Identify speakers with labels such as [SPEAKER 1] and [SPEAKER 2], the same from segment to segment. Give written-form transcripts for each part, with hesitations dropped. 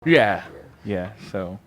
[SPEAKER 1] Yeah. Yeah. So.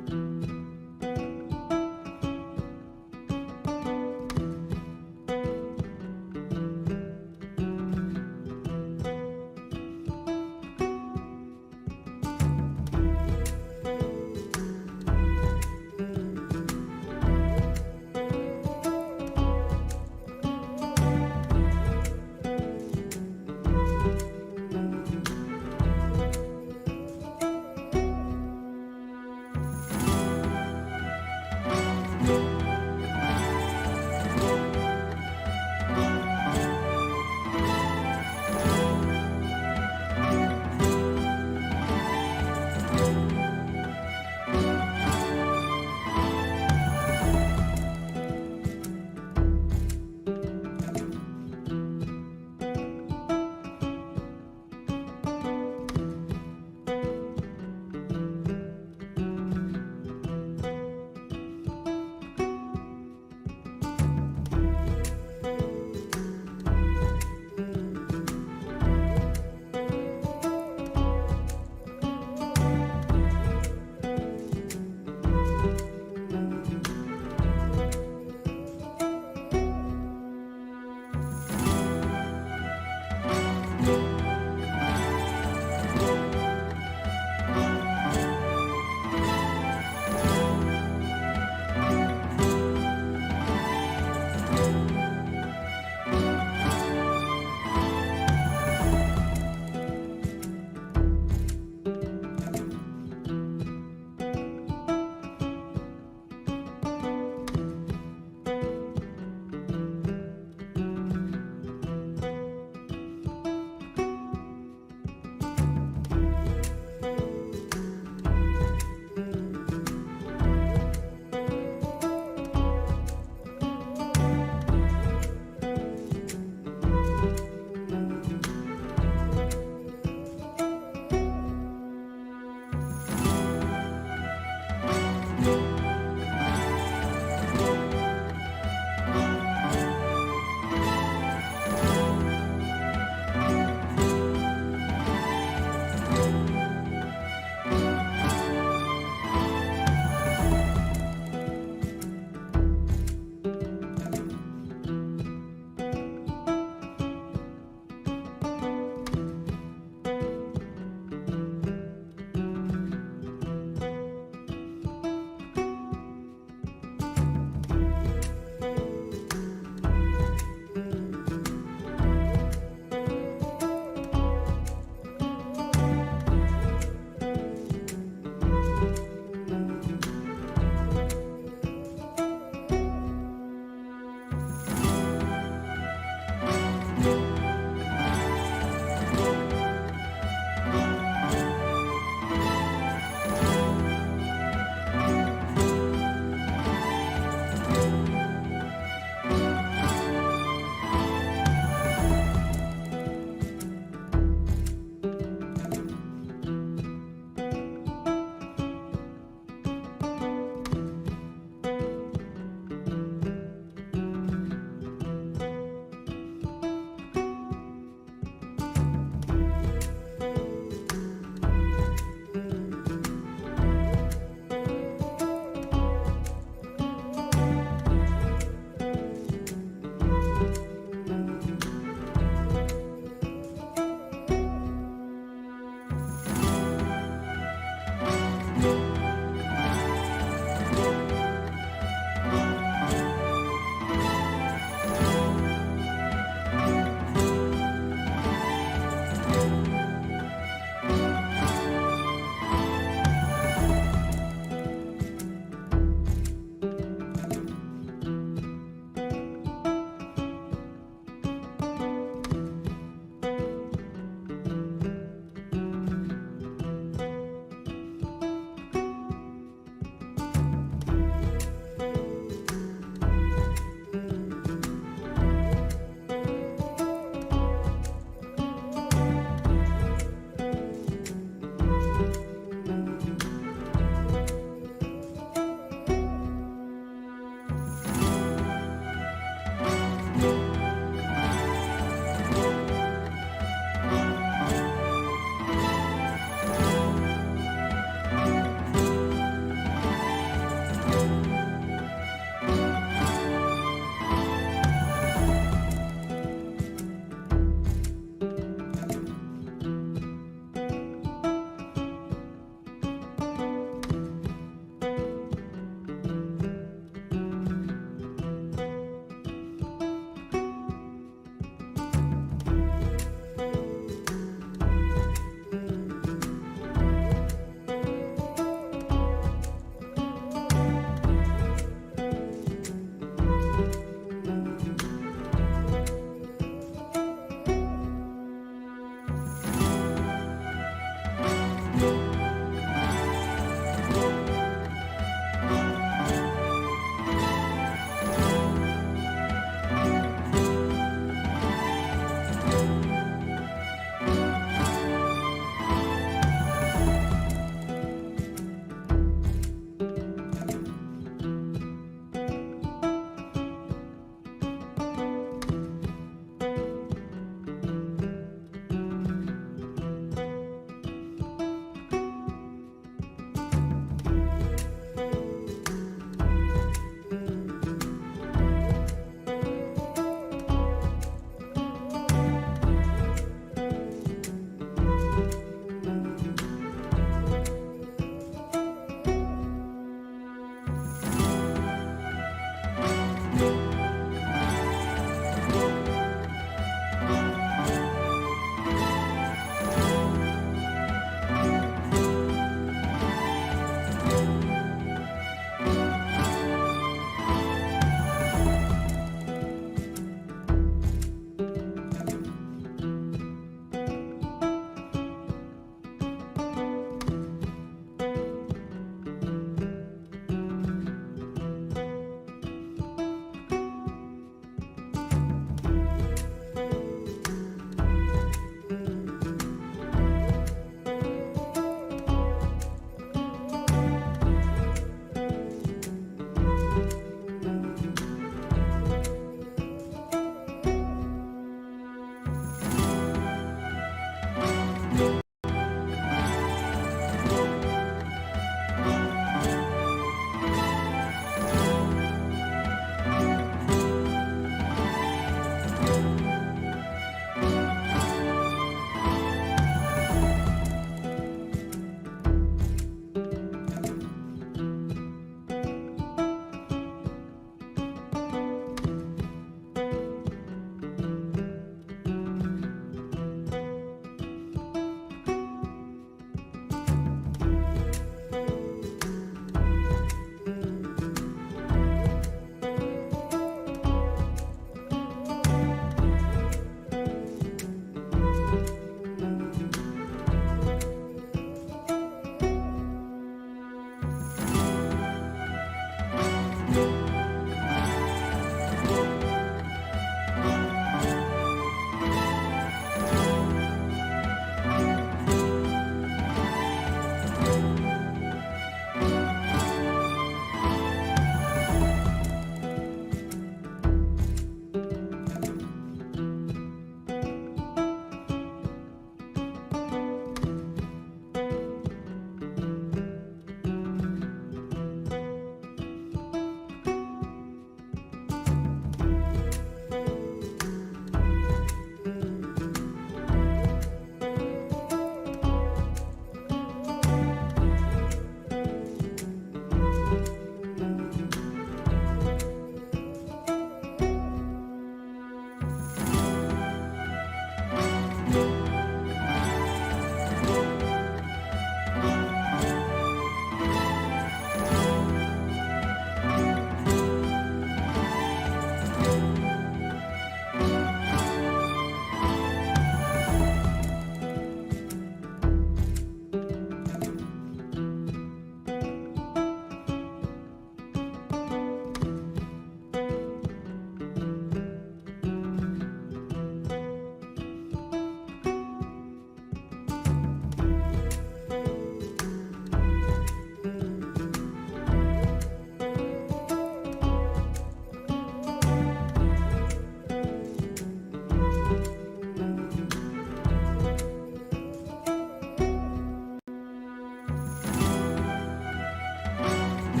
[SPEAKER 2] So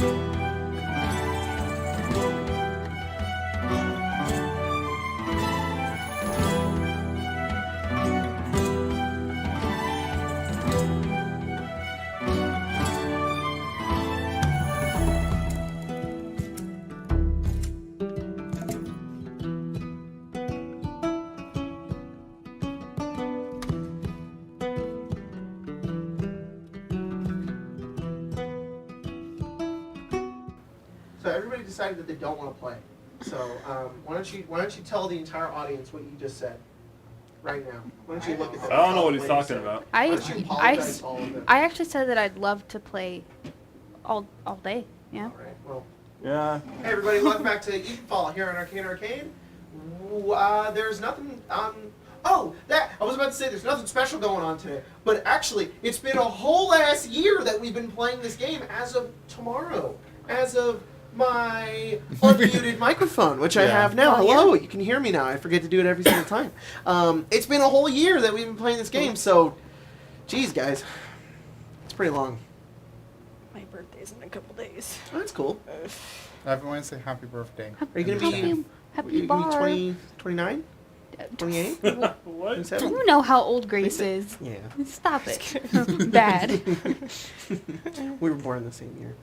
[SPEAKER 2] everybody decided that they don't want to play. So why don't you tell the entire audience what you just said right now? Why don't you look at them?
[SPEAKER 3] I don't know what he's talking about.
[SPEAKER 2] Why don't you apologize to all of them?
[SPEAKER 4] I actually said that I'd love to play all day. Yeah.
[SPEAKER 2] All right. Well.
[SPEAKER 3] Yeah.
[SPEAKER 2] Hey everybody, welcome back to EVENFALL here on Arcade. There's nothing. I was about to say there's nothing special going on today, but actually it's been a whole ass year that we've been playing this game as of tomorrow, as of my unmuted microphone, which I have now. Hello, you can hear me now. I forget to do it every single time. It's been a whole year that we've been playing this game, so, geez, guys, it's pretty long.
[SPEAKER 5] My birthday's in a couple days.
[SPEAKER 2] Oh, that's cool.
[SPEAKER 6] Everyone say happy birthday.
[SPEAKER 2] Are you gonna be
[SPEAKER 4] happy bar?
[SPEAKER 2] 20, 29, 28?
[SPEAKER 3] What?
[SPEAKER 4] Do you know how old Grace is?
[SPEAKER 2] Yeah.
[SPEAKER 4] Stop it. Bad.
[SPEAKER 2] We were born in the same year.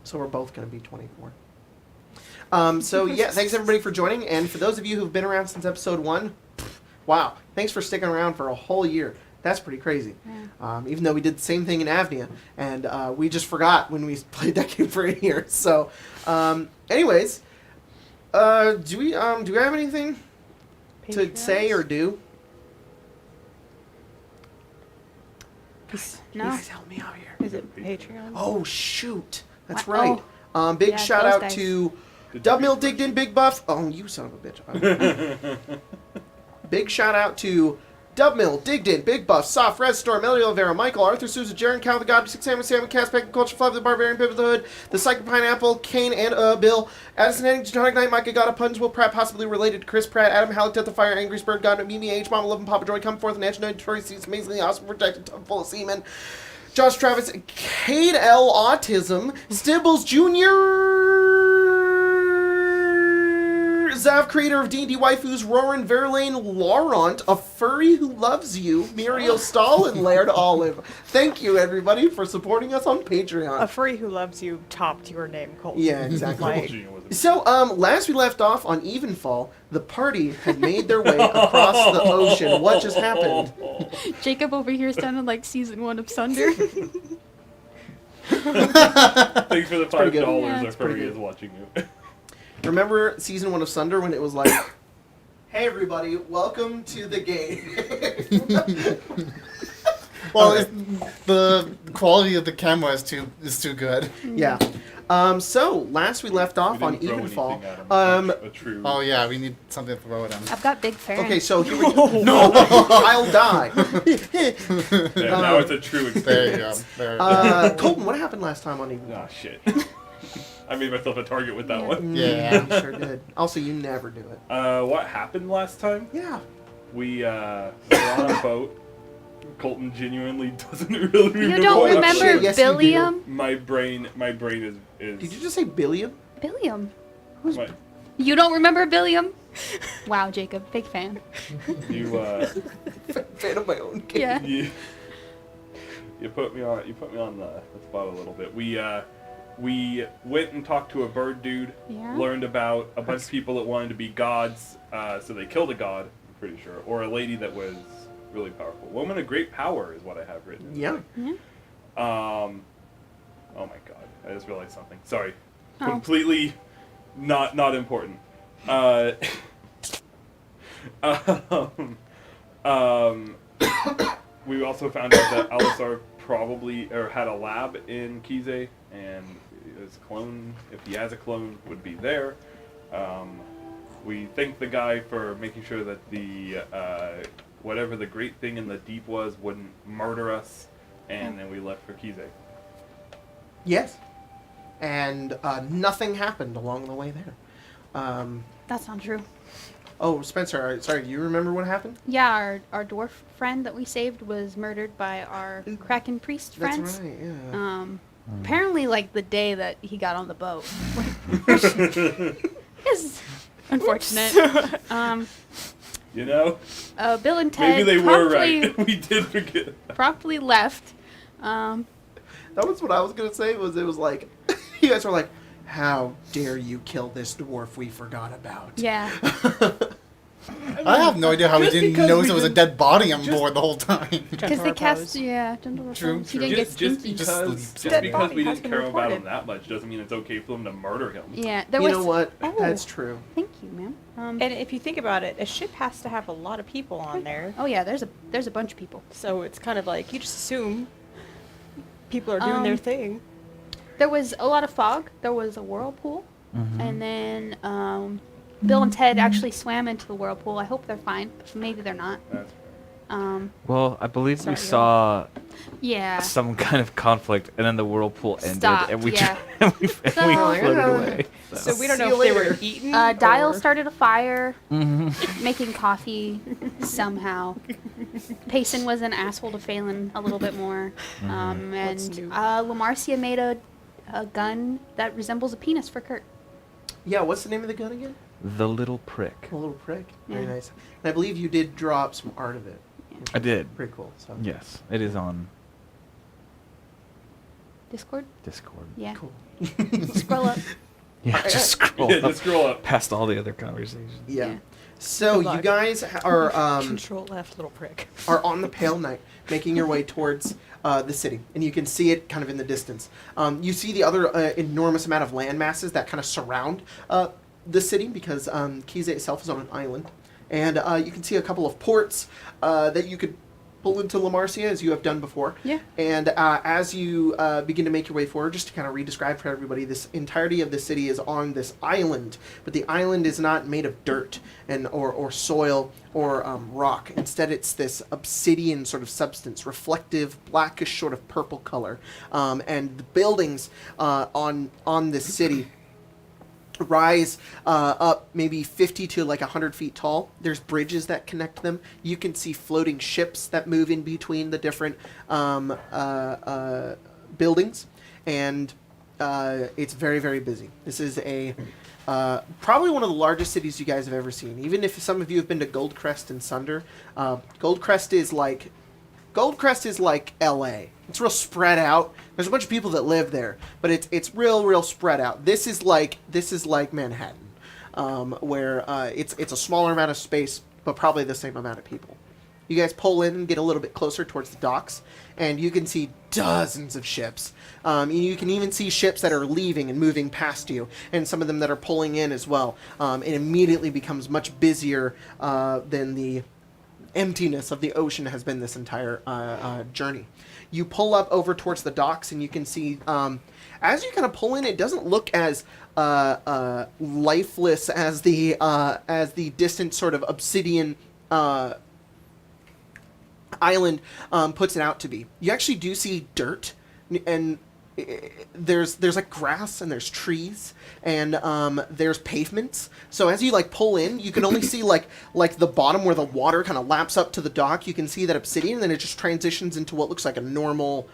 [SPEAKER 2] So we're both going to be 24. So yeah, thanks everybody for joining. And for those of you who've been around since episode 1, wow, thanks for sticking around for a whole year. That's pretty crazy. Yeah. Even though we did the same thing in Avnia, and we just forgot when we played that game for a year. So, anyways, do we have anything to say or do?
[SPEAKER 4] No.
[SPEAKER 2] You guys help me out here.
[SPEAKER 5] Is it Patreon?
[SPEAKER 2] Oh shoot, that's
[SPEAKER 4] What?
[SPEAKER 2] right. Big
[SPEAKER 4] Yeah,
[SPEAKER 2] shout
[SPEAKER 4] those
[SPEAKER 2] out
[SPEAKER 4] guys.
[SPEAKER 2] to Dubmill Digged In Big Buff. Oh, you son of a bitch. Big shout out to Dubmill, Digged In, Big Buff, Soft, Red Storm, Melody Oliveira, Michael, Arthur Souza, Jaren, Cal, the God, Six Salmon, Salmon, Cast, Peck, Culture, Fluff, the Barbarian, Pip of the Hood, the Psychic Pineapple, Kane, and Bill, Addison Henning, Tonic Knight, Micah, God, Punch, Will Pratt, possibly related to Chris Pratt, Adam Halleck, Death of Fire, Angry Bird, God, Mimi H, Mama Love, and Papa Joy, come forth, and National Notorious Seats, amazingly awesome, protected, tub full of semen. Josh Travis, Cade L. Autism, Stibbles Jr., Zav, creator of D&D Waifus, Roran Verlaine Laurent, a furry who loves you, Muriel Stalin, Laird Olive. Thank you, everybody, for supporting us on Patreon.
[SPEAKER 5] A furry who loves you topped your name, Colton.
[SPEAKER 2] Yeah, exactly.
[SPEAKER 5] Like,
[SPEAKER 2] So, last we left off on EVENFALL, the party had made their way across the ocean. What just happened?
[SPEAKER 4] Jacob over here sounded like season 1 of Sunder.
[SPEAKER 3] Thanks for the
[SPEAKER 2] pretty good.
[SPEAKER 3] $5
[SPEAKER 4] Yeah,
[SPEAKER 3] our
[SPEAKER 2] it's pretty
[SPEAKER 3] furry
[SPEAKER 2] good.
[SPEAKER 3] is watching you.
[SPEAKER 2] Remember season 1 of Sunder when it was like, hey everybody, welcome to the game.
[SPEAKER 6] Well,
[SPEAKER 2] Okay.
[SPEAKER 6] the quality of the camera is too good.
[SPEAKER 2] Yeah. So, last we left off on EVENFALL.
[SPEAKER 3] A true.
[SPEAKER 6] Oh yeah, we need something to throw at him.
[SPEAKER 4] I've got big fans.
[SPEAKER 2] Okay, so here we go. No! I'll die.
[SPEAKER 3] Yeah, now it's a true experience.
[SPEAKER 6] There you go. There you go.
[SPEAKER 2] Colton, what happened last time on EVENFALL?
[SPEAKER 3] Ah, shit. I made myself a target with that one.
[SPEAKER 6] Yeah.
[SPEAKER 2] You sure did. Also, you never do it.
[SPEAKER 3] What happened last time?
[SPEAKER 2] Yeah.
[SPEAKER 3] We were on a boat. Colton genuinely doesn't really remember.
[SPEAKER 4] You don't
[SPEAKER 3] what
[SPEAKER 4] remember
[SPEAKER 2] shit, yes, you do.
[SPEAKER 4] Billiam?
[SPEAKER 3] My brain is.
[SPEAKER 2] Did you just say Billiam?
[SPEAKER 4] Billiam.
[SPEAKER 3] My,
[SPEAKER 4] You don't remember Billiam? Wow, Jacob, big fan.
[SPEAKER 3] you
[SPEAKER 2] Fan of my own game.
[SPEAKER 4] Yeah.
[SPEAKER 3] you put me on the spot a little bit. We went and talked to a bird dude.
[SPEAKER 4] Yeah.
[SPEAKER 3] Learned about a bunch of people that wanted to be gods, so they killed a god. I'm pretty sure, or a lady that was really powerful. Woman of great power is what I have written.
[SPEAKER 2] Yeah.
[SPEAKER 3] Oh my god, I just realized something. Sorry.
[SPEAKER 4] Oh.
[SPEAKER 3] Completely not important. We also found out that Alisar had a lab in Kizé, and his clone, if he has a clone, would be there. We thank the guy for making sure that the whatever the great thing in the deep was wouldn't murder us, and then we left for Kizé.
[SPEAKER 2] Yes. And nothing happened along the way there.
[SPEAKER 4] That's not true.
[SPEAKER 2] Oh, Spencer, sorry, do you remember what happened?
[SPEAKER 4] Yeah, our dwarf friend that we saved was murdered by our Kraken priest friends.
[SPEAKER 2] That's right, yeah.
[SPEAKER 4] Apparently only like the day that he got on the boat. It's unfortunate.
[SPEAKER 3] You know,
[SPEAKER 4] Bill and Ted
[SPEAKER 3] maybe they were
[SPEAKER 4] promptly,
[SPEAKER 3] right. We did forget.
[SPEAKER 4] promptly left.
[SPEAKER 2] That was what I was gonna say. It was like, you guys were like, "How dare you kill this dwarf we forgot about?"
[SPEAKER 4] Yeah.
[SPEAKER 6] I have no idea how we
[SPEAKER 3] Just
[SPEAKER 6] didn't
[SPEAKER 3] because
[SPEAKER 6] notice
[SPEAKER 3] we
[SPEAKER 6] there was a
[SPEAKER 3] didn't-
[SPEAKER 6] dead body on
[SPEAKER 3] just-
[SPEAKER 6] board the whole time.
[SPEAKER 4] Because they cast, gentle
[SPEAKER 6] True,
[SPEAKER 4] repose. He
[SPEAKER 6] true.
[SPEAKER 4] didn't get
[SPEAKER 3] Just
[SPEAKER 4] stinky.
[SPEAKER 6] sleep.
[SPEAKER 3] because
[SPEAKER 5] Dead body
[SPEAKER 3] we
[SPEAKER 5] has
[SPEAKER 3] didn't
[SPEAKER 5] been
[SPEAKER 3] care about him
[SPEAKER 5] reported.
[SPEAKER 3] that much doesn't mean it's okay for them to murder him.
[SPEAKER 4] Yeah, there
[SPEAKER 2] You
[SPEAKER 4] was.
[SPEAKER 2] know what?
[SPEAKER 4] Oh.
[SPEAKER 2] That's true.
[SPEAKER 4] Thank you, ma'am.
[SPEAKER 5] And if you think about it, a ship has to have a lot of people on there.
[SPEAKER 4] Oh yeah, there's a bunch of people.
[SPEAKER 5] So it's kind of like you just assume people are doing their thing.
[SPEAKER 4] There was a lot of fog. There was a whirlpool, and then Bill and Ted actually swam into the whirlpool. I hope they're fine. Maybe they're not.
[SPEAKER 3] That's
[SPEAKER 1] Well, I believe
[SPEAKER 5] Sorry,
[SPEAKER 1] we
[SPEAKER 5] go
[SPEAKER 1] saw
[SPEAKER 4] Yeah.
[SPEAKER 1] some kind of conflict, and then the whirlpool ended,
[SPEAKER 4] Stopped,
[SPEAKER 1] and we
[SPEAKER 4] yeah.
[SPEAKER 1] and we
[SPEAKER 4] So-
[SPEAKER 1] floated away.
[SPEAKER 5] So we don't
[SPEAKER 2] See
[SPEAKER 5] know
[SPEAKER 2] you
[SPEAKER 5] if they were
[SPEAKER 2] later.
[SPEAKER 5] eaten.
[SPEAKER 4] Dial
[SPEAKER 5] or-
[SPEAKER 4] started a fire, making coffee somehow. Payson was an asshole to Phelan a little bit more.
[SPEAKER 5] What's
[SPEAKER 4] And
[SPEAKER 5] new?
[SPEAKER 4] Lamarcia made a gun that resembles a penis for Kurt.
[SPEAKER 2] Yeah. What's the name of the gun again?
[SPEAKER 1] The little prick.
[SPEAKER 2] A little prick. Very
[SPEAKER 4] Yeah.
[SPEAKER 2] nice. And I believe you did draw up some art of it.
[SPEAKER 1] I did.
[SPEAKER 2] Pretty cool. So.
[SPEAKER 1] Yes, it is on
[SPEAKER 4] Discord?
[SPEAKER 1] Discord.
[SPEAKER 4] Yeah.
[SPEAKER 2] Cool.
[SPEAKER 4] Scroll up.
[SPEAKER 1] Yeah, just scroll
[SPEAKER 3] Yeah,
[SPEAKER 1] up
[SPEAKER 3] just scroll up.
[SPEAKER 1] past all the other conversations.
[SPEAKER 2] Yeah.
[SPEAKER 4] Yeah.
[SPEAKER 2] So
[SPEAKER 5] Good
[SPEAKER 2] you
[SPEAKER 5] luck.
[SPEAKER 2] guys are
[SPEAKER 5] Control F, little prick.
[SPEAKER 2] are on the pale night, making your way towards the city, and you can see it kind of in the distance. You see the other enormous amount of land masses that kind of surround the city because Kizé itself is on an island, and you can see a couple of ports that you could pull into Lamarcia as you have done before.
[SPEAKER 4] Yeah.
[SPEAKER 2] And as you begin to make your way forward, just to kind of re-describe for everybody, this entirety of the city is on this island, but the island is not made of dirt and or soil or rock. Instead, it's this obsidian sort of substance, reflective, blackish sort of purple color. And the buildings on this city rise up maybe 50 to like 100 feet tall. There's bridges that connect them. You can see floating ships that move in between the different buildings, and it's very, very busy. This is a probably one of the largest cities you guys have ever seen. Even if some of you have been to Goldcrest and Sunder, Goldcrest is like LA. It's real spread out. There's a bunch of people that live there, but it's real spread out. This is like Manhattan, where it's a smaller amount of space, but probably the same amount of people. You guys pull in and get a little bit closer towards the docks, and you can see dozens of ships. You can even see ships that are leaving and moving past you, and some of them that are pulling in as well. It immediately becomes much busier than the emptiness of the ocean has been this entire journey. You pull up over towards the docks, and you can see, as you kind of pull in, it doesn't look as lifeless as the distant sort of obsidian island puts it out to be. You actually do see dirt, and there's like grass, and there's trees, and there's pavements. So as you like pull in, you can only see like the bottom where the water kind of laps up to the dock. You can see that obsidian, and then it just transitions into what looks like a normal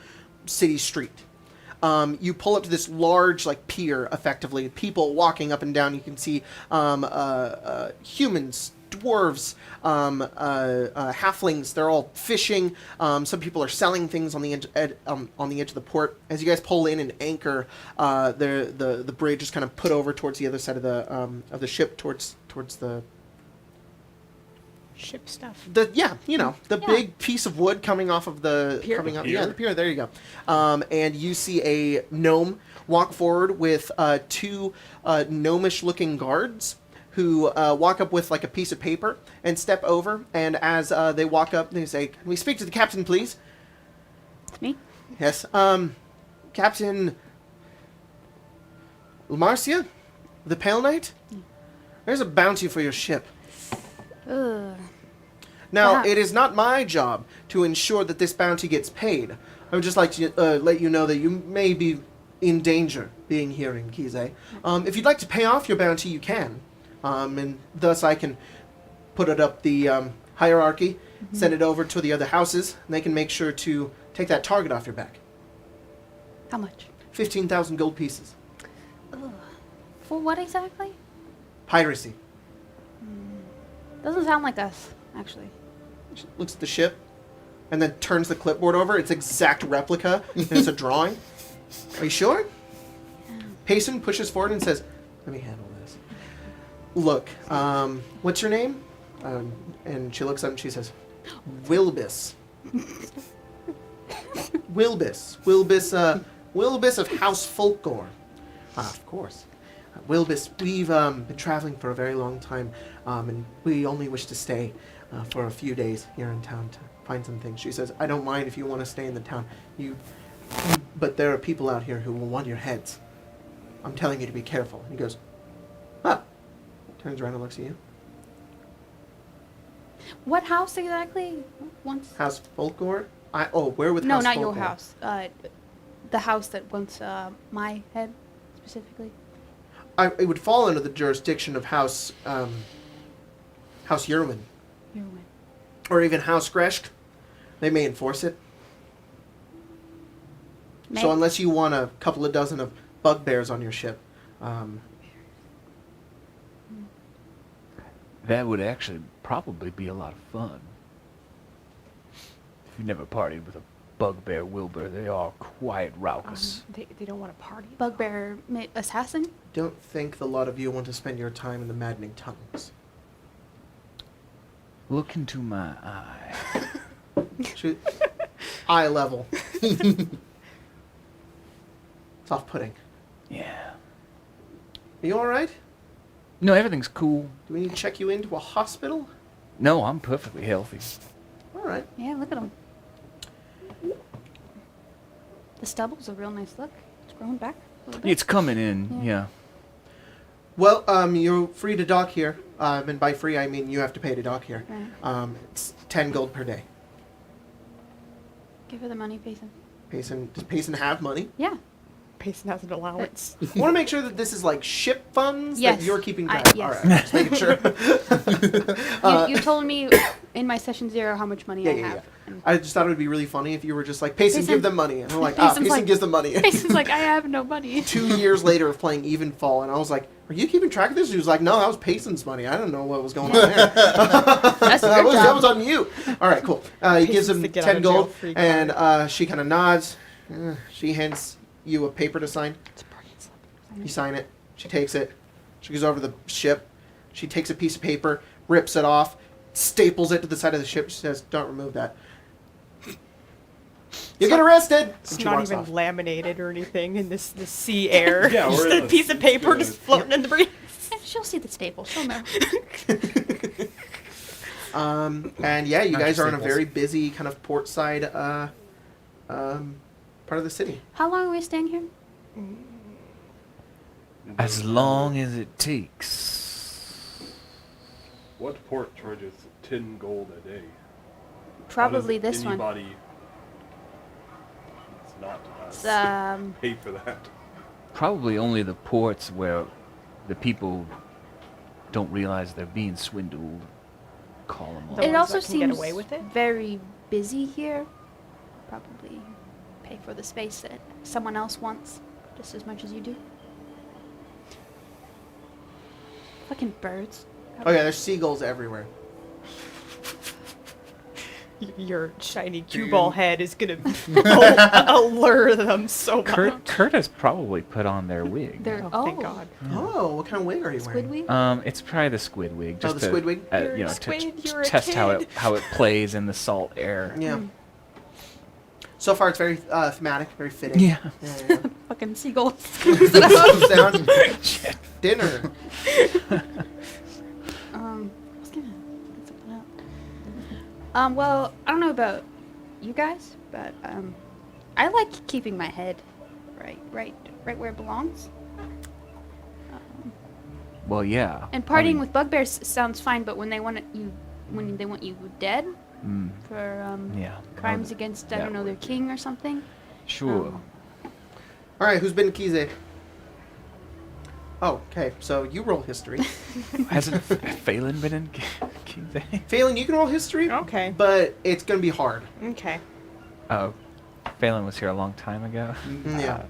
[SPEAKER 2] city street. You pull up to this large like pier, effectively, people walking up and down. You can see humans, dwarves, halflings. They're all fishing. Some people are selling things on the edge of the port. As you guys pull in and anchor, the bridge is kind of put over towards the other side of the ship, towards the
[SPEAKER 5] Ship stuff.
[SPEAKER 2] big piece of wood coming off of the
[SPEAKER 5] Pier?
[SPEAKER 2] coming up.
[SPEAKER 3] Pier?
[SPEAKER 2] Yeah, the pier. There you go. And you see a gnome walk forward with two gnomish-looking guards who walk up with like a piece of paper and step over. And as they walk up, they say, "Can we speak to the captain, please?"
[SPEAKER 4] It's me.
[SPEAKER 2] Yes. Captain Lamarcia, the Pale Knight. There's a bounty for your ship.
[SPEAKER 4] Ugh.
[SPEAKER 2] Now,
[SPEAKER 4] Wow.
[SPEAKER 2] it is not my job to ensure that this bounty gets paid. I would just like to let you know that you may be in danger being here in Kizé. If you'd like to pay off your bounty, you can. And thus I can put it up the hierarchy, send it over to the other houses, and they can make sure to take that target off your back.
[SPEAKER 4] How much?
[SPEAKER 2] 15,000 gold pieces.
[SPEAKER 4] For what exactly?
[SPEAKER 2] Piracy.
[SPEAKER 4] Doesn't sound like us, actually.
[SPEAKER 2] She looks at the ship, and then turns the clipboard over. It's exact replica, and it's a drawing. Are you sure? Payson pushes forward and says, let me handle this. Look, what's your name? And she looks up and she says, Wilbus. Wilbus of House Folkgore. Of course. Wilbus, we've been traveling for a very long time, and we only wish to stay for a few days here in town to find some things. She says, I don't mind if you want to stay in the town, but there are people out here who will want your heads. I'm telling you to be careful. And he goes, turns around and looks at you.
[SPEAKER 4] What house exactly? Once?
[SPEAKER 2] House Folkgore? Where with
[SPEAKER 4] No,
[SPEAKER 2] House
[SPEAKER 4] not your
[SPEAKER 2] Folkgore?
[SPEAKER 4] house. The house that wants my head, specifically.
[SPEAKER 2] It would fall under the jurisdiction of House Yerwin. Or even House Greshk. They may enforce it. So unless you want a couple of dozen of bugbears on your ship.
[SPEAKER 1] That would actually probably be a lot of fun. If you've never partied with a bugbear Wilbur, they are quite raucous.
[SPEAKER 5] They don't want to party.
[SPEAKER 4] Bugbear assassin?
[SPEAKER 2] Don't think the lot of you want to spend your time in the maddening tunnels.
[SPEAKER 1] Look into my eye.
[SPEAKER 2] Eye level. It's off-putting.
[SPEAKER 1] Yeah.
[SPEAKER 2] Are you alright?
[SPEAKER 1] No, everything's cool.
[SPEAKER 2] Do we need to check you into a hospital?
[SPEAKER 1] No, I'm perfectly healthy.
[SPEAKER 2] Alright.
[SPEAKER 4] Yeah, look at him. The stubble's a real nice look. It's growing back a little bit.
[SPEAKER 1] It's coming in, yeah.
[SPEAKER 2] Well, you're free to dock here. And by free, I mean you have to pay to dock here.
[SPEAKER 4] Right.
[SPEAKER 2] It's 10 gold per day.
[SPEAKER 4] Give her the money, Payson.
[SPEAKER 2] Does Payson have money?
[SPEAKER 4] Yeah.
[SPEAKER 5] Payson has an allowance.
[SPEAKER 2] I want to make sure that this is like ship funds
[SPEAKER 4] Yes.
[SPEAKER 2] that you're keeping track of.
[SPEAKER 4] Yes.
[SPEAKER 2] Alright, just making sure.
[SPEAKER 4] You told me in my session 0 how much money
[SPEAKER 2] Yeah,
[SPEAKER 4] I
[SPEAKER 2] yeah,
[SPEAKER 4] have.
[SPEAKER 2] yeah. I just thought it would be really funny if you were just like, Payson,
[SPEAKER 4] Payson-
[SPEAKER 2] give them money. And I'm like,
[SPEAKER 4] Payson's
[SPEAKER 2] Payson
[SPEAKER 4] like-
[SPEAKER 2] gives them money.
[SPEAKER 4] Payson's like, I have no money.
[SPEAKER 2] 2 years later of playing Evenfall, and I was like, are you keeping track of this? He was like, no, that was Payson's money. I don't know what was going on there.
[SPEAKER 4] That's
[SPEAKER 2] that,
[SPEAKER 4] your
[SPEAKER 2] was,
[SPEAKER 4] job.
[SPEAKER 2] that was on you. All right, cool. He gives
[SPEAKER 5] Payson's
[SPEAKER 2] him
[SPEAKER 5] the get out
[SPEAKER 2] 10
[SPEAKER 5] of jail
[SPEAKER 2] gold,
[SPEAKER 5] free
[SPEAKER 2] and
[SPEAKER 5] card.
[SPEAKER 2] she kind of nods. She hands you a paper to sign.
[SPEAKER 5] It's a party slip.
[SPEAKER 2] You sign it. She takes it. She goes over to the ship. She takes a piece of paper, rips it off, staples it to the side of the ship. She says, don't remove that. You get arrested!
[SPEAKER 5] It's
[SPEAKER 2] And she
[SPEAKER 5] not
[SPEAKER 2] walks
[SPEAKER 5] even
[SPEAKER 2] off.
[SPEAKER 5] laminated or anything in this sea air.
[SPEAKER 3] Yeah,
[SPEAKER 5] Just
[SPEAKER 3] we're
[SPEAKER 5] a
[SPEAKER 3] in
[SPEAKER 5] piece of paper just floating in the breeze.
[SPEAKER 4] She'll see the staple. She'll know.
[SPEAKER 2] And yeah, you
[SPEAKER 6] Not
[SPEAKER 2] guys
[SPEAKER 6] your
[SPEAKER 2] are in a
[SPEAKER 6] staples.
[SPEAKER 2] very busy kind of port side part of the city.
[SPEAKER 4] How long are we staying here?
[SPEAKER 1] As long as it takes.
[SPEAKER 3] What port charges 10 gold a day?
[SPEAKER 4] Probably
[SPEAKER 3] How does
[SPEAKER 4] this one.
[SPEAKER 3] anybody It's not us
[SPEAKER 4] It's,
[SPEAKER 3] pay for that.
[SPEAKER 1] Probably only the ports where the people don't realize they're being swindled. Call them all.
[SPEAKER 5] The
[SPEAKER 4] it
[SPEAKER 5] ones
[SPEAKER 4] also
[SPEAKER 5] that can get
[SPEAKER 4] seems
[SPEAKER 5] away with it?
[SPEAKER 4] very busy here. Probably pay for the space that someone else wants just as much as you do. Fucking birds.
[SPEAKER 2] Oh yeah, there's seagulls everywhere.
[SPEAKER 5] Your shiny cue
[SPEAKER 6] Dude.
[SPEAKER 5] ball head is gonna allure them so much.
[SPEAKER 1] Kurt has probably put on their wig.
[SPEAKER 4] They're,
[SPEAKER 5] Oh, thank God.
[SPEAKER 2] Oh, what kind of wig are you
[SPEAKER 4] Squid
[SPEAKER 2] wearing?
[SPEAKER 4] wig?
[SPEAKER 1] It's probably the squid wig. Just
[SPEAKER 2] the
[SPEAKER 1] to,
[SPEAKER 2] squid wig?
[SPEAKER 5] You're
[SPEAKER 1] you
[SPEAKER 5] a
[SPEAKER 1] know,
[SPEAKER 5] squid,
[SPEAKER 1] to
[SPEAKER 5] you're a
[SPEAKER 1] test how
[SPEAKER 5] kid.
[SPEAKER 1] it plays in the salt air.
[SPEAKER 2] Yeah. So far, it's very thematic, very fitting.
[SPEAKER 1] Yeah.
[SPEAKER 2] Yeah.
[SPEAKER 4] Fucking seagulls.
[SPEAKER 2] Comes down. Dinner.
[SPEAKER 4] I was gonna get something out. Well, I don't know about you guys, but I like keeping my head right where it belongs.
[SPEAKER 1] Well, yeah.
[SPEAKER 4] And
[SPEAKER 1] I
[SPEAKER 4] partying
[SPEAKER 1] mean,
[SPEAKER 4] with bugbears sounds fine, but when they want you dead
[SPEAKER 1] mm,
[SPEAKER 4] for
[SPEAKER 1] yeah.
[SPEAKER 4] crimes
[SPEAKER 1] well,
[SPEAKER 4] against I
[SPEAKER 1] that
[SPEAKER 4] don't know their
[SPEAKER 1] would-
[SPEAKER 4] king or something.
[SPEAKER 1] Sure.
[SPEAKER 2] All right, who's been to Kizé? Oh, okay. So you roll history.
[SPEAKER 1] Hasn't Phelan been in Kizé?
[SPEAKER 2] Phelan, you can roll history,
[SPEAKER 5] Okay.
[SPEAKER 2] but it's gonna be hard.
[SPEAKER 5] Okay.
[SPEAKER 1] Oh. Phelan was here a long time ago.
[SPEAKER 2] Yeah.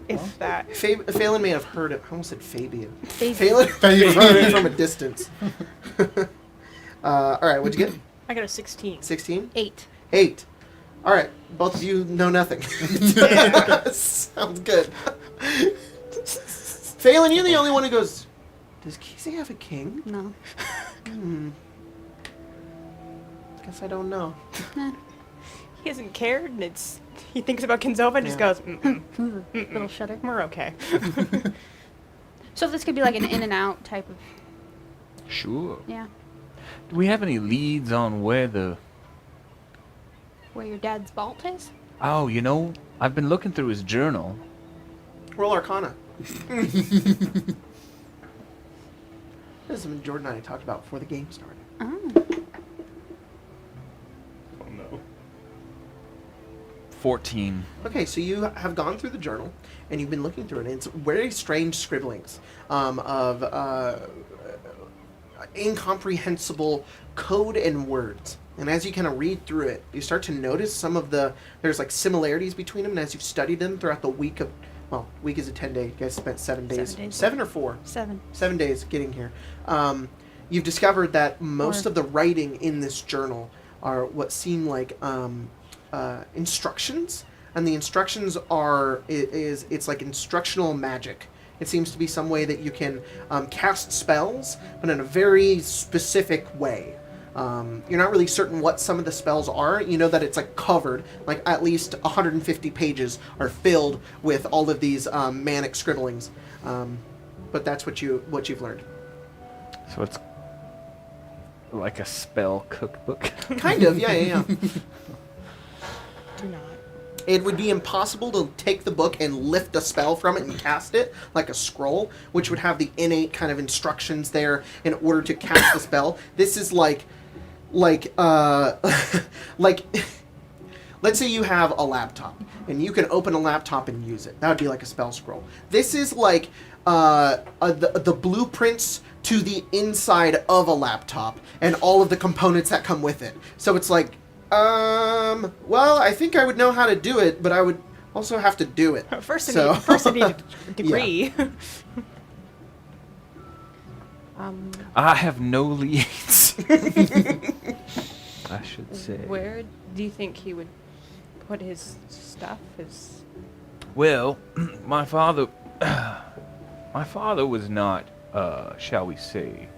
[SPEAKER 5] If that.
[SPEAKER 2] Phelan may have heard it. I almost said Fabian.
[SPEAKER 4] Fabian.
[SPEAKER 2] Phelan may have heard it from a distance. All right, what'd you get?
[SPEAKER 5] I got a 16.
[SPEAKER 2] 16?
[SPEAKER 4] 8.
[SPEAKER 2] 8. All right, both of you know nothing. Sounds good. Phelan, you're the only one who goes, does Kizé have a king?
[SPEAKER 4] No.
[SPEAKER 2] Guess I don't know.
[SPEAKER 5] He hasn't cared, and he thinks about Kinzova and just
[SPEAKER 2] Yeah.
[SPEAKER 5] goes,
[SPEAKER 4] Little shudder.
[SPEAKER 5] we're okay.
[SPEAKER 4] So this could be like an in and out type of.
[SPEAKER 1] Sure.
[SPEAKER 4] Yeah.
[SPEAKER 1] Do we have any leads on where the...
[SPEAKER 4] Where your dad's vault is?
[SPEAKER 1] Oh, you know, I've been looking through his journal.
[SPEAKER 2] Roll Arcana. This is something Jordan and I talked about before the game started.
[SPEAKER 4] Oh.
[SPEAKER 3] Oh no.
[SPEAKER 1] 14.
[SPEAKER 2] Okay, so you have gone through the journal, and you've been looking through it, and it's very strange scribblings of incomprehensible code and words. And as you kind of read through it, you start to notice some of there's like similarities between them, and as you've studied them throughout the week of, well, week is a 10-day, you guys spent 7 days.
[SPEAKER 4] 7 days.
[SPEAKER 2] 7 or 4?
[SPEAKER 4] 7.
[SPEAKER 2] 7 days getting here. You've discovered that most
[SPEAKER 4] Or-
[SPEAKER 2] of the writing in this journal are what seem like instructions, and the instructions it's like instructional magic. It seems to be some way that you can cast spells, but in a very specific way. You're not really certain what some of the spells are. You know that it's like covered, like at least 150 pages are filled with all of these manic scribblings. But that's what you've learned.
[SPEAKER 1] So it's like a spell cookbook.
[SPEAKER 2] Kind of, yeah.
[SPEAKER 5] Do not.
[SPEAKER 2] It would be impossible to take the book and lift a spell from it and cast it like a scroll, which would have the innate kind of instructions there in order to cast the spell. This is like let's say you have a laptop and you can open a laptop and use it. That would be like a spell scroll. This is like the blueprints to the inside of a laptop and all of the components that come with it. So it's like, well, I think I would know how to do it, but I would also have to do it.
[SPEAKER 5] First
[SPEAKER 2] So-
[SPEAKER 5] I need a degree.
[SPEAKER 1] I have no leads. I should say.
[SPEAKER 5] Where do you think he would put his stuff?
[SPEAKER 1] Well, my father was not, shall we say,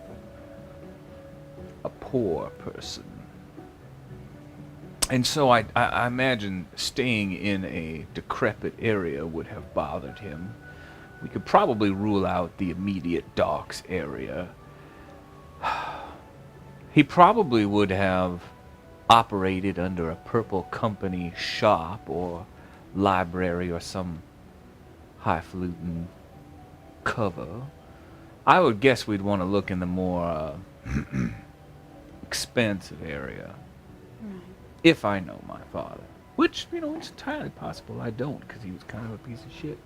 [SPEAKER 1] a poor person. And so I imagine staying in a decrepit area would have bothered him. We could probably rule out the immediate docks area. He probably would have operated under a Purple Company shop or library or some highfalutin cover. I would guess we'd want to look in the more expensive area. If I know my father. Which, you know, it's entirely possible I don't, because he was kind of a piece of shit.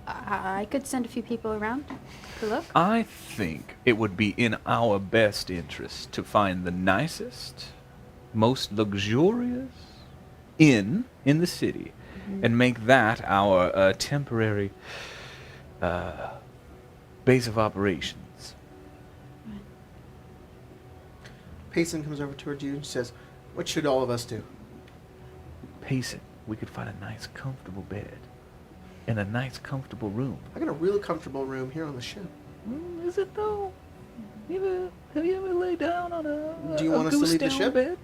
[SPEAKER 4] I could send a few people around to look.
[SPEAKER 1] I think it would be in our best interest to find the nicest, most luxurious inn in the city, and make that our temporary base of operations.
[SPEAKER 2] Payson comes over towards you and says, what should all of us do?
[SPEAKER 1] Pace it. We could find a nice, comfortable bed. In a nice, comfortable room.
[SPEAKER 2] I got a really comfortable room here on the ship.
[SPEAKER 1] Is it though? Have you ever laid down on a
[SPEAKER 2] Do you want us to leave the
[SPEAKER 1] goose-down
[SPEAKER 2] ship?
[SPEAKER 1] bed?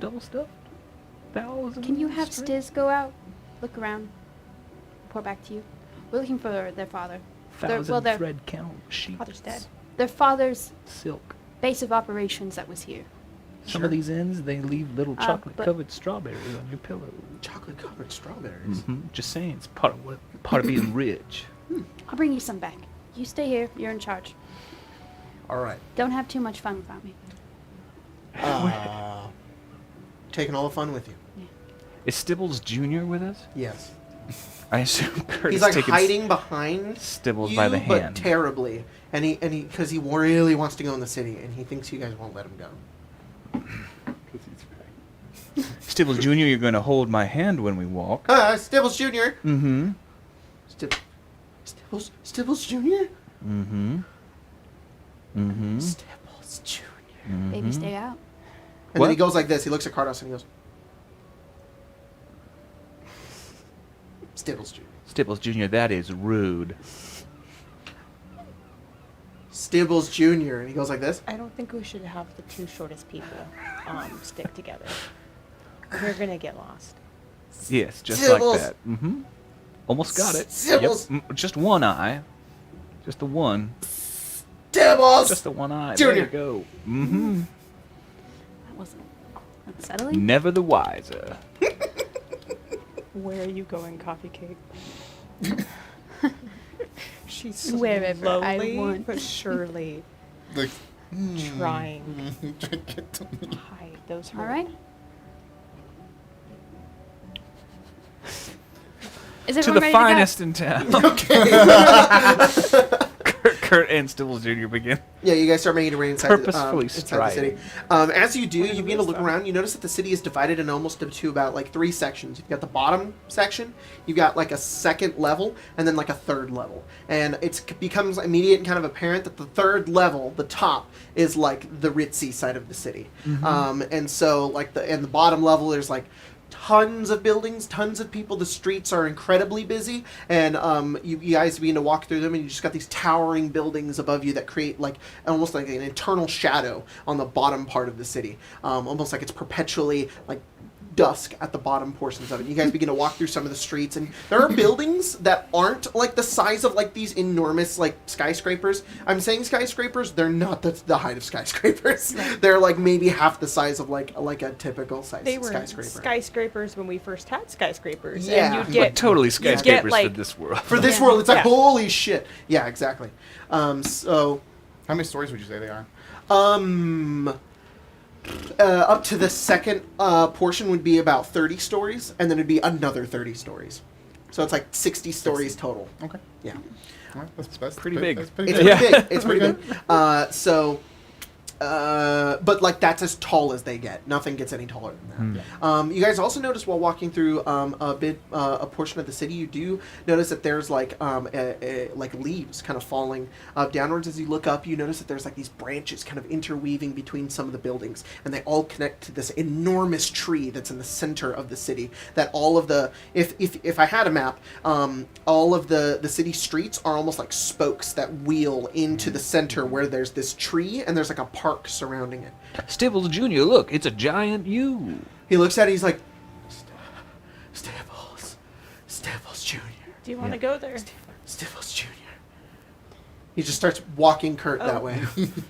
[SPEAKER 1] Double stuffed.
[SPEAKER 4] Can you have Stiz go out, look around, report back to you? We're looking for their father. Their
[SPEAKER 1] thread count sheets.
[SPEAKER 4] father's dead. Their father's
[SPEAKER 1] Silk.
[SPEAKER 4] base of operations that was here.
[SPEAKER 1] Some of these inns, they leave little chocolate-covered strawberries on your pillow.
[SPEAKER 2] Chocolate-covered strawberries.
[SPEAKER 1] Just saying, it's part of being rich.
[SPEAKER 4] I'll bring you some back. You stay here. You're in charge.
[SPEAKER 2] All right.
[SPEAKER 4] Don't have too much fun without me.
[SPEAKER 2] Taking all the fun with you.
[SPEAKER 1] Is Stibbles Jr. with us?
[SPEAKER 2] Yes.
[SPEAKER 1] I assume Kurt
[SPEAKER 2] He's
[SPEAKER 1] is
[SPEAKER 2] like
[SPEAKER 1] taking
[SPEAKER 2] hiding behind
[SPEAKER 1] Stibbles
[SPEAKER 2] you,
[SPEAKER 1] by the
[SPEAKER 2] but
[SPEAKER 1] hand.
[SPEAKER 2] terribly. And because he really wants to go in the city, and he thinks you guys won't let him go.
[SPEAKER 3] Because he's
[SPEAKER 1] Stibbles Jr., you're going to hold my hand when we walk.
[SPEAKER 2] Stibbles Jr.
[SPEAKER 1] Mm-hmm.
[SPEAKER 2] Stibbles Jr.
[SPEAKER 1] Mm-hmm. Mm-hmm.
[SPEAKER 2] Stibbles Jr.
[SPEAKER 4] Baby, stay out.
[SPEAKER 2] And then he goes like this. He looks at Cardos and he goes, Stibbles Jr.
[SPEAKER 1] Stibbles Jr., that is rude.
[SPEAKER 2] Stibbles Jr. And he goes like this.
[SPEAKER 5] I don't think we should have the two shortest people stick together. We're gonna get lost.
[SPEAKER 1] Yes, just
[SPEAKER 2] Stibbles.
[SPEAKER 1] like that. Mm-hmm. Almost got it.
[SPEAKER 2] Stibbles.
[SPEAKER 1] Yep. Just one eye. Just the one.
[SPEAKER 2] Stibbles.
[SPEAKER 1] Just the one eye.
[SPEAKER 2] Junior.
[SPEAKER 1] There you go. Mm-hmm.
[SPEAKER 4] That wasn't unsettling.
[SPEAKER 1] Never the wiser.
[SPEAKER 5] Where are you going, Coffee Cake? She's
[SPEAKER 4] Wherever I
[SPEAKER 5] slowly
[SPEAKER 4] want.
[SPEAKER 5] but surely
[SPEAKER 6] Like,
[SPEAKER 5] trying
[SPEAKER 6] to get to me.
[SPEAKER 5] to hide those.
[SPEAKER 4] All right. Is
[SPEAKER 1] To
[SPEAKER 4] everyone
[SPEAKER 1] the
[SPEAKER 4] ready
[SPEAKER 1] finest in town.
[SPEAKER 2] Okay.
[SPEAKER 1] Kurt and Stibbles Jr. begin.
[SPEAKER 2] Yeah, you guys start making your way inside,
[SPEAKER 1] Purposefully
[SPEAKER 2] inside the city.
[SPEAKER 1] striding.
[SPEAKER 2] As you do, you begin to look around. You notice that the city is divided in almost into about like 3 sections. You've got the bottom section, you've got like a second level, and then like a third level. And it becomes immediate and kind of apparent that the third level, the top, is like the ritzy side of the city. And so like in the bottom level, there's like tons of buildings, tons of people. The streets are incredibly busy, and you guys begin to walk through them, and you just got these towering buildings above you that create like almost like an eternal shadow on the bottom part of the city, almost like it's perpetually like dusk at the bottom portions of it. You guys begin to walk through some of the streets, and there are buildings that aren't like the size of like these enormous like skyscrapers. I'm saying skyscrapers, they're not the height of skyscrapers. They're like maybe half the size of like a typical size
[SPEAKER 5] They were
[SPEAKER 2] skyscraper.
[SPEAKER 5] skyscrapers when we first had skyscrapers.
[SPEAKER 2] Yeah.
[SPEAKER 5] And you'd
[SPEAKER 1] But
[SPEAKER 5] get
[SPEAKER 1] totally
[SPEAKER 5] get,
[SPEAKER 1] skyscrapers for
[SPEAKER 5] like-
[SPEAKER 1] this world.
[SPEAKER 2] For this
[SPEAKER 5] Yeah.
[SPEAKER 2] world, it's like,
[SPEAKER 5] Yeah.
[SPEAKER 2] holy shit. Yeah, exactly. So,
[SPEAKER 6] How many stories would you say they are?
[SPEAKER 2] up to the second portion would be about 30 stories, and then it'd be another 30 stories. So it's like 60 stories total.
[SPEAKER 6] Okay.
[SPEAKER 2] Yeah.
[SPEAKER 6] All right, that's
[SPEAKER 1] Pretty big.
[SPEAKER 6] That's pretty
[SPEAKER 2] It's
[SPEAKER 6] big.
[SPEAKER 2] pretty big. It's pretty big. But like that's as tall as they get. Nothing gets any taller than that. You guys also notice while walking through a portion of the city, you do notice that there's like like leaves kind of falling downwards. As you look up, you notice that there's like these branches kind of interweaving between some of the buildings, and they all connect to this enormous tree that's in the center of the city. That all of the if I had a map, all of the city streets are almost like spokes that wheel into the center where there's this tree and there's like a park surrounding it.
[SPEAKER 1] Stibbles Jr., look, it's a giant U.
[SPEAKER 2] He looks at it, he's like, Stibbles Jr.
[SPEAKER 5] Do you want to go there?
[SPEAKER 2] Stibbles Jr. He just starts walking Kurt that
[SPEAKER 5] Oh.
[SPEAKER 2] way.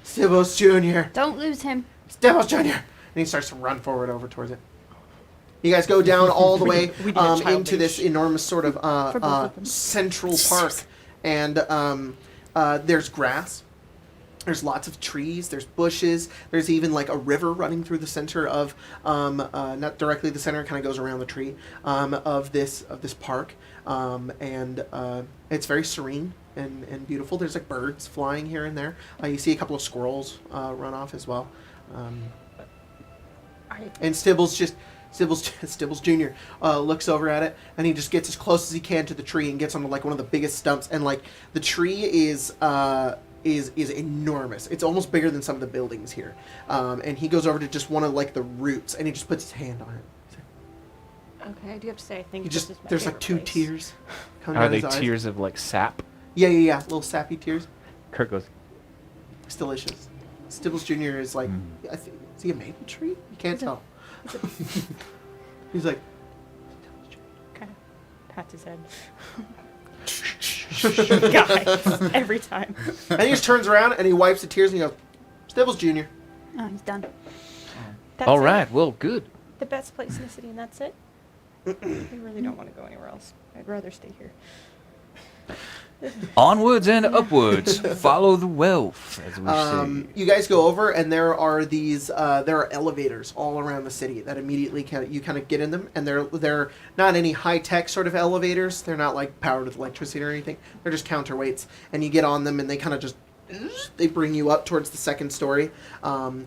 [SPEAKER 2] Stibbles Jr.
[SPEAKER 4] Don't lose him.
[SPEAKER 2] Stibbles Jr. And he starts to run forward over towards it. You guys go down all the way
[SPEAKER 5] We need a child
[SPEAKER 2] into this
[SPEAKER 5] leash.
[SPEAKER 2] enormous sort of
[SPEAKER 4] For both of them.
[SPEAKER 2] central park. And there's grass. There's lots of trees. There's bushes. There's even like a river running through the center of, not directly the center, it kind of goes around the tree of this park, and it's very serene and beautiful. There's like birds flying here and there. You see a couple of squirrels run off as well, and Stibbles Jr. Looks over at it, and he just gets as close as he can to the tree and gets onto like one of the biggest stumps, and like the tree is enormous. It's almost bigger than some of the buildings here. And he goes over to just one of like the roots, and he just puts his hand on it.
[SPEAKER 5] Okay, I do have to say, I think
[SPEAKER 2] He
[SPEAKER 5] this
[SPEAKER 2] just
[SPEAKER 5] is my
[SPEAKER 2] there's like
[SPEAKER 5] favorite
[SPEAKER 2] 2
[SPEAKER 5] place.
[SPEAKER 2] tears coming
[SPEAKER 1] Are
[SPEAKER 2] down
[SPEAKER 1] they
[SPEAKER 2] his eyes.
[SPEAKER 1] tears of like sap?
[SPEAKER 2] Yeah, little sappy tears.
[SPEAKER 1] Kurt goes,
[SPEAKER 2] It's delicious. Stibbles Jr. is like, I think, is he a maple tree? You can't tell. He's like,
[SPEAKER 5] Kind of pats his head. Guys, every time.
[SPEAKER 2] and he just turns around and he wipes the tears and he goes, Stibbles Jr.
[SPEAKER 4] Oh, he's done.
[SPEAKER 5] That's
[SPEAKER 1] all
[SPEAKER 5] it.
[SPEAKER 1] right, well, good.
[SPEAKER 5] The best place in the city, and that's it. I really don't want to go anywhere else. I'd rather stay here.
[SPEAKER 1] Onwards and upwards, follow the wealth, as we say.
[SPEAKER 2] You guys go over, and there are these there are elevators all around the city that immediately you kind of get in them, and they're not any high tech sort of elevators. They're not like powered with electricity or anything. They're just counterweights, and you get on them, and they kind of just they bring you up towards the second story,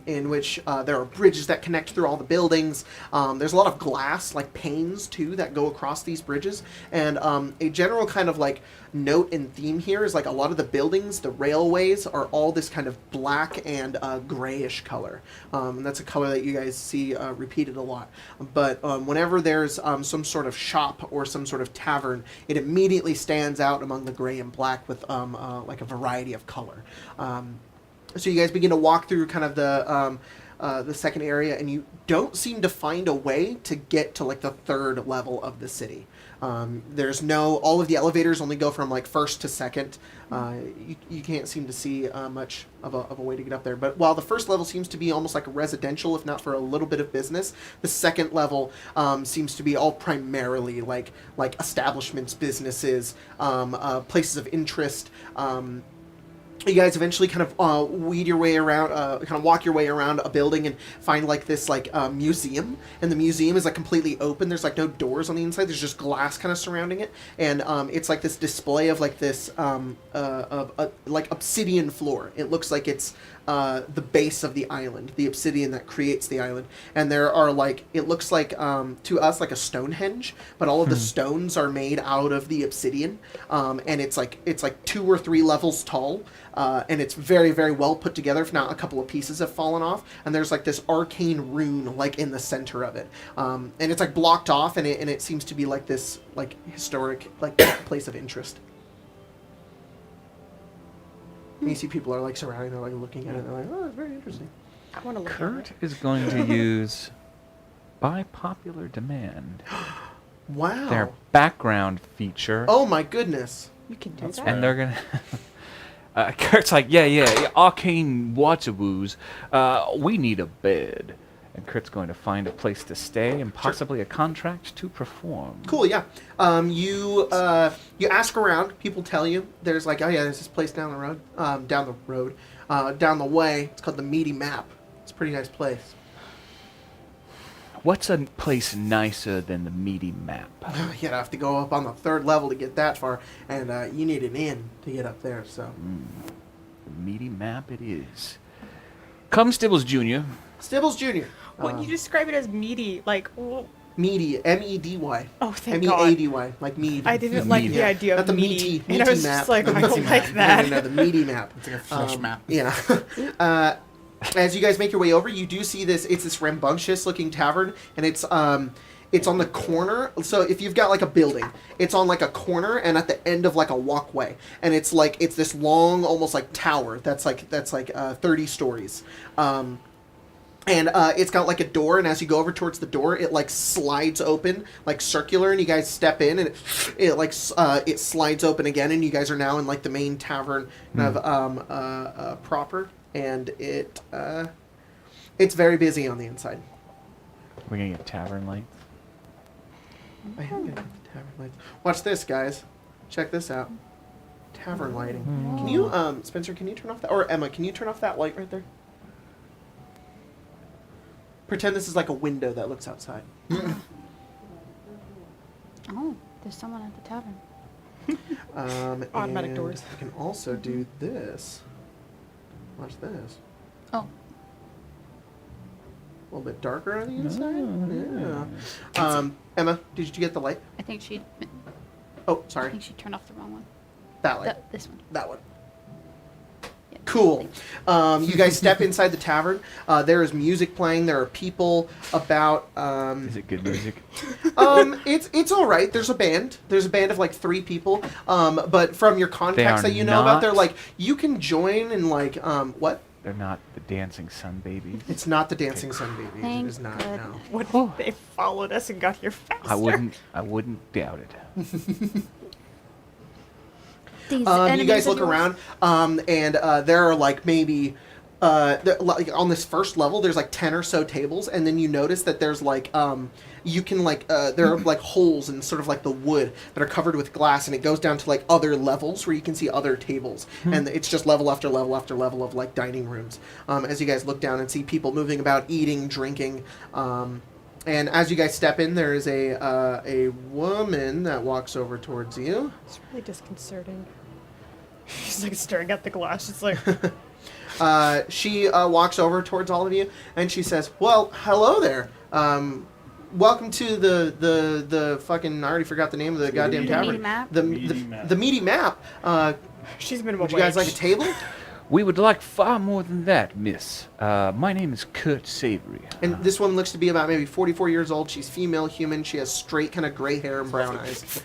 [SPEAKER 2] in which there are bridges that connect through all the buildings. There's a lot of glass, like panes too, that go across these bridges. And a general kind of like note and theme here is like a lot of the buildings, the railways, are all this kind of black and grayish color. And that's a color that you guys see repeated a lot. But whenever there's some sort of shop or some sort of tavern, it immediately stands out among the gray and black with like a variety of color. So you guys begin to walk through kind of the second area, and you don't seem to find a way to get to like the third level of the city. There's all of the elevators only go from like first to second. You can't seem to see much of a way to get up there. But while the first level seems to be almost like a residential, if not for a little bit of business, the second level seems to be all primarily like establishments, businesses, places of interest. You guys eventually kind of weed your way around, kind of walk your way around a building and find like this like museum, and the museum is like completely open. There's like no doors on the inside. There's just glass kind of surrounding it, and it's like this display of like this like obsidian floor. It looks like it's the base of the island, the obsidian that creates the island, and there are like, it looks like to us like a Stonehenge, but all of the stones are made out of the obsidian, and it's like 2 or 3 levels tall. And it's very, very well put together. If not, a couple of pieces have fallen off. And there's like this arcane rune like in the center of it. And it's like blocked off, and it seems to be like this like historic like place of interest. And you see people are like surrounding, they're like looking at it, and they're like, oh, it's very interesting.
[SPEAKER 5] I want to look at
[SPEAKER 1] Kurt
[SPEAKER 5] it.
[SPEAKER 1] is going to use, by popular demand,
[SPEAKER 2] Wow.
[SPEAKER 1] their background feature.
[SPEAKER 2] Oh my goodness.
[SPEAKER 5] You can do
[SPEAKER 3] That's
[SPEAKER 5] that.
[SPEAKER 1] And they're going to... Kurt's like, yeah, arcane watchaboos. We need a bed. And Kurt's going to find a place to stay and possibly a contract to perform.
[SPEAKER 2] Cool, yeah. You ask around. People tell you there's like, oh yeah, there's this place down the road, down the way. It's called the Meaty Map. It's a pretty nice place.
[SPEAKER 1] What's a place nicer than the Meaty Map?
[SPEAKER 2] You'd have to go up on the 3rd level to get that far, and you need an inn to get up there. So,
[SPEAKER 1] The Meaty Map it is. Come, Stibbles Jr.
[SPEAKER 2] Stibbles Jr.
[SPEAKER 5] When you describe it as meaty, like,
[SPEAKER 2] Meaty, M-E-D-Y.
[SPEAKER 5] oh, thank God.
[SPEAKER 2] M-E-A-D-Y, like mead.
[SPEAKER 5] I didn't like
[SPEAKER 1] Meaty.
[SPEAKER 5] the idea
[SPEAKER 2] Not
[SPEAKER 5] of
[SPEAKER 2] the
[SPEAKER 5] meaty.
[SPEAKER 2] meaty
[SPEAKER 5] And I was
[SPEAKER 2] map.
[SPEAKER 5] just like,
[SPEAKER 2] The
[SPEAKER 5] I
[SPEAKER 2] meaty
[SPEAKER 5] don't
[SPEAKER 2] map.
[SPEAKER 5] like that.
[SPEAKER 2] No, the Meaty Map.
[SPEAKER 6] It's like a flesh map.
[SPEAKER 2] Yeah. As you guys make your way over, you do see this. It's this rambunctious-looking tavern, and it's on the corner. So if you've got like a building, it's on like a corner and at the end of like a walkway, and it's this long, almost like tower that's like 30 stories. And it's got like a door, and as you go over towards the door, it like slides open, like circular, and you guys step in, and it slides open again, and you guys are now in like the main tavern kind of proper, and it's very busy on the inside.
[SPEAKER 1] We're going to get tavern lights.
[SPEAKER 2] I am gonna get the tavern lights. Watch this, guys. Check this out. Tavern lighting. Can you, Spencer? Can you turn off that, or Emma? Can you turn off that light right there? Pretend this is like a window that looks outside.
[SPEAKER 4] Oh, there's someone at the tavern.
[SPEAKER 5] Automatic
[SPEAKER 2] and
[SPEAKER 5] doors.
[SPEAKER 2] You can also do this. Watch this.
[SPEAKER 4] Oh,
[SPEAKER 2] A little bit darker on the inside. Yeah. Emma, did you get the light?
[SPEAKER 4] I think she.
[SPEAKER 2] Oh,
[SPEAKER 4] I
[SPEAKER 2] sorry.
[SPEAKER 4] think she turned off the wrong one.
[SPEAKER 2] That light.
[SPEAKER 4] This one.
[SPEAKER 2] That one.
[SPEAKER 4] Yeah.
[SPEAKER 2] Cool. You guys step inside the tavern. There is music playing. There are people about.
[SPEAKER 1] Is it good music?
[SPEAKER 2] It's all right. There's a band. There's a band of like 3 people. But from your contacts
[SPEAKER 1] They are
[SPEAKER 2] that you know about, they're
[SPEAKER 1] not-
[SPEAKER 2] like you can join and like what?
[SPEAKER 1] They're not the Dancing Sun Babies.
[SPEAKER 2] It's not the Dancing Sun Babies.
[SPEAKER 4] Thank
[SPEAKER 2] It is not.
[SPEAKER 4] goodness.
[SPEAKER 2] No.
[SPEAKER 5] What
[SPEAKER 1] Oh.
[SPEAKER 5] if they followed us and got here faster?
[SPEAKER 1] I wouldn't doubt it.
[SPEAKER 4] These
[SPEAKER 2] You
[SPEAKER 4] enemies
[SPEAKER 2] guys
[SPEAKER 4] of
[SPEAKER 2] look
[SPEAKER 4] yours.
[SPEAKER 2] around, and there are like maybe, like on this first level, there's like 10 or so tables, and then you notice that there's like, you can like, there are like holes in sort of like the wood that are covered with glass, and it goes down to like other levels where you can see other tables, and it's just level after level after level of like dining rooms. As you guys look down and see people moving about, eating, drinking, and as you guys step in, there is a woman that walks over towards you.
[SPEAKER 5] It's really disconcerting. He's like staring at the glass, just like.
[SPEAKER 2] She walks over towards all of you, and she says, "Well, hello there. Welcome to the fucking. I already forgot the name of the goddamn
[SPEAKER 4] Meaty
[SPEAKER 2] tavern.
[SPEAKER 4] Map?
[SPEAKER 2] The Meaty Map.
[SPEAKER 5] She's been.
[SPEAKER 2] Would you guys like a table?"
[SPEAKER 1] We would like far more than that, miss. My name is Kurt Savory.
[SPEAKER 2] And this woman looks to be about maybe 44 years old. She's female, human. She has straight, kind of gray hair and brown eyes.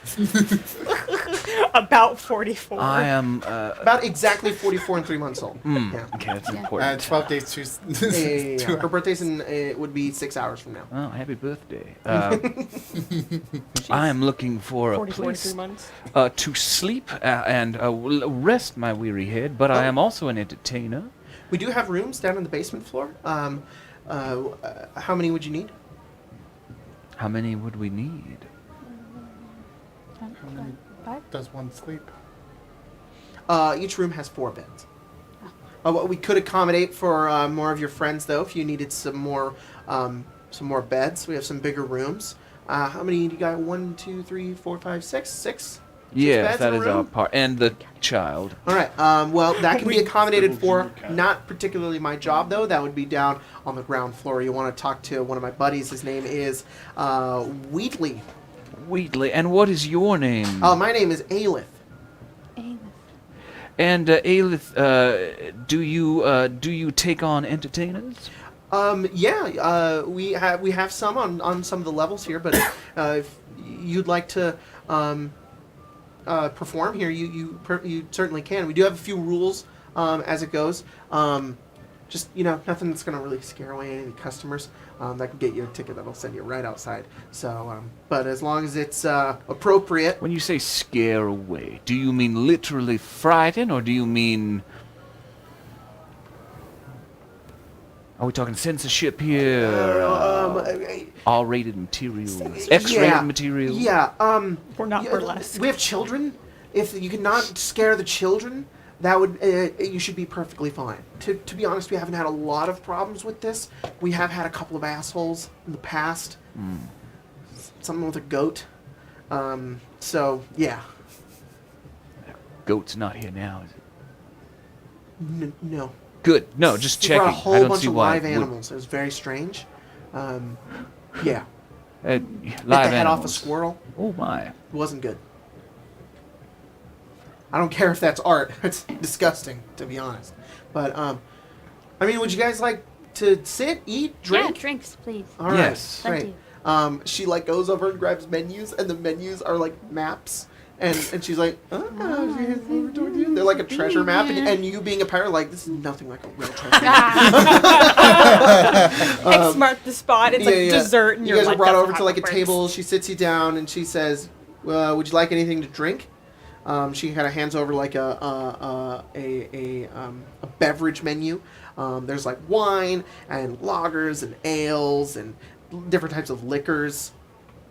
[SPEAKER 5] About 44.
[SPEAKER 1] I am.
[SPEAKER 2] About exactly 44 and 3 months old. Yeah.
[SPEAKER 1] Okay, that's
[SPEAKER 4] Yeah.
[SPEAKER 1] important.
[SPEAKER 6] 12 days to.
[SPEAKER 2] Yeah. Her birthday's in it would be 6 hours from now.
[SPEAKER 1] Oh, happy birthday. I am looking for a
[SPEAKER 5] 44 and 3
[SPEAKER 1] place
[SPEAKER 5] months.
[SPEAKER 1] to sleep and rest my weary head, but I am also an entertainer.
[SPEAKER 2] We do have rooms down on the basement floor. How many would you need?
[SPEAKER 1] How many would we need?
[SPEAKER 6] Does one sleep?
[SPEAKER 2] Each room has 4 beds. What we could accommodate for more of your friends, though, if you needed some more beds. We have some bigger rooms. How many do you got? 1, 2, 3, 4, 5, 6? 6?
[SPEAKER 1] Yes,
[SPEAKER 2] beds
[SPEAKER 1] that
[SPEAKER 2] in a
[SPEAKER 1] is our
[SPEAKER 2] room?
[SPEAKER 1] part. And the child.
[SPEAKER 2] All right. Well, that can be accommodated
[SPEAKER 3] Little
[SPEAKER 2] for.
[SPEAKER 3] junior cat.
[SPEAKER 2] Not particularly my job, though. That would be down on the ground floor. You want to talk to one of my buddies. His name is Wheatley.
[SPEAKER 1] Wheatley. And what is your name?
[SPEAKER 2] My name is Aelith.
[SPEAKER 1] And Aelith, do you take on entertainers?
[SPEAKER 2] Yeah. We have some on some of the levels here, but if you'd like to perform here, you certainly can. We do have a few rules as it goes. Just nothing that's gonna really scare away any customers. That can get you a ticket that'll send you right outside. So, but as long as it's appropriate.
[SPEAKER 1] When you say scare away, do you mean literally frighten, or do you mean... Are we talking censorship here? R-rated materials? X-rated
[SPEAKER 2] yeah,
[SPEAKER 1] materials?
[SPEAKER 2] Yeah.
[SPEAKER 5] We're not burlesque.
[SPEAKER 2] We have children. If you could not scare the children, that would you should be perfectly fine. To be honest, we haven't had a lot of problems with this. We have had a couple of assholes in the past. Something with a goat. So yeah.
[SPEAKER 1] Goat's not here now, is it?
[SPEAKER 2] No.
[SPEAKER 1] Good. No, just
[SPEAKER 2] We
[SPEAKER 1] checking.
[SPEAKER 2] brought a
[SPEAKER 1] I
[SPEAKER 2] whole
[SPEAKER 1] don't
[SPEAKER 2] bunch
[SPEAKER 1] see
[SPEAKER 2] of
[SPEAKER 1] why
[SPEAKER 2] live
[SPEAKER 1] it would-
[SPEAKER 2] animals. It was very strange. Yeah.
[SPEAKER 1] live
[SPEAKER 2] Bit the head off a
[SPEAKER 1] animals.
[SPEAKER 2] squirrel.
[SPEAKER 1] Oh my.
[SPEAKER 2] It wasn't good. I don't care if that's art. It's disgusting, to be honest. But I mean, would you guys like to sit, eat, drink?
[SPEAKER 4] Yeah, drinks, please.
[SPEAKER 2] All right,
[SPEAKER 1] Yes.
[SPEAKER 2] great.
[SPEAKER 4] Thank
[SPEAKER 2] She goes over and grabs menus, and the menus are like maps, and she's like, they're like a treasure map, and you being a pirate, like, this is nothing like a real treasure map.
[SPEAKER 5] X marked the spot. It's like dessert, and
[SPEAKER 2] you
[SPEAKER 5] you're
[SPEAKER 2] guys
[SPEAKER 5] like,
[SPEAKER 2] are brought
[SPEAKER 5] that's
[SPEAKER 2] over
[SPEAKER 5] how
[SPEAKER 2] to like a
[SPEAKER 5] it works.
[SPEAKER 2] table. She sits you down, and she says, "Would you like anything to drink?" She kind of hands over like a beverage menu. There's like wine and lagers and ales and different types of liquors.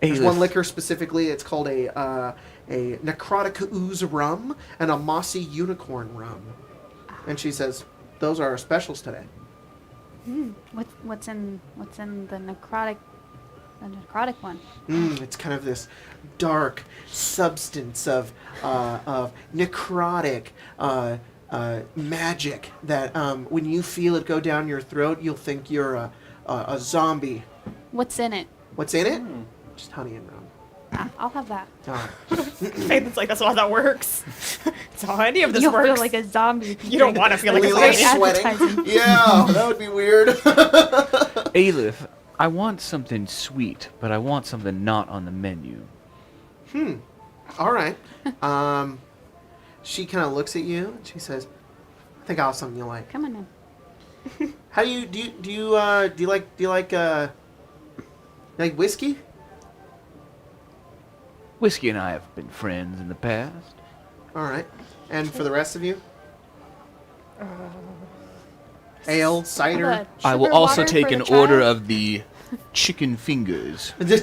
[SPEAKER 2] There's one liquor specifically. It's called a necrotic ooze rum and a mossy unicorn rum. And she says, "Those are our specials today."
[SPEAKER 4] What's in the necrotic one?
[SPEAKER 2] It's kind of this dark substance of necrotic magic that when you feel it go down your throat, you'll think you're a zombie.
[SPEAKER 4] What's in it?
[SPEAKER 2] What's in it? Just honey and rum.
[SPEAKER 4] I'll have that.
[SPEAKER 5] Faith, like, that's not how that works. That's how any of this
[SPEAKER 4] You'll
[SPEAKER 5] works.
[SPEAKER 4] feel like a zombie.
[SPEAKER 5] You don't want to feel like a
[SPEAKER 2] Lily's
[SPEAKER 5] zombie.
[SPEAKER 2] sweating.
[SPEAKER 4] advertising.
[SPEAKER 2] Yeah, that would be weird.
[SPEAKER 1] Aelith, I want something sweet, but I want something not on the menu.
[SPEAKER 2] All right. She kind of looks at you and she says, "I think I'll have something you like."
[SPEAKER 4] Come on in.
[SPEAKER 2] How do you like whiskey?
[SPEAKER 1] Whiskey and I have been friends in the past.
[SPEAKER 2] All right. And for the rest of you? Ale, cider,
[SPEAKER 1] I will
[SPEAKER 4] Sugar
[SPEAKER 1] also
[SPEAKER 4] water
[SPEAKER 1] take
[SPEAKER 4] for
[SPEAKER 1] an
[SPEAKER 4] the
[SPEAKER 1] order
[SPEAKER 4] child?
[SPEAKER 1] of the chicken fingers.
[SPEAKER 2] the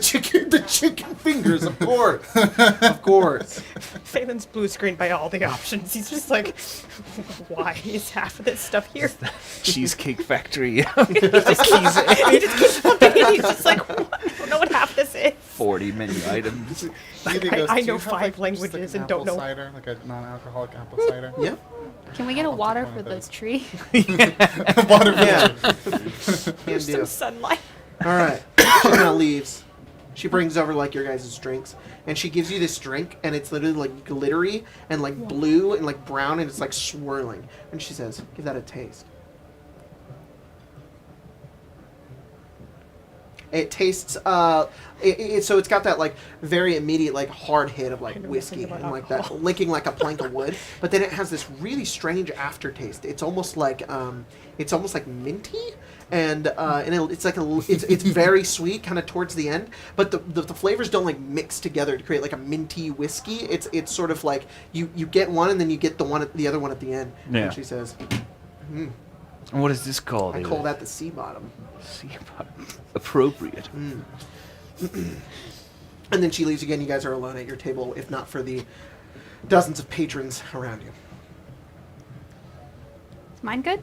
[SPEAKER 2] chicken fingers, of course, of course.
[SPEAKER 5] Phelan's blue screened by all the options. He's just like, why is half of this stuff here?
[SPEAKER 1] Cheesecake Factory.
[SPEAKER 5] He just keeps flipping it. He's just like, what? I don't know what half this is.
[SPEAKER 1] 40 menu items.
[SPEAKER 6] Either goes,
[SPEAKER 5] I
[SPEAKER 6] "Do
[SPEAKER 5] know
[SPEAKER 6] you have,
[SPEAKER 5] 5
[SPEAKER 6] just,
[SPEAKER 5] languages
[SPEAKER 6] an
[SPEAKER 5] and don't
[SPEAKER 6] apple
[SPEAKER 5] know."
[SPEAKER 6] cider, like a non-alcoholic apple cider.
[SPEAKER 2] Yeah.
[SPEAKER 4] Can we get a
[SPEAKER 6] I'll take
[SPEAKER 4] water
[SPEAKER 6] one
[SPEAKER 4] for
[SPEAKER 6] of
[SPEAKER 4] the
[SPEAKER 6] those.
[SPEAKER 4] tree?
[SPEAKER 6] Water.
[SPEAKER 2] Yeah. Can
[SPEAKER 5] Some
[SPEAKER 2] do.
[SPEAKER 5] sunlight.
[SPEAKER 2] All right. She kind of leaves. She brings over like your guys' drinks, and she gives you this drink, and it's literally like glittery and like blue and like brown, and it's like swirling. And she says, "Give that a taste." It tastes. So it's got that like very immediate like hard hit of like
[SPEAKER 5] I know
[SPEAKER 2] whiskey
[SPEAKER 5] nothing
[SPEAKER 2] and
[SPEAKER 5] about
[SPEAKER 2] like
[SPEAKER 5] alcohol.
[SPEAKER 2] that licking like a plank of wood, but then it has this really strange aftertaste. It's almost like minty, and it's like it's very sweet kind of towards the end, but the flavors don't like mix together to create like a minty whiskey. It's sort of like you get one and then you get the other one at the end.
[SPEAKER 1] Yeah.
[SPEAKER 2] And she says,
[SPEAKER 1] What is this called?
[SPEAKER 2] "I call that the sea bottom."
[SPEAKER 1] Sea bottom. Appropriate.
[SPEAKER 2] And then she leaves again. You guys are alone at your table, if not for the dozens of patrons around you.
[SPEAKER 4] Is mine good?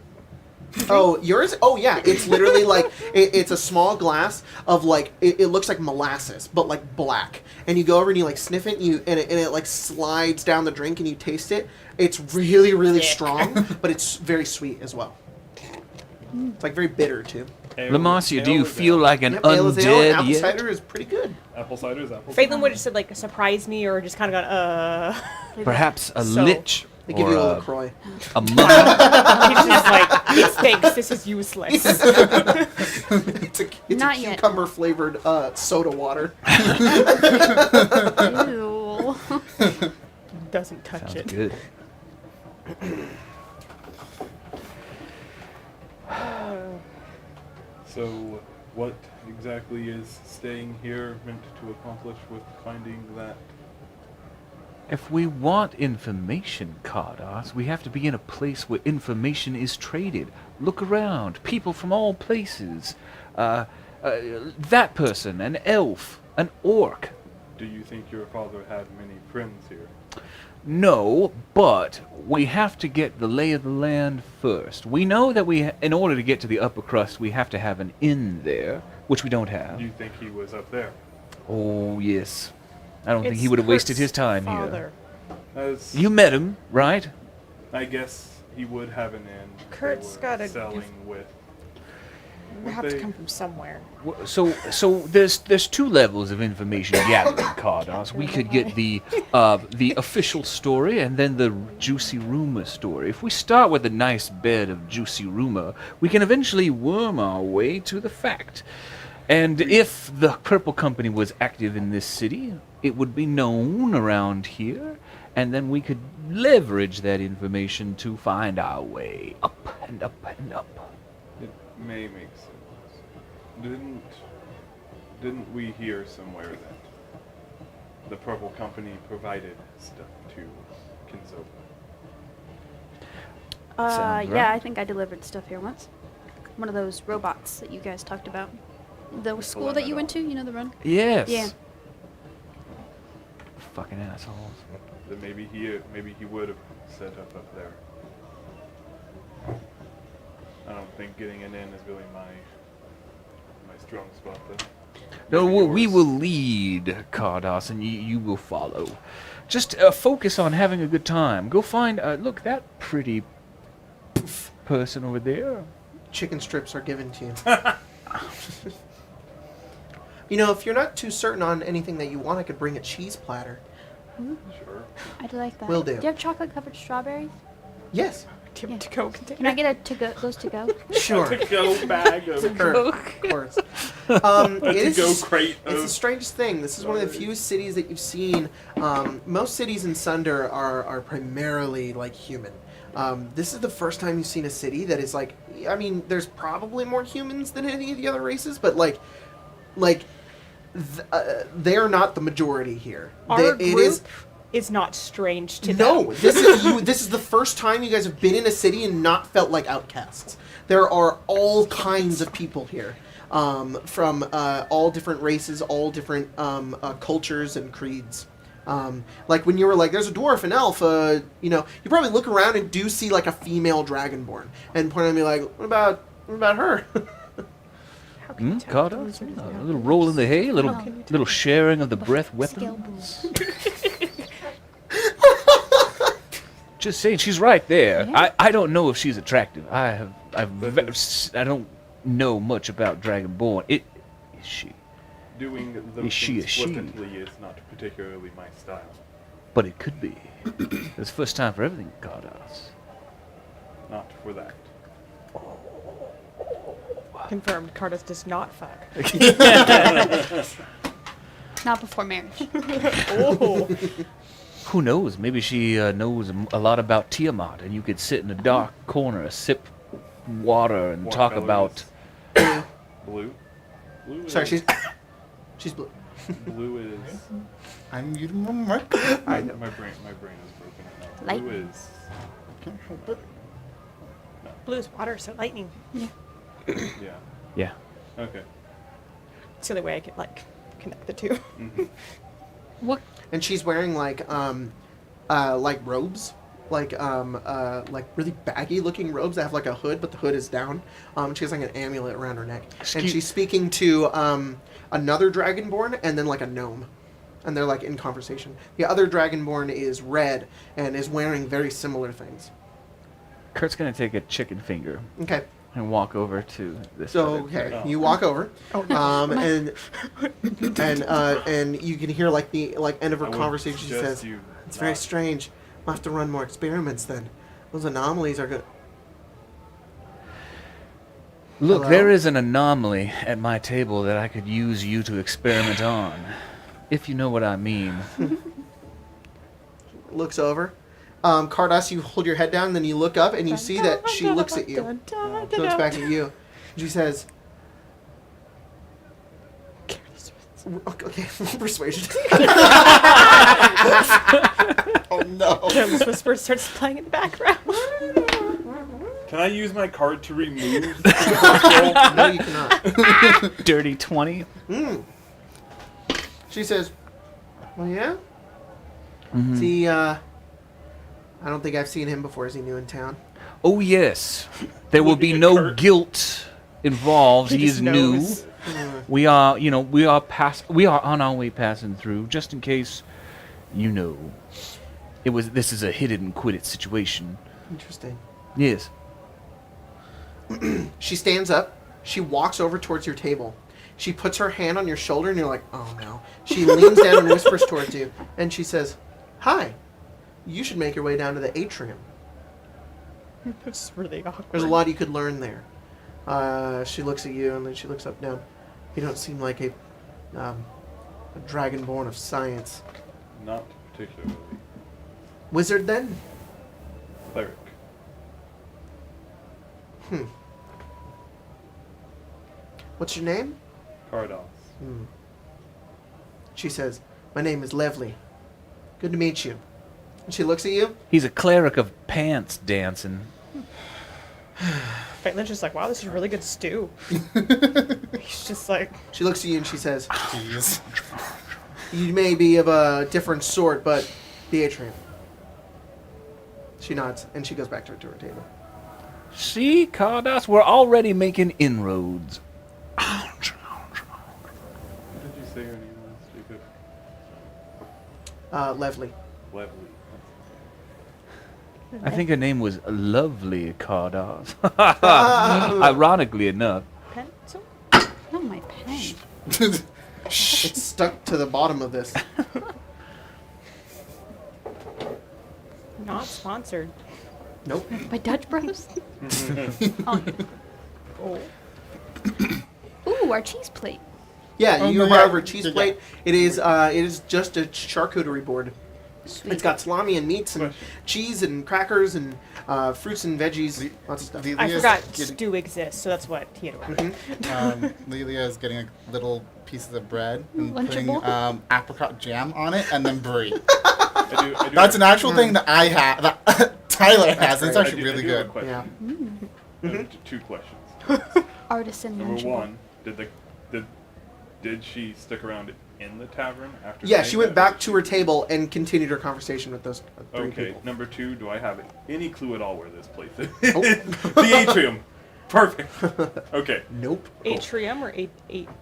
[SPEAKER 2] Oh, yours? Oh, yeah. It's literally like, it's a small glass of like, it looks like molasses, but like black. And you go over and you like sniff it, and it like slides down the drink and you taste it. It's really, really strong, but it's very sweet as well. It's like very bitter too.
[SPEAKER 1] Lamarcia, do you
[SPEAKER 3] Ale
[SPEAKER 1] feel
[SPEAKER 3] is
[SPEAKER 1] like an
[SPEAKER 2] Yep, ale is ale, and
[SPEAKER 1] undead
[SPEAKER 2] apple
[SPEAKER 1] yet?
[SPEAKER 2] cider is pretty good.
[SPEAKER 3] apple cider is apple.
[SPEAKER 5] Phelan would have said like surprise me or just kind of gone
[SPEAKER 1] Perhaps a
[SPEAKER 5] So-
[SPEAKER 1] lich
[SPEAKER 2] They give
[SPEAKER 1] or
[SPEAKER 2] you a
[SPEAKER 1] a,
[SPEAKER 2] LaCroix.
[SPEAKER 1] a mummy?
[SPEAKER 5] He's just like, it's thanks, this is useless.
[SPEAKER 2] It's
[SPEAKER 4] Not
[SPEAKER 2] a
[SPEAKER 4] yet.
[SPEAKER 2] cucumber flavored soda water.
[SPEAKER 4] Ew.
[SPEAKER 5] Doesn't touch
[SPEAKER 1] Sounds
[SPEAKER 5] it.
[SPEAKER 1] good.
[SPEAKER 3] So, what exactly is staying here meant to accomplish with finding that?
[SPEAKER 1] If we want information, Cardos, we have to be in a place where information is traded. Look around. People from all places. That person, an elf, an orc.
[SPEAKER 3] Do you think your father had many friends here?
[SPEAKER 1] No, but we have to get the lay of the land first. We know that in order to get to the upper crust, we have to have an inn there, which we don't have.
[SPEAKER 3] Do you think he was up there?
[SPEAKER 1] Oh, yes. I don't think he
[SPEAKER 5] It's
[SPEAKER 1] would have wasted
[SPEAKER 5] Kurt's
[SPEAKER 1] his time
[SPEAKER 5] father.
[SPEAKER 3] As
[SPEAKER 1] here. You met him, right?
[SPEAKER 3] I guess he would have an inn. They
[SPEAKER 5] Kurt's
[SPEAKER 3] were
[SPEAKER 5] got a
[SPEAKER 3] selling with.
[SPEAKER 5] We have to come from somewhere.
[SPEAKER 1] So there's two levels of information gathering, Cardos. We could get the official story and then the juicy rumor story. If we start with a nice bed of juicy rumor, we can eventually worm our way to the fact. And if the Purple Company was active in this city, it would be known around here, and then we could leverage that information to find our way up and up and up.
[SPEAKER 3] It may make sense. Didn't we hear somewhere that the Purple Company provided stuff to Kizek?
[SPEAKER 1] Sounds
[SPEAKER 4] Yeah,
[SPEAKER 1] right.
[SPEAKER 4] I think I delivered stuff here once. One of those robots that you guys talked about. The school that you went to, you know the run?
[SPEAKER 1] Yes.
[SPEAKER 4] Yeah.
[SPEAKER 1] Fucking assholes.
[SPEAKER 3] That maybe he would have set up there. I don't think getting an inn is really my strong spot though.
[SPEAKER 1] No,
[SPEAKER 3] Maybe
[SPEAKER 1] we
[SPEAKER 3] yours.
[SPEAKER 1] will lead, Cardos, and you will follow. Just focus on having a good time. Go find, look, that pretty person over there.
[SPEAKER 2] Chicken strips are given to you. You know, if you're not too certain on anything that you want, I could bring a cheese platter.
[SPEAKER 3] Sure.
[SPEAKER 4] I'd like that.
[SPEAKER 2] Will do.
[SPEAKER 4] Do you have chocolate covered strawberries?
[SPEAKER 2] Yes.
[SPEAKER 5] Do you have to go container?
[SPEAKER 4] Can I get a to-go, those to go?
[SPEAKER 2] Sure.
[SPEAKER 3] To-go bag of
[SPEAKER 2] Sure, of course. It is
[SPEAKER 3] to-go crate
[SPEAKER 2] It's the
[SPEAKER 3] of.
[SPEAKER 2] strangest thing. This is one of the few cities that you've seen. Most cities in Sunder are primarily like human. This is the first time you've seen a city that is like. I mean, there's probably more humans than any of the other races, but they're not the majority here.
[SPEAKER 5] Our
[SPEAKER 2] It
[SPEAKER 5] group
[SPEAKER 2] is.
[SPEAKER 5] is not strange to
[SPEAKER 2] No,
[SPEAKER 5] them.
[SPEAKER 2] this is the first time you guys have been in a city and not felt like outcasts. There are all kinds of people here, from all different races, all different cultures and creeds. Like when you were like, "There's a dwarf, an elf," you probably look around and do see like a female dragonborn, and point at me like, "What about her?"
[SPEAKER 5] How can you tell
[SPEAKER 1] Caught
[SPEAKER 5] if a
[SPEAKER 1] us?
[SPEAKER 5] lizard is
[SPEAKER 1] A
[SPEAKER 5] not
[SPEAKER 1] little roll in the hay, a little,
[SPEAKER 5] How can you tell?
[SPEAKER 1] little sharing of the breath
[SPEAKER 5] Scale
[SPEAKER 1] weapons.
[SPEAKER 5] bones.
[SPEAKER 1] Just saying, she's right there.
[SPEAKER 4] Yeah.
[SPEAKER 1] I don't know if she's attractive. I don't know much about Dragonborn. Is she?
[SPEAKER 3] Doing those
[SPEAKER 1] Is she a
[SPEAKER 3] things
[SPEAKER 1] she?
[SPEAKER 3] flippantly is not particularly my style.
[SPEAKER 1] But it could be. It's the first time for everything caught us.
[SPEAKER 3] Not for that.
[SPEAKER 5] Confirmed. Cardos does not fuck.
[SPEAKER 4] Not before marriage.
[SPEAKER 5] Oh.
[SPEAKER 1] Who knows? Maybe she knows a lot about Tiamat, and you could sit in a dark corner, sip water, and talk
[SPEAKER 3] Watercolor
[SPEAKER 1] about.
[SPEAKER 3] is blue. Blue
[SPEAKER 2] Sorry,
[SPEAKER 3] is,
[SPEAKER 2] she's blue.
[SPEAKER 3] blue is.
[SPEAKER 6] I'm muting my mic.
[SPEAKER 2] I know.
[SPEAKER 3] My brain is broken right now.
[SPEAKER 4] Light.
[SPEAKER 3] Blue is.
[SPEAKER 6] Can't help it.
[SPEAKER 5] Blue is water, so lightning.
[SPEAKER 3] Yeah.
[SPEAKER 1] Yeah.
[SPEAKER 3] Okay.
[SPEAKER 5] It's the only way I can like connect the two.
[SPEAKER 4] What?
[SPEAKER 2] And she's wearing like robes, like really baggy looking robes that have like a hood, but the hood is down. She has like an amulet around her neck, and
[SPEAKER 1] Excuse-
[SPEAKER 2] she's speaking to another dragonborn and then like a gnome, and they're like in conversation. The other dragonborn is red and is wearing very similar things.
[SPEAKER 1] Kurt's gonna take a chicken finger
[SPEAKER 2] Okay,
[SPEAKER 1] and walk over to this.
[SPEAKER 2] so
[SPEAKER 1] other
[SPEAKER 2] okay,
[SPEAKER 3] Oh.
[SPEAKER 2] you walk over,
[SPEAKER 5] Oh, no.
[SPEAKER 2] and you can hear like the end of her
[SPEAKER 3] I would
[SPEAKER 2] conversation. She
[SPEAKER 3] suggest
[SPEAKER 2] says,
[SPEAKER 3] you
[SPEAKER 2] "It's very
[SPEAKER 3] not-
[SPEAKER 2] strange. We'll have to run more experiments then. Those anomalies are good."
[SPEAKER 1] Look,
[SPEAKER 2] Hello?
[SPEAKER 1] there is an anomaly at my table that I could use you to experiment on, if you know what I mean.
[SPEAKER 2] Looks over. Cardos, you hold your head down, and then you look up, and you see that she looks at you. She looks back at you. She says, "Okay, persuasion."
[SPEAKER 6] Oh no.
[SPEAKER 5] Jones Whisper starts playing in the background.
[SPEAKER 3] Can I use my card to remove the crystal?
[SPEAKER 2] No, you cannot.
[SPEAKER 1] Dirty 20.
[SPEAKER 2] She says, "Well, yeah.
[SPEAKER 1] Mhm.
[SPEAKER 2] See, I don't think I've seen him before. Is he new in town?"
[SPEAKER 1] Oh yes, there will be
[SPEAKER 3] Looking at
[SPEAKER 1] no
[SPEAKER 3] Kurt.
[SPEAKER 1] guilt involved. He
[SPEAKER 5] just
[SPEAKER 1] is new.
[SPEAKER 5] knows.
[SPEAKER 1] We are on our way passing through, just in case, this is a hit it and quit it situation.
[SPEAKER 2] Interesting.
[SPEAKER 1] Yes.
[SPEAKER 2] She stands up. She walks over towards your table. She puts her hand on your shoulder, and you're like, "Oh no." She leans down and whispers towards you, and she says, "Hi. You should make your way down to the atrium.
[SPEAKER 5] It's really awkward.
[SPEAKER 2] There's a lot you could learn there." She looks at you, and then she looks up down. "You don't seem like a dragonborn of science.
[SPEAKER 3] Not particularly.
[SPEAKER 2] Wizard, then?"
[SPEAKER 3] Cleric.
[SPEAKER 2] "What's your name?"
[SPEAKER 3] Cardos.
[SPEAKER 2] She says, "My name is Levely. Good to meet you." And she looks at you.
[SPEAKER 1] He's a cleric of pants dancing.
[SPEAKER 5] Faitlin's just like, wow, this is really good stew. He's just like,
[SPEAKER 2] She looks at you and she says,
[SPEAKER 6] Jeez.
[SPEAKER 2] "You may be of a different sort, but the atrium." She nods, and she goes back to her table.
[SPEAKER 1] See, Cardos, we're already making inroads.
[SPEAKER 3] What did you say your name was, Jacob?
[SPEAKER 2] Levely.
[SPEAKER 3] Lovely.
[SPEAKER 1] I think her name was Lovely Cardos. Ironically enough.
[SPEAKER 5] pencil?
[SPEAKER 4] Not my pen.
[SPEAKER 2] It's stuck to the bottom of this.
[SPEAKER 5] Not sponsored.
[SPEAKER 2] Nope.
[SPEAKER 4] By Dutch Bros? Oh.
[SPEAKER 5] Oh.
[SPEAKER 4] Ooh, our cheese plate.
[SPEAKER 2] Yeah,
[SPEAKER 6] Oh,
[SPEAKER 2] you
[SPEAKER 6] no,
[SPEAKER 2] brought
[SPEAKER 6] yeah.
[SPEAKER 2] over a cheese
[SPEAKER 6] Yeah.
[SPEAKER 2] plate. It is just a charcuterie board.
[SPEAKER 4] Sweet.
[SPEAKER 2] It's got salami and meats and cheese and crackers and fruits and veggies, lots of stuff.
[SPEAKER 5] I
[SPEAKER 6] Lelia's
[SPEAKER 5] forgot
[SPEAKER 6] getting-
[SPEAKER 5] stew exists, so that's what he had ordered.
[SPEAKER 6] Lelia is getting a little pieces of bread and putting
[SPEAKER 4] Lunchable?
[SPEAKER 6] apricot jam on it and then brie.
[SPEAKER 3] I do
[SPEAKER 6] That's an
[SPEAKER 3] have-
[SPEAKER 6] actual thing that I have. That Tyler has. It's
[SPEAKER 2] great.
[SPEAKER 6] actually really
[SPEAKER 3] I do have a
[SPEAKER 6] good.
[SPEAKER 3] question.
[SPEAKER 2] Yeah.
[SPEAKER 3] Two questions.
[SPEAKER 4] Artisan
[SPEAKER 3] Number
[SPEAKER 4] lunchable.
[SPEAKER 3] one, did she stick around in the tavern after?
[SPEAKER 2] Yeah,
[SPEAKER 3] saying
[SPEAKER 2] she went
[SPEAKER 3] that, or
[SPEAKER 2] back to her table and continued her conversation with those three
[SPEAKER 3] Okay.
[SPEAKER 2] people.
[SPEAKER 3] Number two, do I have any clue at all where this place is?
[SPEAKER 2] Oh.
[SPEAKER 3] The atrium. Perfect. Okay.
[SPEAKER 2] Nope.
[SPEAKER 5] Atrium or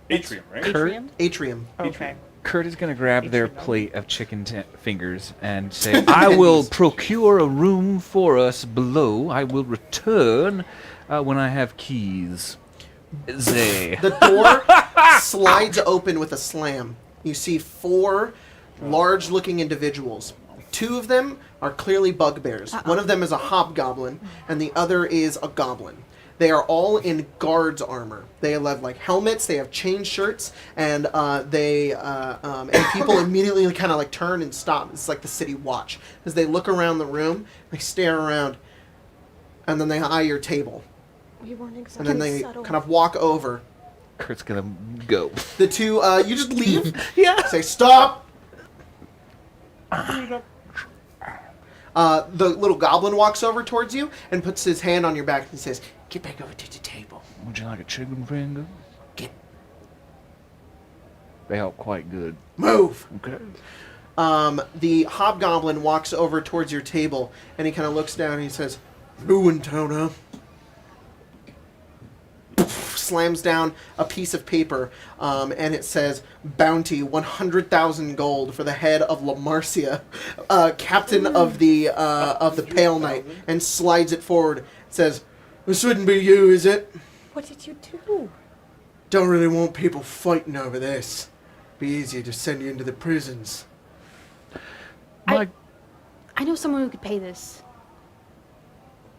[SPEAKER 3] Atrium, right?
[SPEAKER 5] Atrium?
[SPEAKER 2] Atrium.
[SPEAKER 5] Okay.
[SPEAKER 1] Kurt is going to grab their
[SPEAKER 5] Atrium.
[SPEAKER 1] plate of chicken fingers and say, I will procure a room for us below. I will return when I have keys. Zay.
[SPEAKER 2] The door slides open with a slam. You see 4 large-looking individuals. 2 of them are clearly bugbears. One of them is a hobgoblin, and the other is a goblin. They are all in guards armor. They have like helmets. They have chain shirts, and and people immediately kind of like turn and stop. It's like the city watch as they look around the room. They stare around, and then they eye your table,
[SPEAKER 5] We weren't
[SPEAKER 2] and
[SPEAKER 5] exactly
[SPEAKER 2] then they
[SPEAKER 5] subtle.
[SPEAKER 2] kind of walk over.
[SPEAKER 1] Kurt's going to go.
[SPEAKER 2] The 2, you just leave. Yeah. Say stop. The little goblin walks over towards you and puts his hand on your back and says, "Get back over to the table."
[SPEAKER 1] Would you like a chicken finger?
[SPEAKER 2] Get
[SPEAKER 1] They help quite good.
[SPEAKER 2] move.
[SPEAKER 1] Okay.
[SPEAKER 2] The hobgoblin walks over towards your table and he kind of looks down and he says, "New in town, huh?" Slams down a piece of paper and it says, "Bounty 100,000 gold for the head of La Marcia, captain of the Pale Knight," and slides it forward. It says, "This wouldn't be you, is it?
[SPEAKER 5] What did you do?
[SPEAKER 2] Don't really want people fighting over this. Be easier to send you into the prisons."
[SPEAKER 1] My,
[SPEAKER 4] I know someone who could pay this.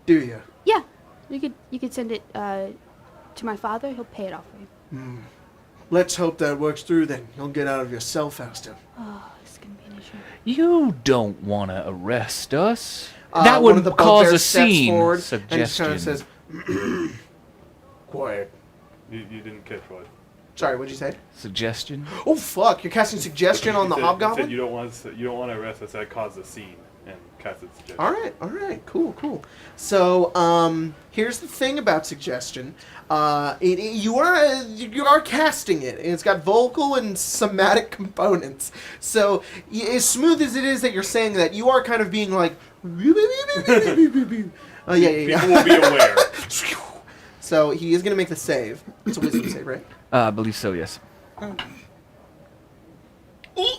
[SPEAKER 2] Do you?
[SPEAKER 4] Yeah, you could send it to my father. He'll pay it off for you.
[SPEAKER 2] Let's hope that works through then. You'll get out of your cell faster.
[SPEAKER 4] Oh, this is gonna be an issue.
[SPEAKER 1] you don't want to arrest us.
[SPEAKER 2] That
[SPEAKER 1] That
[SPEAKER 2] one of the
[SPEAKER 1] would cause
[SPEAKER 2] bugbears
[SPEAKER 1] a
[SPEAKER 2] steps
[SPEAKER 1] scene.
[SPEAKER 2] forward
[SPEAKER 1] Suggestion.
[SPEAKER 2] and just kind of says, "Quiet."
[SPEAKER 3] You didn't catch what?
[SPEAKER 2] Sorry, what'd you say?
[SPEAKER 1] Suggestion.
[SPEAKER 2] Oh fuck! You're casting suggestion on the
[SPEAKER 3] He
[SPEAKER 2] hobgoblin.
[SPEAKER 3] said you don't want to arrest us. That causes a scene and casted suggestion.
[SPEAKER 2] All right, cool. So, here's the thing about suggestion. You are casting it, and it's got vocal and somatic components. So, as smooth as it is that you're saying that, you are kind of being like, yeah.
[SPEAKER 3] People will be aware.
[SPEAKER 2] So he is going to make the save. It's a wisdom save, right?
[SPEAKER 1] I believe so, yes.
[SPEAKER 2] Ooh,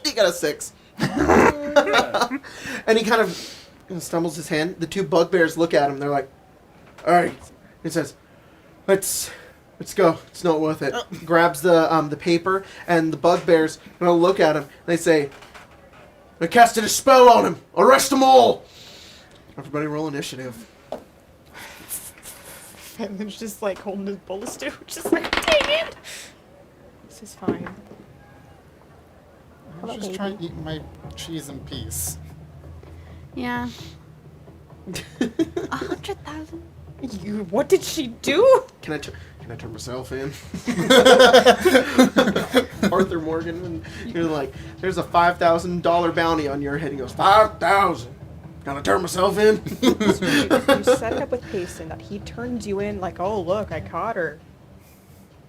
[SPEAKER 2] he got a 6. And he kind of stumbles his hand. The 2 bugbears look at him. They're like, "All right." He says, Let's go. It's not worth it." Grabs the paper, and the bugbears look at him. They say, "They casted a spell on him. Arrest them all." Everybody roll initiative.
[SPEAKER 5] And then just like holding his bullets too. Just like, dang it! This is fine.
[SPEAKER 6] I was just trying to eat my cheese in peace.
[SPEAKER 4] Yeah. 100,000.
[SPEAKER 5] What did she do?
[SPEAKER 2] Can I turn myself in? Arthur Morgan, and you're like, "There's a $5,000 bounty on your head." He goes, 5,000. Gotta turn myself in.
[SPEAKER 5] You set up with Payson that he turns you in like, "Oh look, I caught her."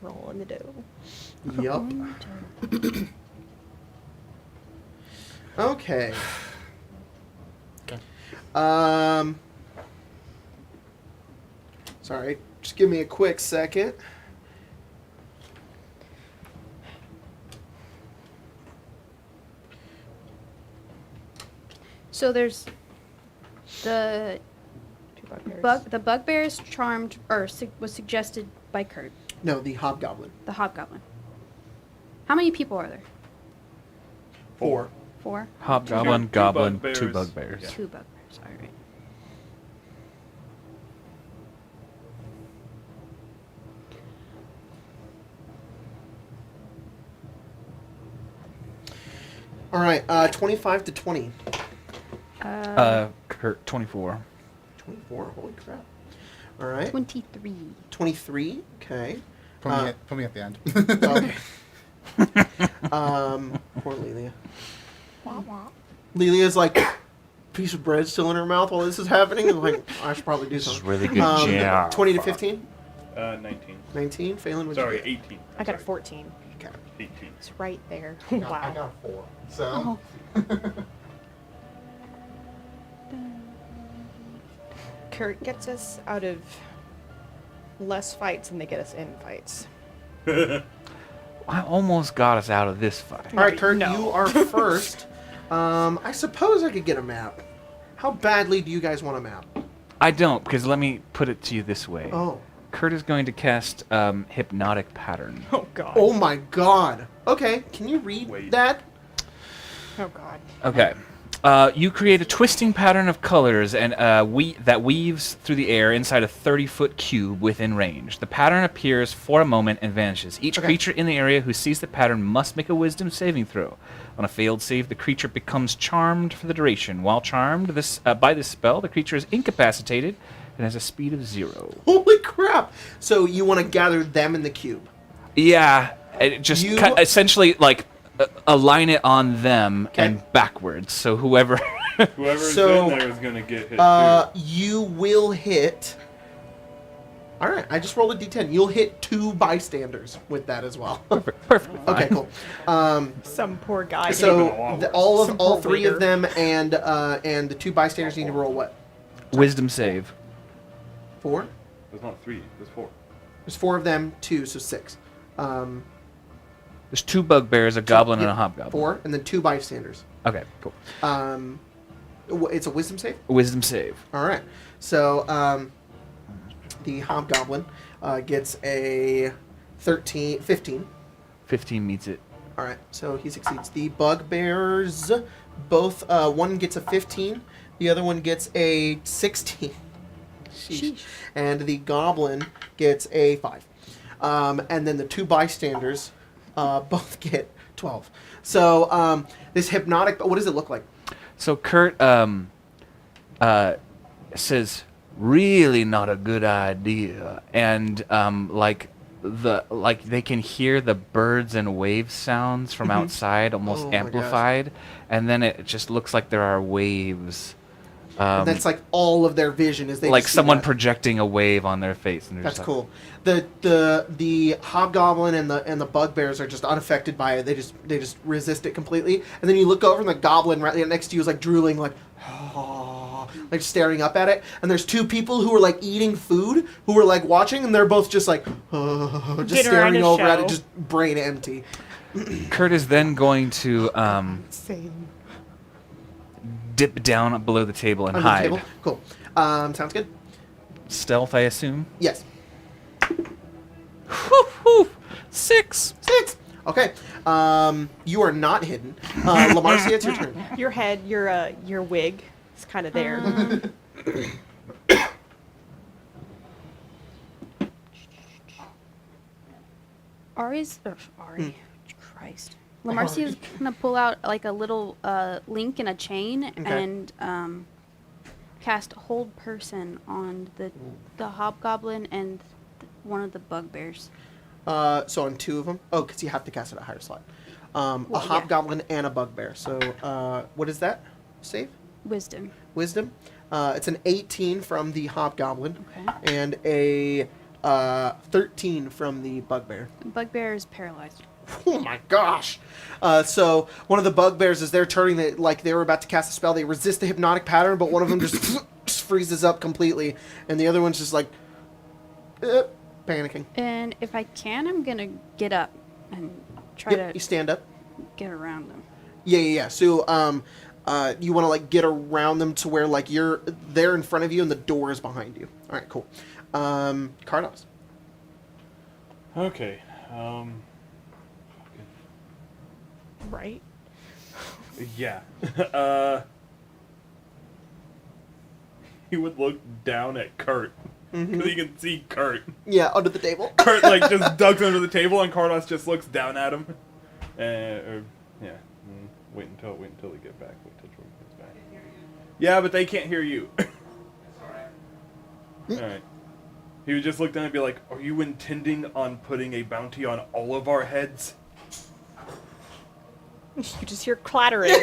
[SPEAKER 5] Roll in the dough.
[SPEAKER 2] Yup. Okay.
[SPEAKER 6] Okay.
[SPEAKER 2] Sorry. Just give me a quick second.
[SPEAKER 4] So there's the
[SPEAKER 5] Two bugbears.
[SPEAKER 4] the bugbears charmed or was suggested by Kurt,
[SPEAKER 2] No, the hobgoblin.
[SPEAKER 4] the hobgoblin. How many people are there?
[SPEAKER 2] 4.
[SPEAKER 4] 4.
[SPEAKER 1] Hobgoblin,
[SPEAKER 3] Two
[SPEAKER 1] goblin,
[SPEAKER 3] bugbears.
[SPEAKER 1] 2 bugbears.
[SPEAKER 3] Yeah.
[SPEAKER 4] 2 bugbears. All right.
[SPEAKER 2] All right. 25 to 20.
[SPEAKER 1] Kurt, 24.
[SPEAKER 2] 24. Holy crap. All right.
[SPEAKER 4] 23.
[SPEAKER 2] 23. Okay.
[SPEAKER 6] Put me at the end.
[SPEAKER 2] Okay. Poor Lelia. Lelia's like, piece of bread still in her mouth while this is happening. I'm like, I should probably do
[SPEAKER 1] This is
[SPEAKER 2] something.
[SPEAKER 1] really good jam.
[SPEAKER 2] 20 to 15?
[SPEAKER 3] 19.
[SPEAKER 2] 19? Phelan, what'd
[SPEAKER 3] Sorry,
[SPEAKER 2] you get?
[SPEAKER 3] 18.
[SPEAKER 5] I got a
[SPEAKER 3] Sorry,
[SPEAKER 5] 14.
[SPEAKER 2] Okay.
[SPEAKER 3] 18.
[SPEAKER 5] It's right there.
[SPEAKER 6] I
[SPEAKER 5] Wow.
[SPEAKER 6] got 4. So.
[SPEAKER 5] Kurt gets us out of less fights and they get us in fights.
[SPEAKER 1] I almost got us out of this fight.
[SPEAKER 2] All right, Kurt,
[SPEAKER 5] No.
[SPEAKER 2] you are first. I suppose I could get a map. How badly do you guys want a map?
[SPEAKER 1] I don't, because let me put it to you this way.
[SPEAKER 2] Oh.
[SPEAKER 1] Kurt is going to cast Hypnotic Pattern.
[SPEAKER 5] Oh god.
[SPEAKER 2] Oh my god. Okay, can you read
[SPEAKER 3] Wait.
[SPEAKER 2] that?
[SPEAKER 5] Oh god.
[SPEAKER 1] Okay. You create a twisting pattern of colors and that weaves through the air inside a 30-foot cube within range. The pattern appears for a moment and vanishes. Each
[SPEAKER 2] Okay.
[SPEAKER 1] creature in the area who sees the pattern must make a wisdom saving throw. On a failed save, the creature becomes charmed for the duration. While charmed by this spell, the creature is incapacitated and has a speed of 0.
[SPEAKER 2] Holy crap. So you want to gather them in the cube.
[SPEAKER 1] Yeah, it just
[SPEAKER 2] You-
[SPEAKER 1] essentially like align it on them
[SPEAKER 2] Okay.
[SPEAKER 1] and backwards. So whoever
[SPEAKER 3] Whoever's
[SPEAKER 2] So,
[SPEAKER 3] in there is gonna get hit too.
[SPEAKER 2] You will hit... Alright, I just rolled a d10. You'll hit 2 bystanders with that as well.
[SPEAKER 1] perfectly fine.
[SPEAKER 2] Okay, cool.
[SPEAKER 5] Some poor guy.
[SPEAKER 2] So
[SPEAKER 3] been a lot worse.
[SPEAKER 2] all
[SPEAKER 5] Some
[SPEAKER 2] three
[SPEAKER 5] poor
[SPEAKER 2] of them and the 2 bystanders need to roll what?
[SPEAKER 1] Wisdom save.
[SPEAKER 2] 4?
[SPEAKER 3] There's not 3. There's 4.
[SPEAKER 2] There's 4 of them, 2, so 6.
[SPEAKER 1] There's 2 bugbears, a goblin, and a hobgoblin.
[SPEAKER 2] 4, and then 2 bystanders.
[SPEAKER 1] Okay, cool.
[SPEAKER 2] It's a wisdom save?
[SPEAKER 1] Wisdom save.
[SPEAKER 2] Alright. So, the hobgoblin gets a 15.
[SPEAKER 1] 15 meets it.
[SPEAKER 2] Alright, so he succeeds. The bugbears, both, one gets a 15, the other one gets a 16. Sheesh. And the goblin gets a 5. And then the 2 bystanders both get 12. So this hypnotic, what does it look like?
[SPEAKER 1] So Kurt says, really not a good idea. And like they can hear the birds and wave sounds from outside, almost
[SPEAKER 2] Oh my gosh.
[SPEAKER 1] amplified. And then it just looks like there are waves.
[SPEAKER 2] And that's like all of their vision is they
[SPEAKER 1] Like
[SPEAKER 2] just see
[SPEAKER 1] someone
[SPEAKER 2] that.
[SPEAKER 1] projecting a wave on their face. And they're
[SPEAKER 2] That's
[SPEAKER 1] just
[SPEAKER 2] cool. The hobgoblin and the bugbears are just unaffected by it. They just resist it completely. And then you look over and the goblin right next to you is like drooling, like like staring up at it. And there's 2 people who are like eating food who are like watching, and they're both just like just
[SPEAKER 5] Getting
[SPEAKER 2] staring
[SPEAKER 5] ready to
[SPEAKER 2] over at it,
[SPEAKER 5] show.
[SPEAKER 2] just brain empty.
[SPEAKER 1] Kurt is then going to
[SPEAKER 5] Same.
[SPEAKER 1] dip down below the table and
[SPEAKER 2] Under the
[SPEAKER 1] hide.
[SPEAKER 2] table. Cool. Sounds good.
[SPEAKER 1] Stealth, I assume.
[SPEAKER 2] Yes.
[SPEAKER 1] Whew, whew. 6.
[SPEAKER 2] 6. Okay. You are not hidden. Lamarcia, it's your turn.
[SPEAKER 5] Your head, your wig is kind of there.
[SPEAKER 4] Ari. Christ. Lamarcia's gonna pull out like a little link in a chain and cast Hold Person on the hobgoblin and one of the bugbears.
[SPEAKER 2] So on 2 of them. Oh, because you have to cast it at a higher slot. A
[SPEAKER 4] yeah.
[SPEAKER 2] hobgoblin and a bugbear. So what is that? Save?
[SPEAKER 4] Wisdom.
[SPEAKER 2] Wisdom. It's an 18 from the hobgoblin
[SPEAKER 4] Okay.
[SPEAKER 2] and a 13 from the bugbear.
[SPEAKER 4] Bugbear is paralyzed.
[SPEAKER 2] Oh my gosh! So one of the bugbears, as they're turning, like they were about to cast a spell, they resist the hypnotic pattern, but one of them just freezes up completely, and the other one's just like panicking.
[SPEAKER 4] And if I can, I'm gonna get up and try
[SPEAKER 2] Yep, you
[SPEAKER 4] to
[SPEAKER 2] stand up.
[SPEAKER 4] get around them.
[SPEAKER 2] Yeah. So you want to like get around them to where like they're in front of you and the door is behind you. All right, cool. Cardos.
[SPEAKER 3] Okay.
[SPEAKER 5] Right?
[SPEAKER 3] Yeah. He would look down at Kurt. Because he can see Kurt.
[SPEAKER 2] Yeah, under the table.
[SPEAKER 3] Kurt, like, just ducks under the table, and Cardos just looks down at him. Wait until they get back. Wait till Jordan gets back. Yeah, but they can't hear you. Alright. He would just look down and be like, are you intending on putting a bounty on all of our heads?
[SPEAKER 5] You just hear clattering.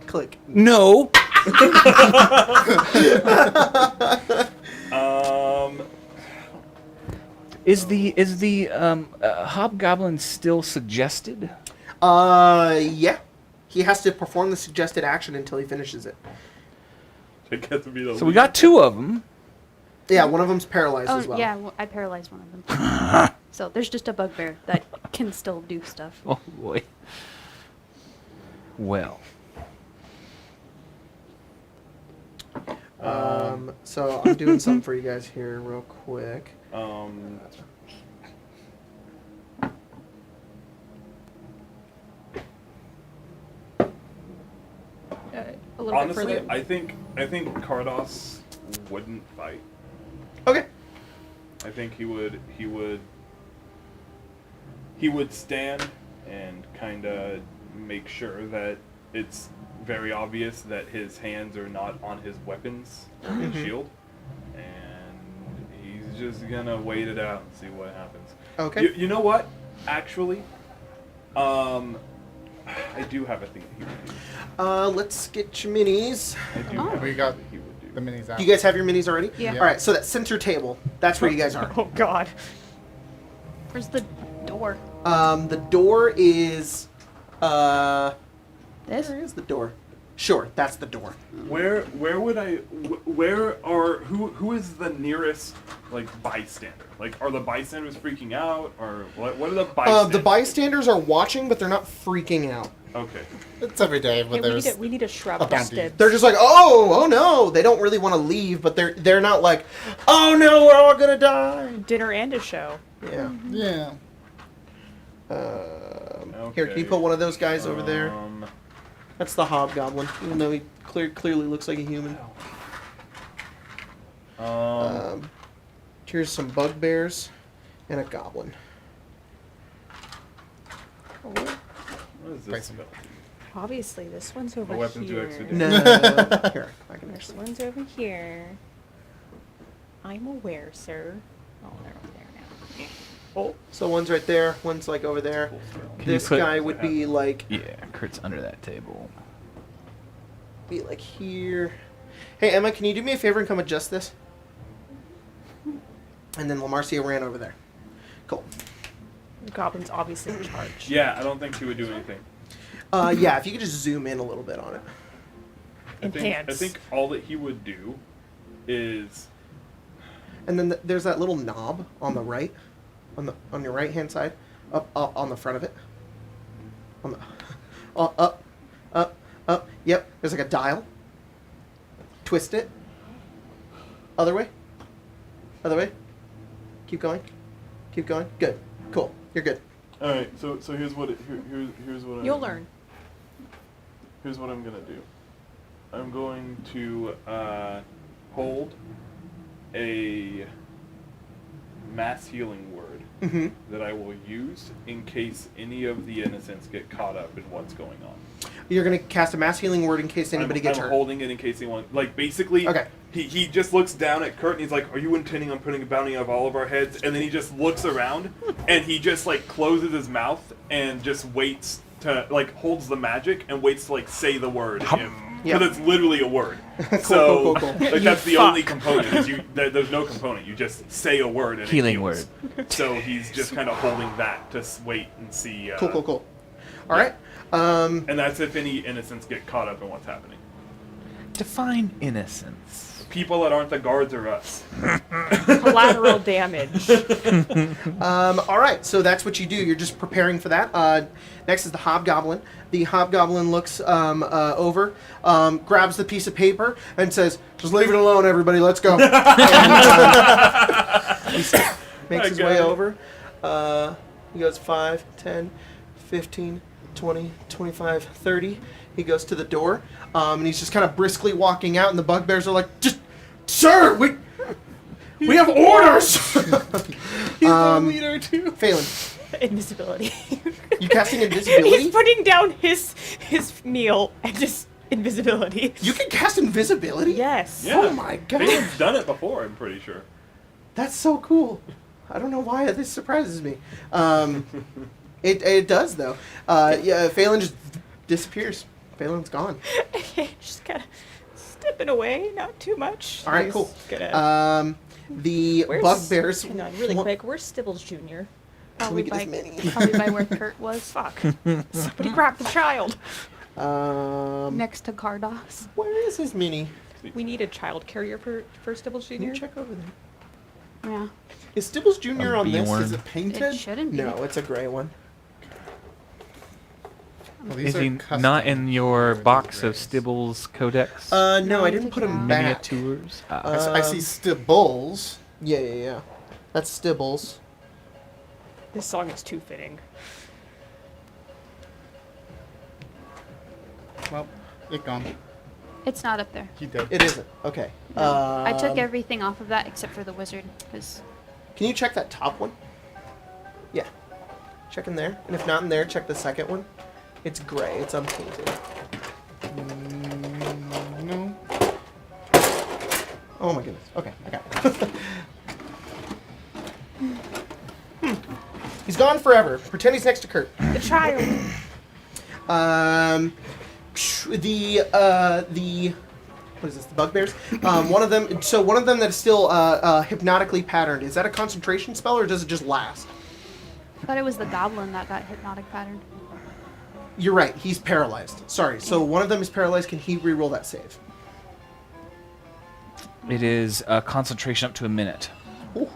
[SPEAKER 2] Click.
[SPEAKER 1] No. Is the hobgoblin still suggested?
[SPEAKER 2] Yeah. He has to perform the suggested action until he finishes it.
[SPEAKER 3] I get to be the
[SPEAKER 1] So we got 2 of them.
[SPEAKER 2] Yeah, one of them's paralyzed
[SPEAKER 4] Oh,
[SPEAKER 2] as well.
[SPEAKER 4] yeah, well, I paralyzed one of them. So there's just a bugbear that can still do stuff.
[SPEAKER 1] Oh boy. Well.
[SPEAKER 2] So I'm doing something for you guys here real quick.
[SPEAKER 5] A little
[SPEAKER 3] Honestly,
[SPEAKER 5] bit further.
[SPEAKER 3] I think Kardos wouldn't fight.
[SPEAKER 2] Okay.
[SPEAKER 3] I think he would stand and kind of make sure that it's very obvious that his hands are not on his weapons or his shield, and he's just gonna wait it out and see what happens.
[SPEAKER 2] Okay.
[SPEAKER 3] You know what? Actually, I do have a thing that he would do.
[SPEAKER 2] Let's get your minis.
[SPEAKER 3] I do
[SPEAKER 4] Oh.
[SPEAKER 3] have
[SPEAKER 6] We
[SPEAKER 3] a
[SPEAKER 6] got
[SPEAKER 3] thing that he would do.
[SPEAKER 6] the minis out.
[SPEAKER 2] Do you guys have your minis already?
[SPEAKER 4] Yeah.
[SPEAKER 2] All right, so that center table, that's where you guys are.
[SPEAKER 5] Oh God.
[SPEAKER 4] Where's the door?
[SPEAKER 2] The door is,
[SPEAKER 4] This?
[SPEAKER 2] where is the door? Sure, that's the door.
[SPEAKER 3] Where would who is the nearest like bystander? Like, are the bystanders freaking out, or what are the bystanders?
[SPEAKER 2] The bystanders are watching, but they're not freaking out.
[SPEAKER 3] Okay.
[SPEAKER 6] It's every day,
[SPEAKER 5] Hey,
[SPEAKER 6] but there's
[SPEAKER 5] we need a shrub
[SPEAKER 6] a
[SPEAKER 5] of
[SPEAKER 6] bounty.
[SPEAKER 5] stibs.
[SPEAKER 2] They're just like, oh no. They don't really want to leave, but they're not like, oh no, we're all gonna die.
[SPEAKER 5] dinner and a show.
[SPEAKER 2] Yeah.
[SPEAKER 6] yeah.
[SPEAKER 2] Here, can you
[SPEAKER 3] Okay.
[SPEAKER 2] put one of those guys over there?
[SPEAKER 3] Um,
[SPEAKER 2] That's the hobgoblin, even though he clearly looks like a human. Here's some bugbears and a goblin.
[SPEAKER 3] what is this
[SPEAKER 6] Price
[SPEAKER 3] spell?
[SPEAKER 5] Obviously, this one's over
[SPEAKER 3] A weapon to
[SPEAKER 5] here.
[SPEAKER 3] execute.
[SPEAKER 2] No. Here, I can
[SPEAKER 5] This
[SPEAKER 2] actually.
[SPEAKER 5] one's over here. I'm aware, sir. Oh, they're over there now. Oh,
[SPEAKER 2] So one's right there, one's like over there.
[SPEAKER 3] Full spell.
[SPEAKER 1] Can you
[SPEAKER 2] This
[SPEAKER 1] put-
[SPEAKER 2] guy would be like
[SPEAKER 1] Yeah, Kurt's under that table.
[SPEAKER 2] here. Hey Emma, can you do me a favor and come adjust this? And then Lamarcia ran over there. Cool.
[SPEAKER 5] the goblin's obviously in charge.
[SPEAKER 3] Yeah, I don't think he would do anything.
[SPEAKER 2] Yeah, if you could just zoom in a little bit on it.
[SPEAKER 3] I
[SPEAKER 5] Enhance.
[SPEAKER 3] think all that he would do is
[SPEAKER 2] And then there's that little knob on the right, on your right hand side, up on the front of it. On the, up. Yep. There's like a dial. Twist it. Other way. Other way. Keep going. Keep going. Good. Cool. You're good.
[SPEAKER 3] all right. So here's what here's what
[SPEAKER 5] You'll learn.
[SPEAKER 3] Here's what I'm gonna do. I'm going to hold a mass healing word
[SPEAKER 2] Mm-hmm.
[SPEAKER 3] that I will use in case any of the innocents get caught up in what's going on.
[SPEAKER 2] You're gonna cast a mass healing word in case anybody gets
[SPEAKER 3] I'm
[SPEAKER 2] hurt.
[SPEAKER 3] holding it in case anyone, like, basically,
[SPEAKER 2] Okay.
[SPEAKER 3] he just looks down at Kurt and he's like, are you intending on putting a bounty on all of our heads? And then he just looks around and he just, like, closes his mouth and just waits to, like, holds the magic and waits to, like, say the word. Because
[SPEAKER 2] Yeah.
[SPEAKER 3] it's literally a word.
[SPEAKER 2] Cool,
[SPEAKER 3] So,
[SPEAKER 2] cool.
[SPEAKER 3] like, that's the only component. Is there's no component. You just say a word and
[SPEAKER 1] Healing
[SPEAKER 3] it heals.
[SPEAKER 1] word.
[SPEAKER 3] So he's just kind of holding that to wait and see.
[SPEAKER 2] Cool. All right.
[SPEAKER 3] And that's if any innocents get caught up in what's happening.
[SPEAKER 1] Define innocence.
[SPEAKER 3] People that aren't the guards are us.
[SPEAKER 5] Collateral damage.
[SPEAKER 2] All right, so that's what you do. You're just preparing for that. Next is the hobgoblin. The hobgoblin looks over, grabs the piece of paper, and says, "Just leave it alone, everybody. Let's go." And, he makes his way over. He goes 5, 10, 15, 20, 25, 30. He goes to the door, and he's just kind of briskly walking out, and the bugbears are like, "Just, sir, we have orders."
[SPEAKER 6] He's the leader too.
[SPEAKER 2] Phelan,
[SPEAKER 5] Invisibility.
[SPEAKER 2] you casting invisibility?
[SPEAKER 5] He's putting down his meal and just invisibility.
[SPEAKER 2] You can cast invisibility?
[SPEAKER 5] Yes.
[SPEAKER 3] Yeah.
[SPEAKER 2] Oh my god.
[SPEAKER 3] Phelan's done it before, I'm pretty sure.
[SPEAKER 2] That's so cool. I don't know why this surprises me. It does though. Yeah, Phelan just disappears. Phelan's gone.
[SPEAKER 5] Just kind of stepping away, not too much.
[SPEAKER 2] All right,
[SPEAKER 5] He's
[SPEAKER 2] cool.
[SPEAKER 5] Gonna,
[SPEAKER 2] The bugbears.
[SPEAKER 5] Hang on, really quick. Where's Stibbles Jr.?
[SPEAKER 2] Let me
[SPEAKER 4] Probably
[SPEAKER 2] get
[SPEAKER 4] by,
[SPEAKER 2] this mini.
[SPEAKER 4] probably by where Kurt was.
[SPEAKER 5] Fuck. Somebody grab the child.
[SPEAKER 4] Next to Cardos.
[SPEAKER 2] Where is his mini?
[SPEAKER 5] We need a child carrier for Stibbles
[SPEAKER 2] Can you
[SPEAKER 5] Jr.
[SPEAKER 2] check over there?
[SPEAKER 4] Yeah.
[SPEAKER 2] Is Stibbles Jr. on this?
[SPEAKER 1] Bjorn.
[SPEAKER 2] Is it painted?
[SPEAKER 4] It shouldn't be.
[SPEAKER 2] No, it's a gray one.
[SPEAKER 6] Well, these
[SPEAKER 1] Is
[SPEAKER 6] are
[SPEAKER 1] he
[SPEAKER 6] custom.
[SPEAKER 1] not in your box of Stibbles Codex
[SPEAKER 2] No,
[SPEAKER 4] No,
[SPEAKER 2] I
[SPEAKER 4] he
[SPEAKER 2] didn't
[SPEAKER 4] took
[SPEAKER 2] put
[SPEAKER 4] it
[SPEAKER 2] him
[SPEAKER 4] out.
[SPEAKER 2] back.
[SPEAKER 1] miniatures?
[SPEAKER 6] I see Stibbles.
[SPEAKER 2] Yeah. That's Stibbles.
[SPEAKER 5] This song is too fitting.
[SPEAKER 6] Well, it gone.
[SPEAKER 4] It's not up there.
[SPEAKER 6] He did.
[SPEAKER 2] It isn't. Okay.
[SPEAKER 4] No. I took everything off of that except for the wizard, because
[SPEAKER 2] Can you check that top one? Yeah. Check in there. And if not in there, check the second one. It's gray. It's unpainted.
[SPEAKER 6] No.
[SPEAKER 2] Oh my goodness. Okay, I got it. He's gone forever. Pretend he's next to Kurt.
[SPEAKER 5] The child.
[SPEAKER 2] The what is this? The bugbears. One of them. So one of them that's still hypnotically patterned. Is that a concentration spell or does it just last?
[SPEAKER 4] I thought it was the goblin that got hypnotic patterned.
[SPEAKER 2] You're right. He's paralyzed. Sorry. So one of them is paralyzed. Can he re-roll that save?
[SPEAKER 1] It is concentration up to a minute.
[SPEAKER 2] Ooh.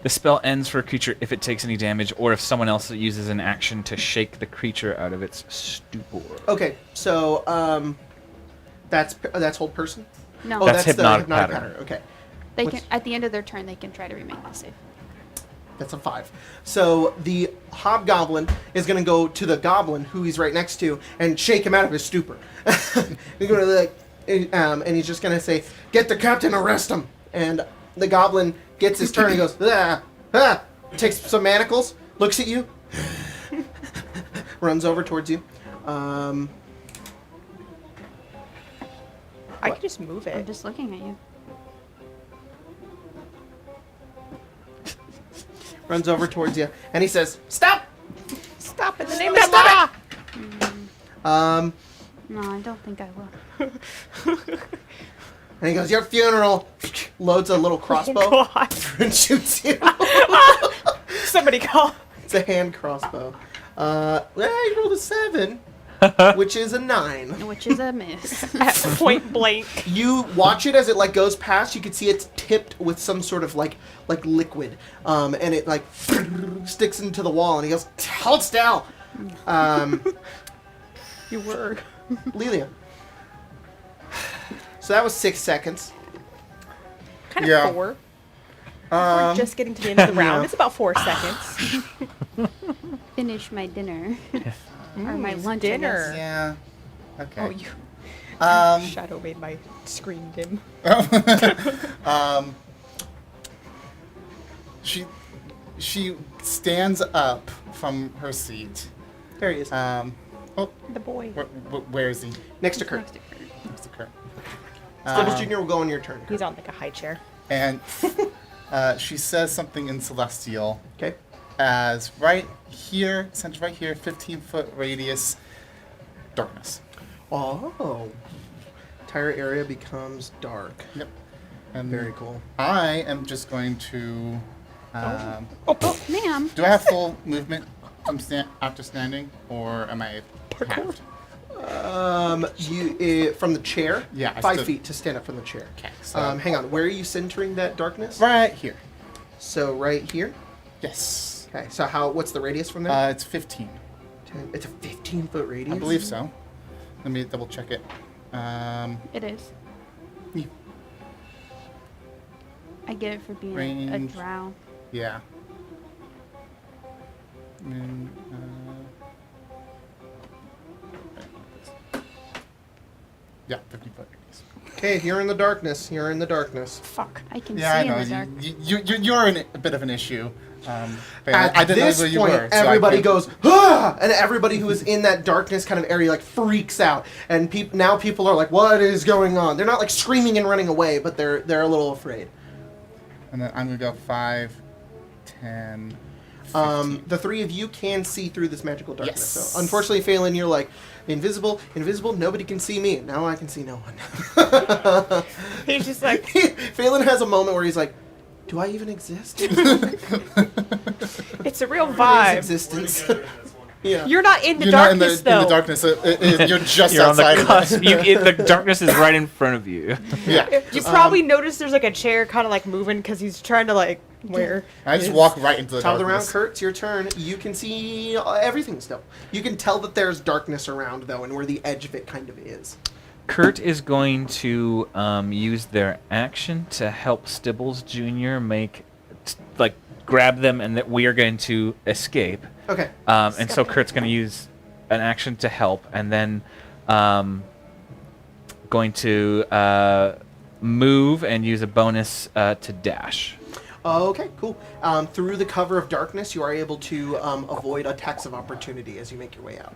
[SPEAKER 1] The spell ends for a creature if it takes any damage, or if someone else uses an action to shake the creature out of its stupor.
[SPEAKER 2] Okay. So that's hold person.
[SPEAKER 4] No,
[SPEAKER 2] Oh,
[SPEAKER 1] That's
[SPEAKER 2] that's
[SPEAKER 1] hypnotic
[SPEAKER 2] the hypnotic
[SPEAKER 1] pattern.
[SPEAKER 2] pattern. Okay.
[SPEAKER 4] they
[SPEAKER 2] what's-
[SPEAKER 4] can at the end of their turn they can try to remake the save.
[SPEAKER 2] That's a 5. So the hobgoblin is going to go to the goblin who he's right next to and shake him out of his stupor. He's going to and he's just going to say, "Get the captain, arrest him." And the goblin gets his turn and goes, takes some manacles, looks at you, runs over towards you.
[SPEAKER 5] I could just move
[SPEAKER 4] I'm
[SPEAKER 5] it.
[SPEAKER 4] just looking at you.
[SPEAKER 2] Runs over towards you, and he says, "Stop!"
[SPEAKER 5] Stop in the name of law.
[SPEAKER 4] No, I don't think I will.
[SPEAKER 2] And he goes, "Your funeral." Loads a little crossbow
[SPEAKER 5] Oh, God.
[SPEAKER 2] and shoots you.
[SPEAKER 5] Somebody call.
[SPEAKER 2] It's a hand crossbow. You rolled a 7, which is a 9.
[SPEAKER 4] Which is a miss.
[SPEAKER 5] At point blank.
[SPEAKER 2] You watch it as it like goes past. You can see it's tipped with some sort of like liquid, and it like sticks into the wall. And he goes, "Hold still."
[SPEAKER 5] You were.
[SPEAKER 2] Lelia. So that was 6 seconds.
[SPEAKER 5] Kind of
[SPEAKER 6] Yeah.
[SPEAKER 5] 4. We're just getting to the end of the round.
[SPEAKER 2] Yeah.
[SPEAKER 5] It's about 4 seconds.
[SPEAKER 4] Finish my dinner. Or my
[SPEAKER 5] Mm,
[SPEAKER 4] lunch,
[SPEAKER 5] dinner.
[SPEAKER 6] Yeah. Okay.
[SPEAKER 5] Oh, you.
[SPEAKER 6] Um,
[SPEAKER 5] Shadow made my screen dim.
[SPEAKER 6] she stands up from her seat.
[SPEAKER 2] There he is.
[SPEAKER 5] The boy.
[SPEAKER 6] Where is he?
[SPEAKER 2] Next to Kurt.
[SPEAKER 4] Next to Kurt.
[SPEAKER 6] Next to Kurt.
[SPEAKER 2] Stibbles Jr. will go on your turn.
[SPEAKER 5] He's on like a high chair.
[SPEAKER 6] And she says something in Celestial.
[SPEAKER 2] Okay.
[SPEAKER 6] As right here, centered right here, 15-foot radius, darkness.
[SPEAKER 2] Oh. Entire area becomes dark.
[SPEAKER 6] Yep. And
[SPEAKER 2] Very cool.
[SPEAKER 6] I am just going to.
[SPEAKER 4] Oh, ma'am.
[SPEAKER 6] Do I have full movement from after standing, or am I halved?
[SPEAKER 2] You from the chair.
[SPEAKER 6] Yeah, I
[SPEAKER 2] 5
[SPEAKER 6] stood-
[SPEAKER 2] feet to stand up from the chair.
[SPEAKER 6] Okay. So
[SPEAKER 2] Hang on. Where are you centering that darkness?
[SPEAKER 6] right here.
[SPEAKER 2] So right here.
[SPEAKER 6] Yes.
[SPEAKER 2] Okay. So what's the radius from there?
[SPEAKER 6] It's 15.
[SPEAKER 2] It's a 15-foot radius.
[SPEAKER 6] I believe so. Let me double check it.
[SPEAKER 4] It is.
[SPEAKER 6] Yeah.
[SPEAKER 4] I get it for being a
[SPEAKER 6] Range.
[SPEAKER 4] drow.
[SPEAKER 6] Yeah. And, yeah, 50-foot radius.
[SPEAKER 2] Okay, you're in the darkness. You're in the darkness.
[SPEAKER 5] Fuck.
[SPEAKER 4] I can
[SPEAKER 6] Yeah, I
[SPEAKER 4] see in
[SPEAKER 6] know.
[SPEAKER 4] the dark.
[SPEAKER 6] You're a bit of an issue. But
[SPEAKER 2] At
[SPEAKER 6] I didn't know
[SPEAKER 2] this
[SPEAKER 6] where you
[SPEAKER 2] point,
[SPEAKER 6] were. so I
[SPEAKER 2] everybody
[SPEAKER 6] couldn't-
[SPEAKER 2] goes, "Ah!" And everybody who is in that darkness kind of area like freaks out. And now people are like, "What is going on?" They're not like screaming and running away, but they're a little afraid.
[SPEAKER 6] And then I'm gonna go 5, 10, 15.
[SPEAKER 2] The three of you can see through this magical darkness.
[SPEAKER 6] Yes.
[SPEAKER 2] So unfortunately, Phelan, you're like invisible. Nobody can see me. Now I can see no one.
[SPEAKER 5] He's just like,
[SPEAKER 2] Phelan has a moment where he's like, "Do I even exist?
[SPEAKER 5] it's a real
[SPEAKER 2] What is
[SPEAKER 5] vibe.
[SPEAKER 2] existence?" Yeah.
[SPEAKER 5] You're not in the
[SPEAKER 6] You're
[SPEAKER 5] darkness,
[SPEAKER 6] not in
[SPEAKER 5] though.
[SPEAKER 6] the darkness. You're just
[SPEAKER 1] You're on
[SPEAKER 6] outside
[SPEAKER 1] the
[SPEAKER 6] of
[SPEAKER 1] cusp.
[SPEAKER 6] it.
[SPEAKER 1] The darkness is right in front of you.
[SPEAKER 6] Yeah.
[SPEAKER 5] You probably notice there's like a chair kind of like moving because he's trying to like where.
[SPEAKER 6] I just walk right into the
[SPEAKER 2] Top of the round,
[SPEAKER 6] darkness.
[SPEAKER 2] Kurt, it's your turn. You can see everything still. You can tell that there's darkness around, though, and where the edge of it kind of is.
[SPEAKER 1] Kurt is going to use their action to help Stibbles Jr. grab them, and that we are going to escape.
[SPEAKER 2] Okay.
[SPEAKER 1] And so Kurt's going to use an action to help, and then going to move and use a bonus to dash.
[SPEAKER 2] Okay, cool. Through the cover of darkness, you are able to avoid attacks of opportunity as you make your way out.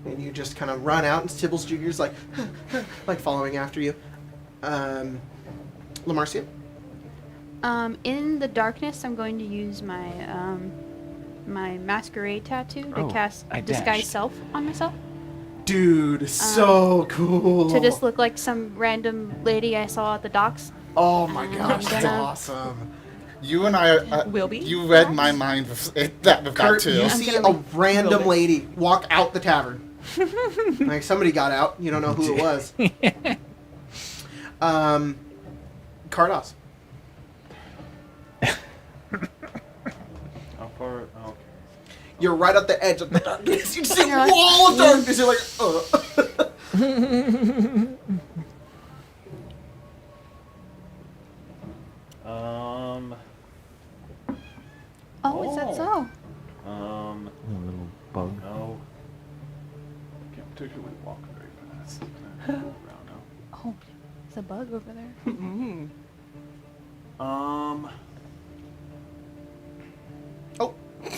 [SPEAKER 2] And you just kind of run out, and Stibbles Jr.'s like, like following after you. Lamarcia?
[SPEAKER 4] In the darkness, I'm going to use my my masquerade tattoo to cast
[SPEAKER 1] I
[SPEAKER 4] disguise
[SPEAKER 1] dashed.
[SPEAKER 4] self on myself.
[SPEAKER 2] Dude, so cool.
[SPEAKER 4] To just look like some random lady I saw at the docks.
[SPEAKER 2] Oh my gosh, that's
[SPEAKER 4] gonna-
[SPEAKER 2] awesome.
[SPEAKER 6] You and I
[SPEAKER 5] Will be?
[SPEAKER 6] You read my mind with that
[SPEAKER 2] Kurt,
[SPEAKER 6] too.
[SPEAKER 2] you
[SPEAKER 4] I'm
[SPEAKER 2] see
[SPEAKER 4] gonna
[SPEAKER 2] a
[SPEAKER 4] leave.
[SPEAKER 2] random lady walk out the tavern. Like somebody got out. You don't know who it was. Kardos.
[SPEAKER 3] How far? Oh, okay.
[SPEAKER 2] You're right at the edge of the darkness. You just see a wall of darkness. You're like,
[SPEAKER 4] Oh, is that so?
[SPEAKER 1] A little bug.
[SPEAKER 3] No. Can't particularly walk very fast. Around now.
[SPEAKER 4] Oh, there's a bug over there.
[SPEAKER 2] oh.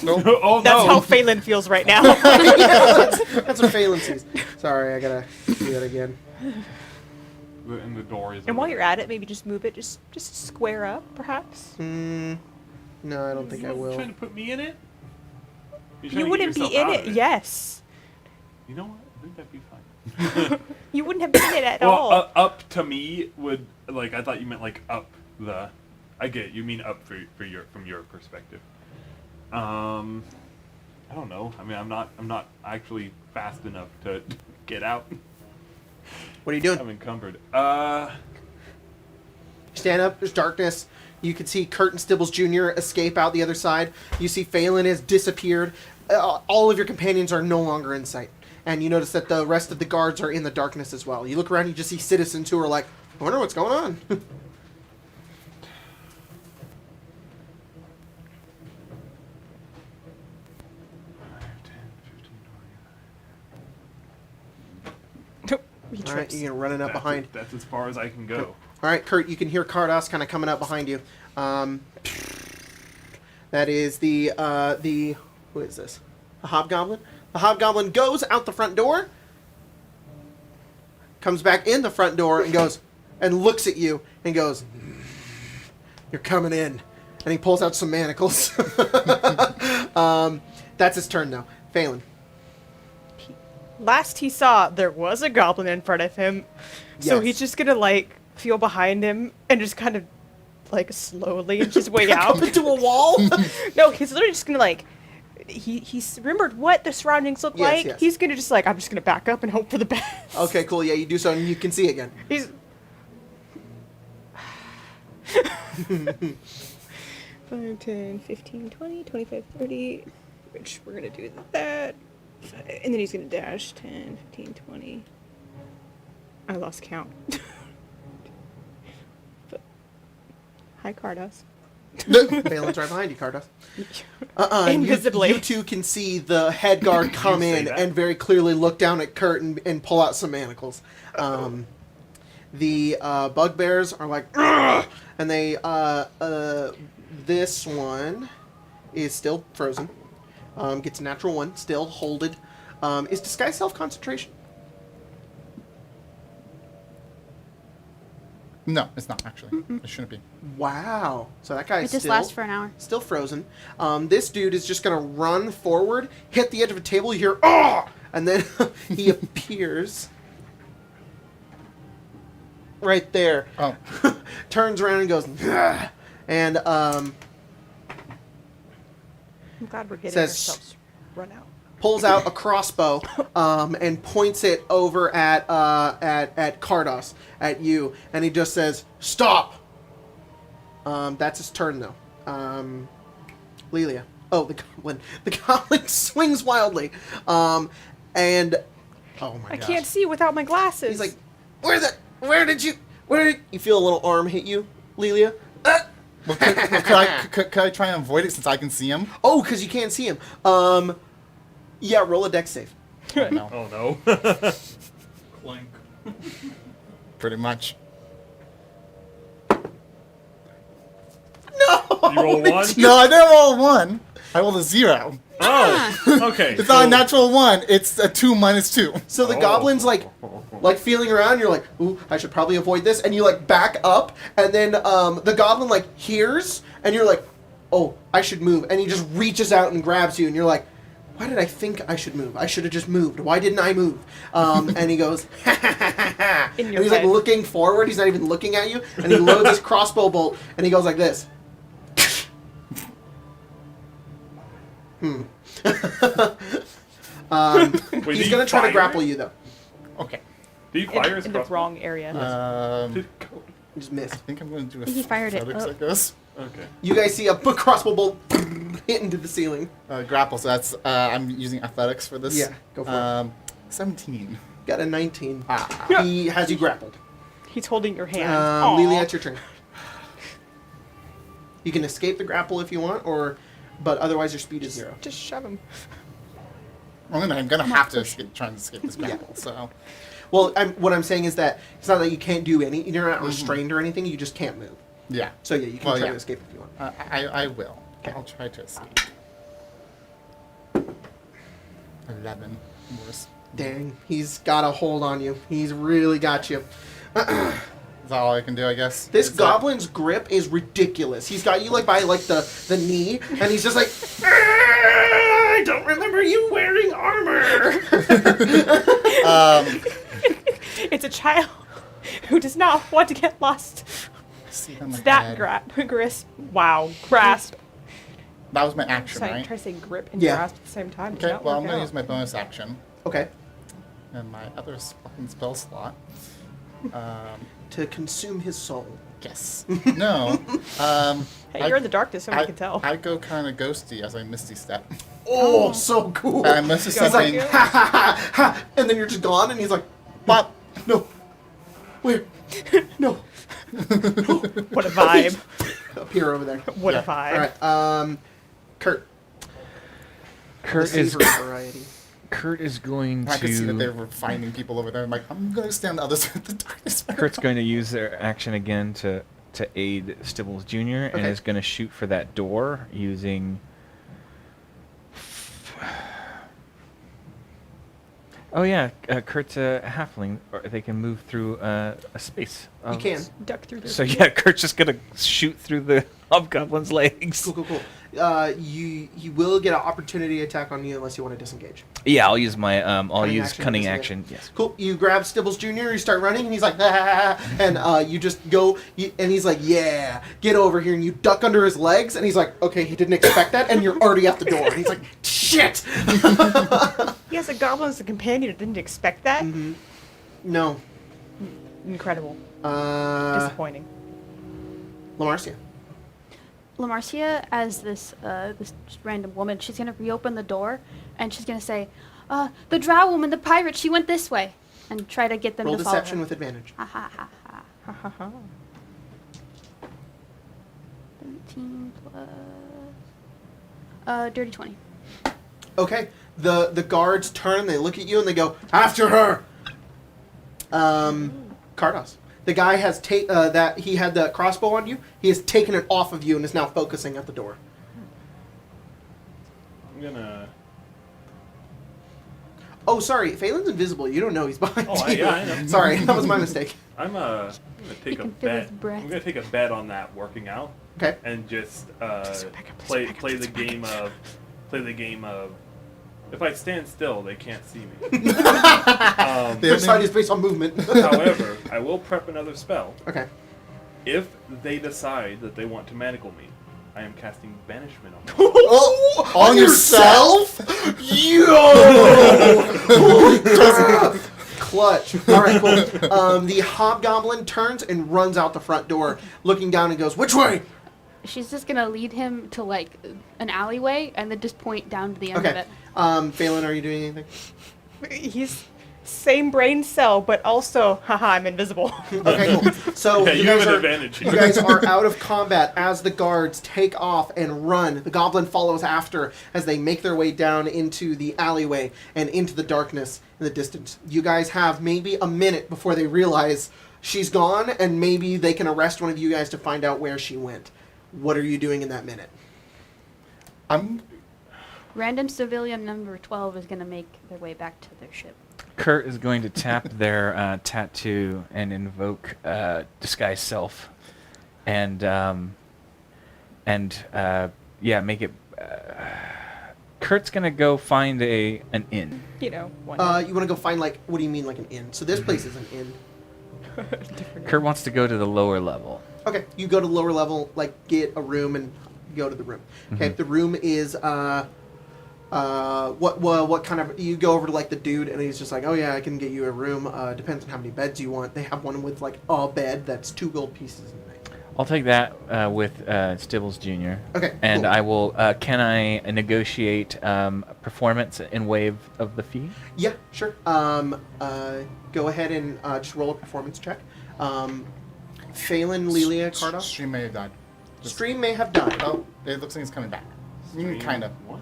[SPEAKER 6] Nope.
[SPEAKER 3] Oh
[SPEAKER 5] That's
[SPEAKER 3] no!
[SPEAKER 5] how Phelan feels right now.
[SPEAKER 2] That's what Phelan sees. Sorry, I gotta do that again.
[SPEAKER 3] And the door is.
[SPEAKER 5] And
[SPEAKER 3] over
[SPEAKER 5] while you're
[SPEAKER 3] there.
[SPEAKER 5] at it, maybe just move it, just square up, perhaps.
[SPEAKER 2] No, I don't think I
[SPEAKER 3] You
[SPEAKER 2] will.
[SPEAKER 3] trying to put me in it? You're trying
[SPEAKER 5] You
[SPEAKER 3] to
[SPEAKER 5] wouldn't
[SPEAKER 3] get
[SPEAKER 5] be
[SPEAKER 3] yourself
[SPEAKER 5] in
[SPEAKER 3] out
[SPEAKER 5] it,
[SPEAKER 3] of
[SPEAKER 5] yes.
[SPEAKER 3] You know what? I think that'd be fine.
[SPEAKER 5] You wouldn't have been in it at
[SPEAKER 3] Well,
[SPEAKER 5] all.
[SPEAKER 3] up to me would like I thought you meant like up the. I get it. You mean up from your perspective. I don't know. I mean, I'm not actually fast enough to get out.
[SPEAKER 2] What are you doing?
[SPEAKER 3] I'm encumbered.
[SPEAKER 2] Stand up. There's darkness. You can see Kurt and Stibbles Jr. escape out the other side. You see Phelan has disappeared. All of your companions are no longer in sight. And you notice that the rest of the guards are in the darkness as well. You look around, you just see citizens who are like, I wonder what's going on.
[SPEAKER 3] 10, 15, 20.
[SPEAKER 5] He
[SPEAKER 2] All right,
[SPEAKER 5] trips.
[SPEAKER 2] you're running up behind.
[SPEAKER 3] That's as far as I can go.
[SPEAKER 2] All right, Kurt, you can hear Kardos kind of coming up behind you. That is the who is this? The Hobgoblin. The Hobgoblin goes out the front door, comes back in the front door, and goes and looks at you and goes, "You're coming in." And he pulls out some manacles. That's his turn now. Phelan.
[SPEAKER 5] Last he saw, there was a goblin in front of him. So
[SPEAKER 2] Yes.
[SPEAKER 5] he's just gonna, like, feel behind him and just kind of, like, slowly inch his way out.
[SPEAKER 2] Up into a wall.
[SPEAKER 5] No, he's literally just gonna, like, he's remembered what the surroundings look
[SPEAKER 2] Yes,
[SPEAKER 5] like.
[SPEAKER 2] yes.
[SPEAKER 5] He's gonna just, like, I'm just gonna back up and hope for the best.
[SPEAKER 2] Okay, cool. Yeah, you do so, and you can see again.
[SPEAKER 5] He's... 5, 10, 15, 20, 25, 30, which we're gonna do that. And then he's gonna dash 10, 15, 20. I lost count. But, hi, Kardos.
[SPEAKER 2] Phelan's right behind you, Kardos.
[SPEAKER 5] Invisibly.
[SPEAKER 2] You two can see the head guard come
[SPEAKER 3] say
[SPEAKER 2] in
[SPEAKER 3] that?
[SPEAKER 2] and very clearly look down at Kurt and pull out some manacles. The bugbears are like, "Ugh!" And they, this one is still frozen. Gets a natural one, still holded. Is disguise self-concentration?
[SPEAKER 6] No, it's not actually. It shouldn't be.
[SPEAKER 2] Wow. So that guy's
[SPEAKER 4] It just
[SPEAKER 2] still...
[SPEAKER 4] lasts for an hour.
[SPEAKER 2] Still frozen. This dude is just gonna run forward, hit the edge of a table. You hear "ah!" and then he appears right there.
[SPEAKER 6] Oh,
[SPEAKER 2] Turns around and goes, "Ugh," and
[SPEAKER 5] I'm glad we're getting
[SPEAKER 2] Says-
[SPEAKER 5] ourselves run out.
[SPEAKER 2] pulls out a crossbow and points it over at Kardos, at you, and he just says, "Stop." That's his turn, though. Lelia. Oh, the goblin. The goblin swings wildly, and oh my
[SPEAKER 5] I
[SPEAKER 2] gosh.
[SPEAKER 5] can't see without my glasses.
[SPEAKER 2] He's like, where did you feel a little arm hit you, Lelia?
[SPEAKER 6] Well, could I try and avoid it since I can see him?
[SPEAKER 2] Oh, because you can't see him. Yeah, roll a dex save.
[SPEAKER 6] I know.
[SPEAKER 3] Oh no. Clank.
[SPEAKER 6] Pretty much.
[SPEAKER 2] No.
[SPEAKER 3] You roll 1?
[SPEAKER 6] No, I didn't roll a 1. I rolled a 0.
[SPEAKER 3] Oh, okay.
[SPEAKER 6] It's not a natural 1. It's a 2 minus 2.
[SPEAKER 2] So the goblin's like feeling around. You're like, ooh, I should probably avoid this, and you like back up, and then the goblin like hears, and you're like, oh, I should move, and he just reaches out and grabs you, and you're like, why did I think I should move? I should have just moved. Why didn't I move? And he goes, ha ha ha ha ha.
[SPEAKER 5] In
[SPEAKER 2] And
[SPEAKER 5] your
[SPEAKER 2] he's like
[SPEAKER 5] head.
[SPEAKER 2] looking forward. He's not even looking at you, and he loads his crossbow bolt, and he goes like this.
[SPEAKER 3] Wait,
[SPEAKER 2] He's gonna try to grapple you though.
[SPEAKER 6] Okay.
[SPEAKER 3] Do you fire his
[SPEAKER 5] in the
[SPEAKER 3] crossbow?
[SPEAKER 5] wrong area.
[SPEAKER 2] You just
[SPEAKER 6] I
[SPEAKER 2] missed.
[SPEAKER 6] think I'm going to do a
[SPEAKER 4] He fired it
[SPEAKER 6] athletics,
[SPEAKER 4] up.
[SPEAKER 6] I guess.
[SPEAKER 3] Okay.
[SPEAKER 2] You guys see a crossbow bolt hit into the ceiling.
[SPEAKER 6] Grapple, so that's, I'm using athletics for this.
[SPEAKER 2] Yeah, go for it.
[SPEAKER 6] 17.
[SPEAKER 2] Got a 19.
[SPEAKER 6] Ah.
[SPEAKER 2] He has you grappled.
[SPEAKER 5] He's holding your hand. Aw.
[SPEAKER 2] Lelia, it's your turn. You can escape the grapple if you want, but otherwise your speed is 0.
[SPEAKER 5] Just shove him.
[SPEAKER 6] I'm gonna have to try and escape this grapple, so...
[SPEAKER 2] Well, what I'm saying is that it's not that you can't do any. You're not restrained or anything. You just can't move.
[SPEAKER 6] Yeah.
[SPEAKER 2] So yeah, you can try to escape if you want.
[SPEAKER 6] I will. Okay. I'll try to escape. 11. Worse.
[SPEAKER 2] Dang, he's got a hold on you. He's really got you.
[SPEAKER 6] Is that all I can do, I guess?
[SPEAKER 2] This
[SPEAKER 6] Is
[SPEAKER 2] goblin's grip is ridiculous. He's got you like by like the knee, and he's just like, I don't remember you wearing armor.
[SPEAKER 5] It's a child who does not want to get lost.
[SPEAKER 6] See on
[SPEAKER 5] It's
[SPEAKER 6] my
[SPEAKER 5] that
[SPEAKER 6] head.
[SPEAKER 5] grasp.
[SPEAKER 6] That was my action,
[SPEAKER 5] Sorry,
[SPEAKER 6] right?
[SPEAKER 5] try to say grip and
[SPEAKER 2] Yeah.
[SPEAKER 5] grasp at the same time. Did
[SPEAKER 6] Okay,
[SPEAKER 5] not
[SPEAKER 6] well, I'm
[SPEAKER 5] work
[SPEAKER 6] going to
[SPEAKER 5] out.
[SPEAKER 6] use my bonus action
[SPEAKER 2] Okay.
[SPEAKER 6] and my other fucking spell slot.
[SPEAKER 2] To consume his soul.
[SPEAKER 6] Yes. No.
[SPEAKER 5] Hey, you're in the darkness, so we can tell.
[SPEAKER 6] I go kind of ghosty as I misty step.
[SPEAKER 2] Oh, so cool.
[SPEAKER 6] I must have
[SPEAKER 5] He's like,
[SPEAKER 6] something.
[SPEAKER 2] ha ha ha ha, and then you're just gone, and he's like,
[SPEAKER 6] Pop.
[SPEAKER 2] no, where, no,
[SPEAKER 5] What a vibe.
[SPEAKER 2] up here over there.
[SPEAKER 5] What
[SPEAKER 6] Yeah.
[SPEAKER 5] a vibe.
[SPEAKER 2] All right, Kurt.
[SPEAKER 1] Kurt
[SPEAKER 2] The
[SPEAKER 1] is
[SPEAKER 2] Seaver variety.
[SPEAKER 1] Kurt is going
[SPEAKER 6] I could see that they
[SPEAKER 1] to
[SPEAKER 6] were finding people over there. I'm like, I'm going to stand on the other side of the darkness.
[SPEAKER 1] Kurt's going to use their action again to aid Stibbles Jr. and
[SPEAKER 2] Okay.
[SPEAKER 1] is going to shoot for that door using. Oh yeah, Kurt's a halfling, or they can move through a space.
[SPEAKER 2] You can.
[SPEAKER 5] Duck through this.
[SPEAKER 1] So yeah, Kurt's just gonna shoot through the hobgoblin's legs.
[SPEAKER 2] Cool. You will get an opportunity attack on you unless you want to disengage.
[SPEAKER 1] Yeah, I'll use my I'll
[SPEAKER 2] Cunning
[SPEAKER 1] use
[SPEAKER 2] action,
[SPEAKER 1] cunning
[SPEAKER 2] disengage.
[SPEAKER 1] action. Yes.
[SPEAKER 2] Cool. You grab Stibbles Jr. You start running, and he's like, ah, and you just go, and he's like, yeah, get over here, and you duck under his legs, and he's like, okay, he didn't expect that, and you're already at the door, and he's like, shit.
[SPEAKER 5] He has a goblin as a companion. Didn't expect that.
[SPEAKER 2] No.
[SPEAKER 5] Incredible.
[SPEAKER 2] Uh,
[SPEAKER 5] Disappointing.
[SPEAKER 2] Lamarcia.
[SPEAKER 4] Lamarcia, as this just random woman, she's gonna reopen the door and she's gonna say, "The drow woman, the pirate, she went this way," and try to get them
[SPEAKER 2] Roll
[SPEAKER 4] to follow
[SPEAKER 2] deception
[SPEAKER 4] her.
[SPEAKER 2] with advantage.
[SPEAKER 4] Ha ha ha ha.
[SPEAKER 5] Ha ha ha.
[SPEAKER 4] 13 plus dirty 20.
[SPEAKER 2] Okay. The guards turn, they look at you, and they go, after her. Kardos. The guy has that he had the crossbow on you. He has taken it off of you and is now focusing at the door.
[SPEAKER 3] I'm gonna.
[SPEAKER 2] Oh, sorry. Phelan's invisible. You don't know he's behind
[SPEAKER 3] Oh,
[SPEAKER 2] you.
[SPEAKER 3] I know.
[SPEAKER 2] Sorry, that was my mistake.
[SPEAKER 3] I'm gonna take
[SPEAKER 4] You
[SPEAKER 3] a
[SPEAKER 4] can feel his
[SPEAKER 3] bet.
[SPEAKER 4] breath.
[SPEAKER 3] I'm gonna take a bet on that working out
[SPEAKER 2] Okay.
[SPEAKER 3] and just
[SPEAKER 5] back up,
[SPEAKER 3] play
[SPEAKER 5] back up,
[SPEAKER 3] play the
[SPEAKER 5] back up.
[SPEAKER 3] game of. If I stand still, they can't see me.
[SPEAKER 2] Their side is based on movement.
[SPEAKER 3] However, I will prep another spell.
[SPEAKER 2] Okay.
[SPEAKER 3] If they decide that they want to manacle me, I am casting banishment on myself.
[SPEAKER 6] Oh, on yourself?
[SPEAKER 2] Yo! Clutch. All right, cool. The hobgoblin turns and runs out the front door, looking down and goes, "Which way?"
[SPEAKER 4] She's just gonna lead him to like an alleyway and then just point down to the end of
[SPEAKER 2] Okay.
[SPEAKER 4] it.
[SPEAKER 2] Phelan, are you doing anything?
[SPEAKER 5] He's same brain cell, but also, haha, I'm invisible.
[SPEAKER 2] Okay, cool. So
[SPEAKER 3] Yeah,
[SPEAKER 2] you
[SPEAKER 3] you have
[SPEAKER 2] guys
[SPEAKER 3] an
[SPEAKER 2] are
[SPEAKER 3] advantage
[SPEAKER 2] you
[SPEAKER 3] here.
[SPEAKER 2] guys are out of combat as the guards take off and run. The goblin follows after as they make their way down into the alleyway and into the darkness in the distance. You guys have maybe a minute before they realize she's gone, and maybe they can arrest one of you guys to find out where she went. What are you doing in that minute?
[SPEAKER 6] I'm
[SPEAKER 4] Random civilian number 12 is gonna make their way back to their ship.
[SPEAKER 1] Kurt is going to tap their tattoo and invoke disguise self, and make it. Kurt's gonna go find an inn.
[SPEAKER 5] You know, one
[SPEAKER 2] You want to go find, like, what do you mean, like an inn? So this place is an inn.
[SPEAKER 5] different.
[SPEAKER 1] Kurt wants to go to the lower level.
[SPEAKER 2] Okay, you go to the lower level, like, get a room and go to the room. Okay, the room is, what kind of, you go over to, like, the dude, and he's just like, oh yeah, I can get you a room, depends on how many beds you want. They have one with, like, a bed that's 2 gold pieces in it.
[SPEAKER 1] I'll take that with Stibbles Jr.
[SPEAKER 2] Okay,
[SPEAKER 1] And
[SPEAKER 2] cool.
[SPEAKER 1] I will. Can I negotiate performance in waive of the fee?
[SPEAKER 2] Yeah, sure. Go ahead and just roll a performance check. Phelan, Lelia, Cardoff.
[SPEAKER 6] Stream may have died.
[SPEAKER 2] Stream may have died.
[SPEAKER 6] Oh, it looks like it's coming back. Kind of.
[SPEAKER 3] What?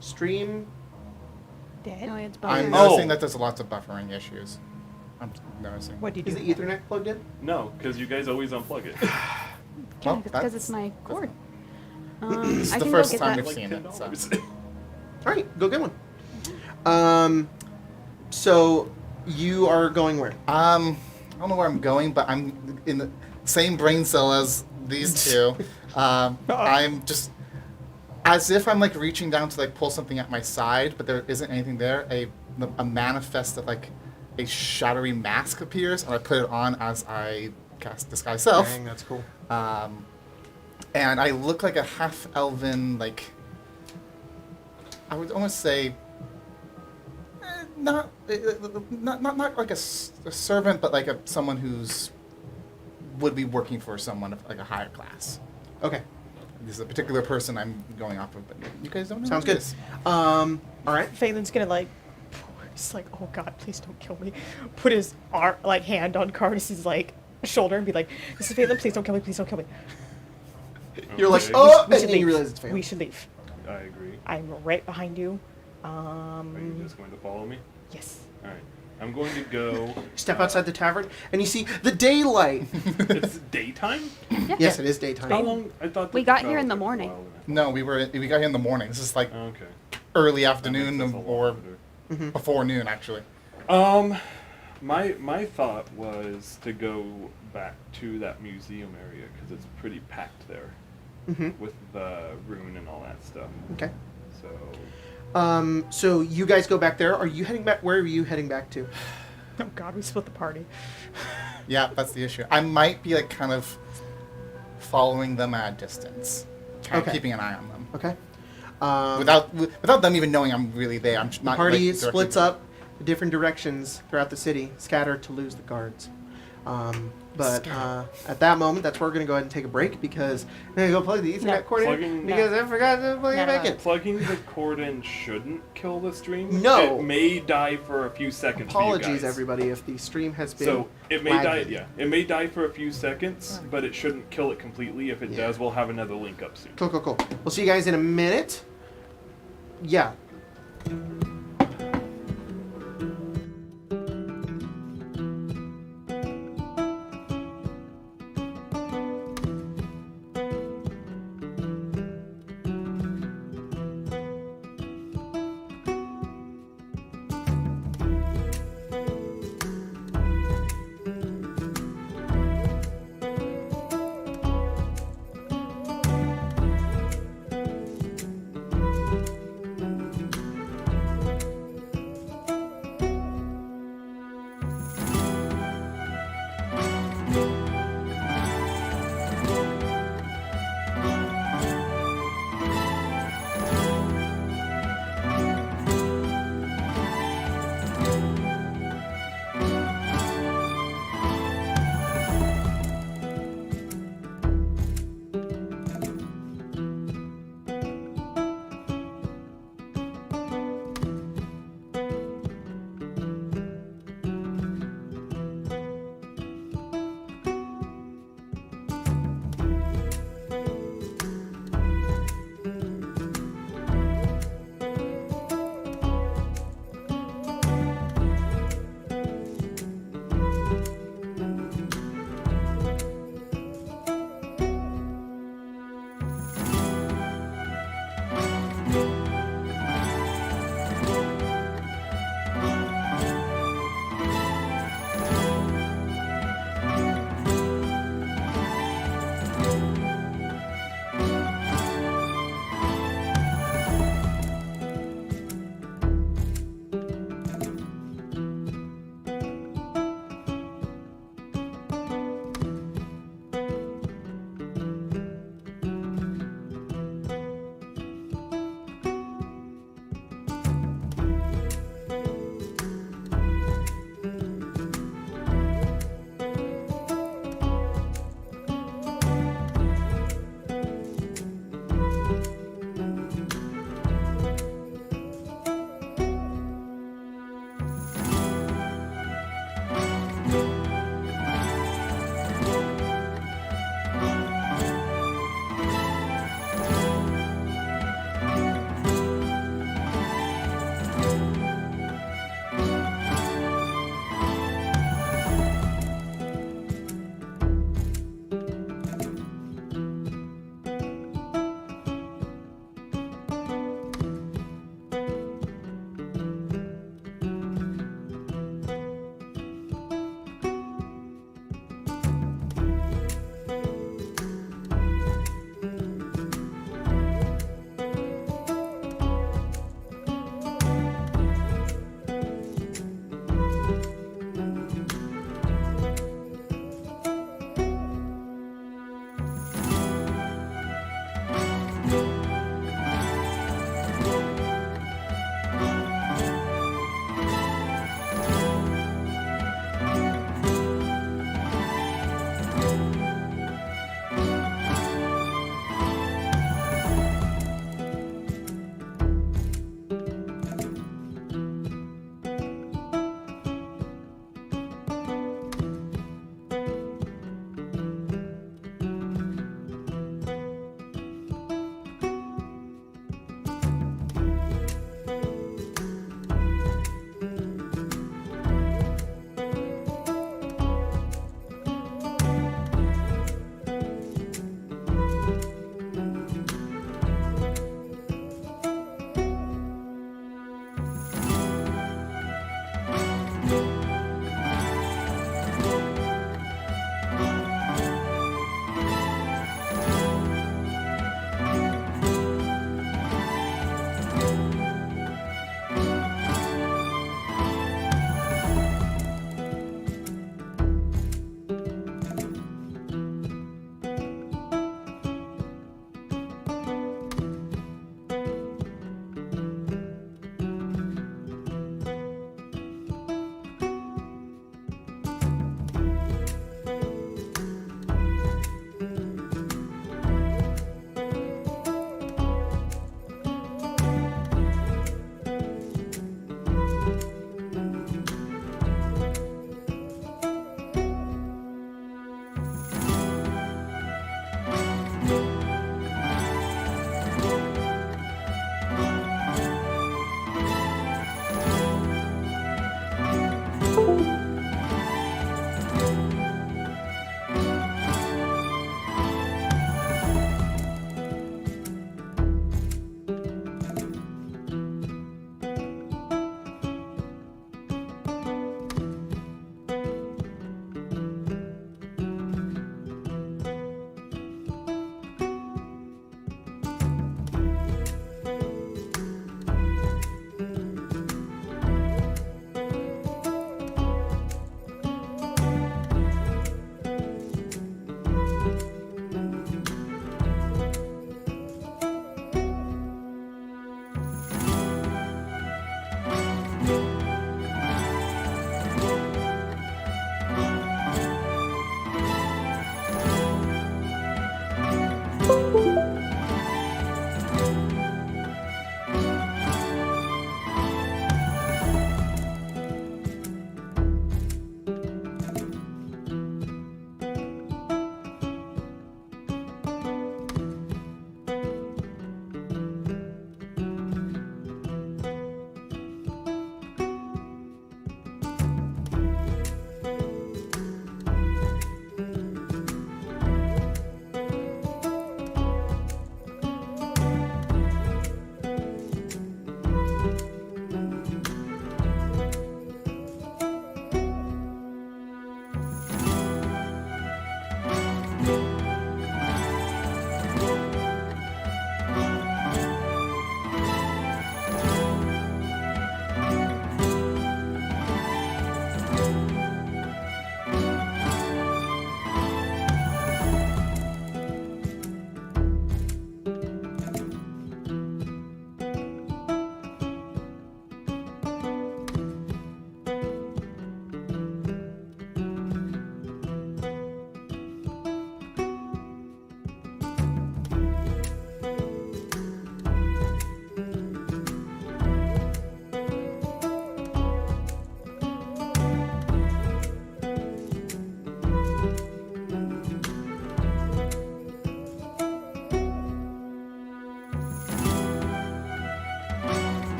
[SPEAKER 2] Stream.
[SPEAKER 5] Dead?
[SPEAKER 4] No, it's
[SPEAKER 6] I'm
[SPEAKER 4] buffering.
[SPEAKER 6] noticing that there's lots of buffering issues. I'm noticing.
[SPEAKER 5] What do you do?
[SPEAKER 2] Is the Ethernet plugged in?
[SPEAKER 3] No, because you guys always unplug it.
[SPEAKER 6] Well,
[SPEAKER 4] Because
[SPEAKER 6] that's-
[SPEAKER 4] it's my cord.
[SPEAKER 6] This is
[SPEAKER 4] I
[SPEAKER 6] the
[SPEAKER 4] can
[SPEAKER 6] first
[SPEAKER 4] go get
[SPEAKER 6] time
[SPEAKER 4] that.
[SPEAKER 6] we've seen it. So.
[SPEAKER 2] All right, go get one. So you are going where?
[SPEAKER 6] I don't know where I'm going, but I'm in the same brain cell as these two. I'm just as if I'm like reaching down to like pull something at my side, but there isn't anything there. A manifest of like a shadowy mask appears, and I put it on as I cast Disguise Self.
[SPEAKER 2] Dang, that's cool.
[SPEAKER 6] And I look like a half-elven, like I would almost say, not like a servant, but like someone who's would be working for someone of like a higher class.
[SPEAKER 2] Okay,
[SPEAKER 6] This is a particular person I'm going off of, but you guys don't know.
[SPEAKER 2] sounds
[SPEAKER 6] who it
[SPEAKER 2] good.
[SPEAKER 6] is.
[SPEAKER 2] All right.
[SPEAKER 5] Phelan's gonna like, he's like, oh god, please don't kill me. Put his arm, like hand on Cardis's like shoulder and be like, this is Phelan, please don't kill me, please don't kill me.
[SPEAKER 2] You're like,
[SPEAKER 3] Okay.
[SPEAKER 2] oh,
[SPEAKER 5] We
[SPEAKER 2] and
[SPEAKER 5] should
[SPEAKER 2] then you
[SPEAKER 5] leave.
[SPEAKER 2] realize it's Phelan.
[SPEAKER 5] We should leave.
[SPEAKER 3] I agree.
[SPEAKER 5] I'm right behind you.
[SPEAKER 3] Are you just going to follow me?
[SPEAKER 5] Yes.
[SPEAKER 3] All right. I'm going to go.
[SPEAKER 2] Step outside the tavern, and you see the daylight.
[SPEAKER 3] It's daytime.
[SPEAKER 2] Yes, it is daytime.
[SPEAKER 3] How long? I thought
[SPEAKER 4] We
[SPEAKER 3] that-
[SPEAKER 4] got here in
[SPEAKER 3] okay,
[SPEAKER 4] the morning.
[SPEAKER 3] well,
[SPEAKER 6] No, we got here in the morning. This is like
[SPEAKER 3] Okay.
[SPEAKER 6] early
[SPEAKER 3] That
[SPEAKER 6] afternoon
[SPEAKER 3] makes us a lot
[SPEAKER 6] or
[SPEAKER 3] better.
[SPEAKER 6] before noon, actually.
[SPEAKER 3] My thought was to go back to that museum area because it's pretty packed there with the rune and all that stuff.
[SPEAKER 2] Okay.
[SPEAKER 3] So
[SPEAKER 2] So you guys go back there. Are you heading back? Where are you heading back to?
[SPEAKER 5] Oh god, we split the party.
[SPEAKER 6] Yeah, that's the issue. I might be like kind of following them at a distance, kind of
[SPEAKER 2] Okay.
[SPEAKER 6] keeping an eye on them,
[SPEAKER 2] Okay.
[SPEAKER 6] without them even knowing I'm really there. I'm
[SPEAKER 2] The
[SPEAKER 6] not.
[SPEAKER 2] party
[SPEAKER 6] like, directly-
[SPEAKER 2] splits up in different directions throughout the city, scattered to lose the guards. But at that moment, that's where we're going to go ahead and take a break because I'm going to go plug the Ethernet
[SPEAKER 5] No.
[SPEAKER 2] cord in
[SPEAKER 3] Plugging-
[SPEAKER 2] because I forgot to plug it
[SPEAKER 5] No.
[SPEAKER 2] back in.
[SPEAKER 3] plugging the cord in shouldn't kill the stream.
[SPEAKER 2] No.
[SPEAKER 3] It may die for a few seconds. for you
[SPEAKER 2] Apologies,
[SPEAKER 3] guys.
[SPEAKER 2] everybody, if the stream has been
[SPEAKER 3] So it may die.
[SPEAKER 2] lagging.
[SPEAKER 3] Yeah, it may die for a few seconds, but it shouldn't kill it completely. If it
[SPEAKER 2] Yeah.
[SPEAKER 3] does, we'll have another link up soon.
[SPEAKER 2] Cool. We'll see you guys in a minute. Yeah.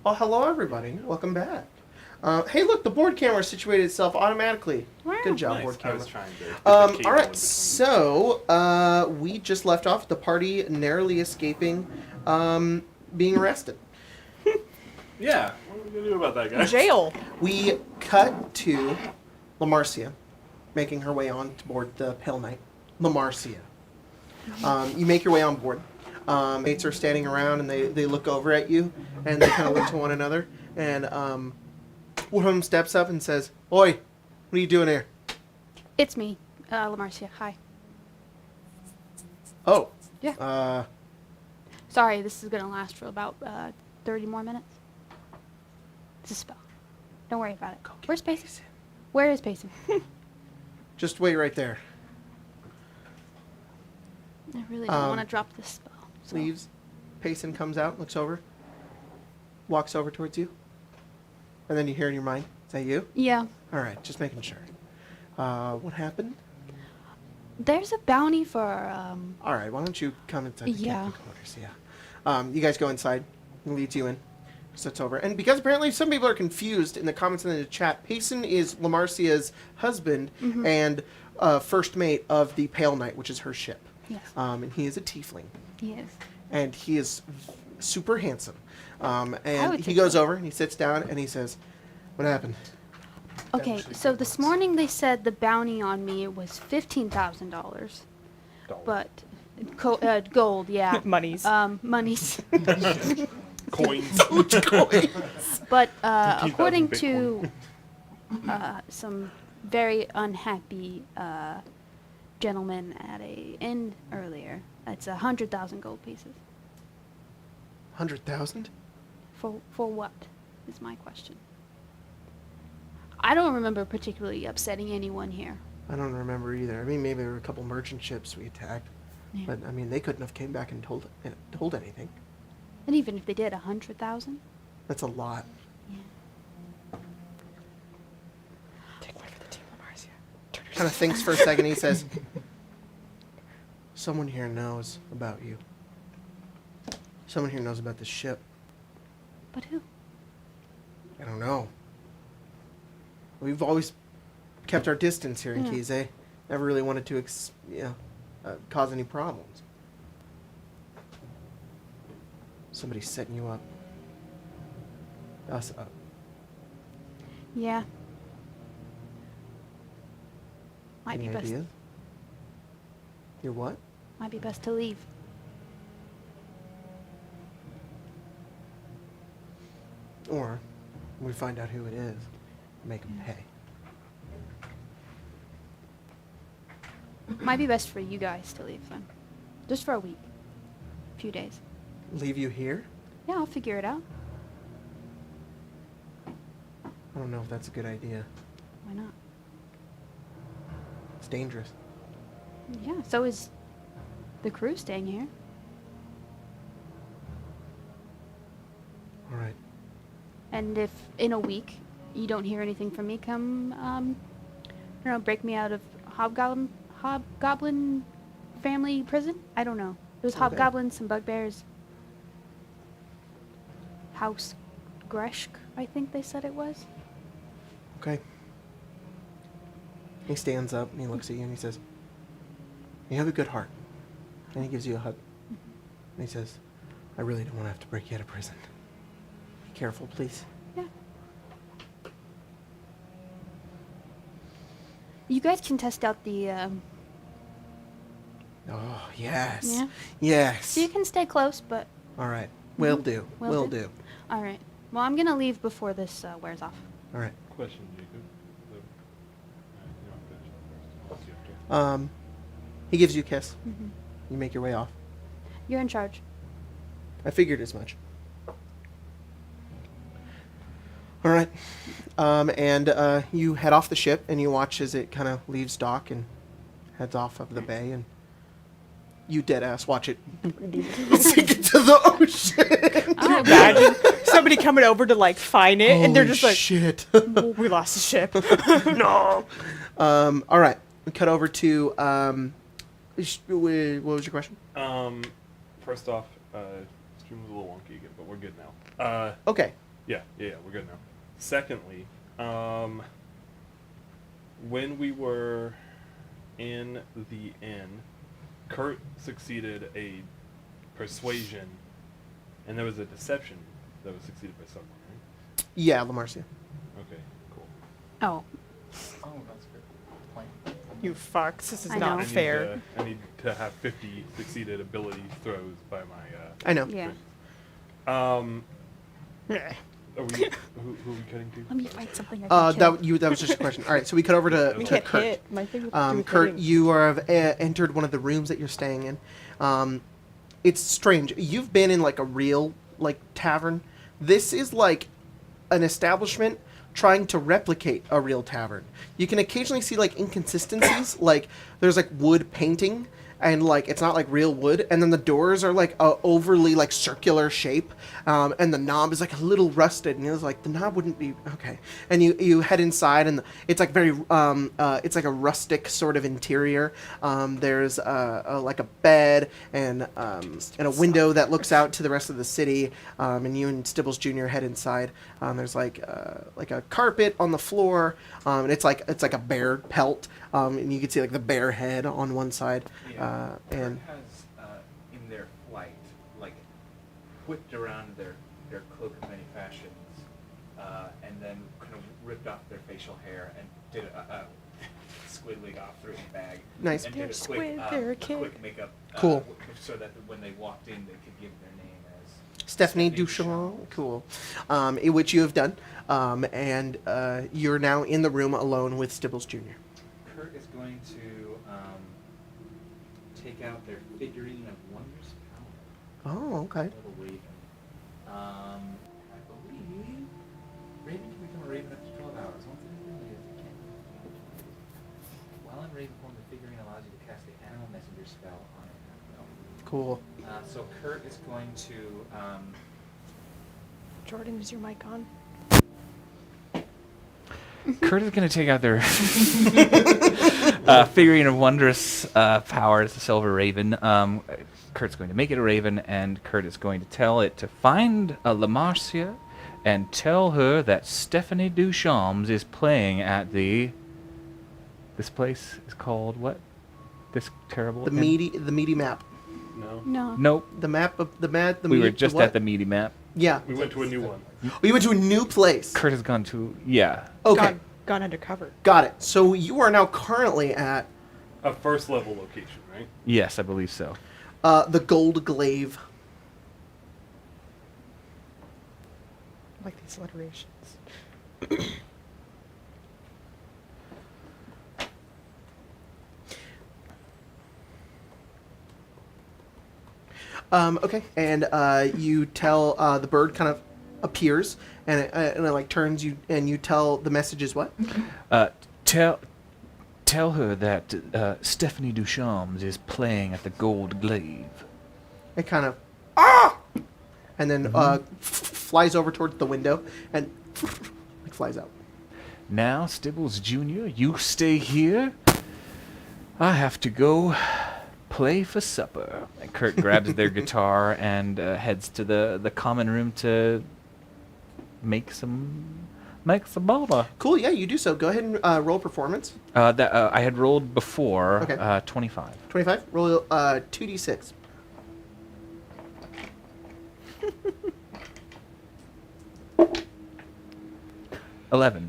[SPEAKER 2] Oh, hello everybody. Welcome back. Hey, look, the board camera situated itself automatically. Good job,
[SPEAKER 3] Nice.
[SPEAKER 2] board
[SPEAKER 3] I
[SPEAKER 2] camera.
[SPEAKER 3] was trying to. get the
[SPEAKER 2] All
[SPEAKER 3] cable in
[SPEAKER 2] right,
[SPEAKER 3] between.
[SPEAKER 2] so we just left off the party narrowly escaping being arrested.
[SPEAKER 3] Yeah. What are we gonna do about that, guys?
[SPEAKER 5] Jail.
[SPEAKER 2] We cut to Lamarcia making her way on board the Pale Knight. Lamarcia. You make your way on board. Mates are standing around and they look over at you and they kind of look to one another. And one of them steps up and says, "Oi, what are you doing here?"
[SPEAKER 4] It's me, Lamarcia. Hi.
[SPEAKER 2] Oh.
[SPEAKER 4] Yeah. Sorry, this is gonna last for about 30 more minutes. It's a spell. Don't worry about it. Where's Payson? Where is Payson?
[SPEAKER 2] Just wait right there.
[SPEAKER 4] I really don't want to drop this spell. So.
[SPEAKER 2] Leaves. Payson comes out, looks over, walks over towards you. And then you hear in your mind, "Is that you?"
[SPEAKER 4] Yeah.
[SPEAKER 2] All right, just making sure. What happened?
[SPEAKER 4] There's a bounty for
[SPEAKER 2] All right, why don't you come inside the
[SPEAKER 4] Yeah.
[SPEAKER 2] captain quarters? Yeah. You guys go inside. He leads you in. Sits over. And because apparently some people are confused in the comments in the chat, Payson is Lamarcia's husband and first mate of the Pale Knight, which is her ship.
[SPEAKER 4] Yes.
[SPEAKER 2] And he is a tiefling.
[SPEAKER 4] He is.
[SPEAKER 2] And he is super handsome.
[SPEAKER 4] would
[SPEAKER 2] And he
[SPEAKER 4] think
[SPEAKER 2] goes
[SPEAKER 4] so.
[SPEAKER 2] over and he sits down and he says, "What happened?"
[SPEAKER 4] Okay, so this morning they said the bounty on me was $15,000, but gold, yeah.
[SPEAKER 5] Monies.
[SPEAKER 4] Monies.
[SPEAKER 3] Coins.
[SPEAKER 4] But
[SPEAKER 3] 15,000
[SPEAKER 4] according
[SPEAKER 3] Bitcoin.
[SPEAKER 4] to some very unhappy gentleman at a inn earlier, it's 100,000 gold pieces.
[SPEAKER 2] 100,000?
[SPEAKER 4] For what is my question. I don't remember particularly upsetting anyone here.
[SPEAKER 2] I don't remember either. I mean, maybe there were a couple merchant ships we attacked.
[SPEAKER 4] Yeah.
[SPEAKER 2] But, I mean, they couldn't have came back and told anything.
[SPEAKER 4] And even if they did 100,000,
[SPEAKER 2] That's a lot.
[SPEAKER 5] Take one for the team, Lamarcia.
[SPEAKER 2] Kind of thinks for a second. He says, "Someone here knows about you. Someone here knows about this ship.
[SPEAKER 4] but who?
[SPEAKER 2] I don't know. We've always kept our distance here in
[SPEAKER 4] Yeah.
[SPEAKER 2] Kizé. Never really wanted to, cause any problems. Somebody's setting you up. Us up.
[SPEAKER 4] Yeah. Might
[SPEAKER 2] Any
[SPEAKER 4] be best.
[SPEAKER 2] ideas? You're what?
[SPEAKER 4] Might be best to leave.
[SPEAKER 2] Or we find out who it is, make them pay.
[SPEAKER 4] Might be best for you guys to leave then. Just for a week. A few days.
[SPEAKER 2] Leave you here?
[SPEAKER 4] Yeah, I'll figure it out.
[SPEAKER 2] I don't know if that's a good idea.
[SPEAKER 4] Why not?
[SPEAKER 2] It's dangerous.
[SPEAKER 4] Yeah, so is the crew staying here.
[SPEAKER 2] All right.
[SPEAKER 4] And if in a week you don't hear anything from me, come, break me out of Hobgoblin family prison? I don't know. It was
[SPEAKER 2] Okay.
[SPEAKER 4] Hobgoblins, some bugbears. House Greshk, I think they said it was.
[SPEAKER 2] Okay. He stands up and he looks at you and he says, "You have a good heart." And he gives you a hug. And he says, "I really don't want to have to break you out of prison. Be careful, please."
[SPEAKER 4] Yeah. You guys can test out the,
[SPEAKER 2] Oh, yes.
[SPEAKER 4] Yeah?
[SPEAKER 2] Yes.
[SPEAKER 4] so you can stay close, but,
[SPEAKER 2] All right. Will do. Will do.
[SPEAKER 4] alright. Well, I'm gonna leave before this, wears off.
[SPEAKER 2] All right.
[SPEAKER 3] Question, Jacob. You don't finish that first.
[SPEAKER 2] He gives you a kiss.
[SPEAKER 4] Mhm.
[SPEAKER 2] You make your way off.
[SPEAKER 4] You're in charge.
[SPEAKER 2] I figured as much. All right. And you head off the ship and you watch as it kind of leaves dock and heads off of the bay, and you dead ass watch it sink into the ocean.
[SPEAKER 4] Oh,
[SPEAKER 5] Imagine somebody coming over to like find it, and they're
[SPEAKER 2] Holy
[SPEAKER 5] just like,
[SPEAKER 2] shit.
[SPEAKER 5] "Oh, "We lost the ship."
[SPEAKER 2] No. All right. We cut over to what was your question?
[SPEAKER 3] First off, stream was a little wonky again, but we're good now.
[SPEAKER 2] Okay.
[SPEAKER 3] Yeah, we're good now. Secondly, when we were in the inn, Kurt succeeded a persuasion, and there was a deception that was succeeded by someone, right?
[SPEAKER 2] Yeah, Lamarcia.
[SPEAKER 3] Okay, cool.
[SPEAKER 4] Oh,
[SPEAKER 6] Oh, that's good point.
[SPEAKER 5] You fucks. This is
[SPEAKER 4] I
[SPEAKER 5] not
[SPEAKER 4] know.
[SPEAKER 5] fair.
[SPEAKER 3] I need to have 50 succeeded ability throws by my.
[SPEAKER 2] I know.
[SPEAKER 4] yeah.
[SPEAKER 5] Yeah.
[SPEAKER 3] Are we, who are we cutting to?
[SPEAKER 4] Let me find something I can kill.
[SPEAKER 2] That was just a question. All right, so we cut over to,
[SPEAKER 5] We
[SPEAKER 2] to
[SPEAKER 5] get
[SPEAKER 2] Kurt.
[SPEAKER 5] hit. My thing with doing
[SPEAKER 2] Kurt,
[SPEAKER 5] hitting.
[SPEAKER 2] you have entered one of the rooms that you're staying in. It's strange. You've been in like a real like tavern. This is like an establishment trying to replicate a real tavern. You can occasionally see like inconsistencies, like there's like wood painting and like it's not like real wood, and then the doors are like a overly like circular shape, and the knob is like a little rusted, and it's like the knob wouldn't be okay. And you head inside, and it's like very it's like a rustic sort of interior. There's like a bed and a window that looks out to the rest of the city. And you and Stibbles Jr. head inside. There's like a carpet on the floor, and it's like a bear pelt, and you can see like the bear head on one side. And
[SPEAKER 1] Kurt has in their flight like whipped around their cloak of many fashions, and then kind of ripped off their facial hair and did a squid wig off through a bag.
[SPEAKER 2] Nice.
[SPEAKER 1] And
[SPEAKER 5] They're
[SPEAKER 1] did a
[SPEAKER 5] squid,
[SPEAKER 1] quick,
[SPEAKER 5] they're a
[SPEAKER 1] a
[SPEAKER 5] kid.
[SPEAKER 1] quick makeup.
[SPEAKER 2] Cool.
[SPEAKER 1] So that when they walked in, they could give their name as
[SPEAKER 2] Stephanie Duchamp, cool, which you have done, and you're now in the room alone with Stibbles Jr.
[SPEAKER 1] Kurt is going to take out their figurine of wondrous power.
[SPEAKER 2] Oh, okay.
[SPEAKER 1] Little raven. I believe Raven can become a raven after 12 hours. Once it is released, it can. While in raven form, the figurine allows you to cast the animal messenger spell on it at will.
[SPEAKER 2] Cool.
[SPEAKER 1] So Kurt is going to.
[SPEAKER 5] Jordan, is your mic on?
[SPEAKER 1] Kurt is going to take out their figurine of wondrous power. It's a silver raven. Kurt's going to make it a raven, and Kurt is going to tell it to find Lamarcia and tell her that Stephanie Duchamps is playing at the. This place is called what? This terrible.
[SPEAKER 2] The meaty map.
[SPEAKER 3] No.
[SPEAKER 4] No.
[SPEAKER 1] Nope.
[SPEAKER 2] The map of the map.
[SPEAKER 1] We were just at the Meaty Map.
[SPEAKER 2] Yeah.
[SPEAKER 3] We went to a new one.
[SPEAKER 2] Oh, you went to a new place.
[SPEAKER 1] Kurt has gone to
[SPEAKER 2] Okay.
[SPEAKER 5] Gone undercover.
[SPEAKER 2] Got it. So you are now currently at
[SPEAKER 3] A first level location, right?
[SPEAKER 1] Yes, I believe so.
[SPEAKER 2] the Gold Glaive.
[SPEAKER 5] I like these alliterations.
[SPEAKER 2] Okay, and you tell the bird kind of appears, and it like turns you, and you tell the message is what?
[SPEAKER 1] Tell her that Stephanie Duchamps is playing at the Gold Glaive.
[SPEAKER 2] It kind of and then flies over towards the window and like flies out.
[SPEAKER 1] Now, Stibbles Jr., you stay here. I have to go play for supper. And Kurt grabs their guitar and heads to the common room to make some baba.
[SPEAKER 2] Cool. Yeah, you do so. Go ahead and roll performance.
[SPEAKER 1] That I had rolled before.
[SPEAKER 2] Okay.
[SPEAKER 1] 25.
[SPEAKER 2] 25. Roll 2d6.
[SPEAKER 1] $11.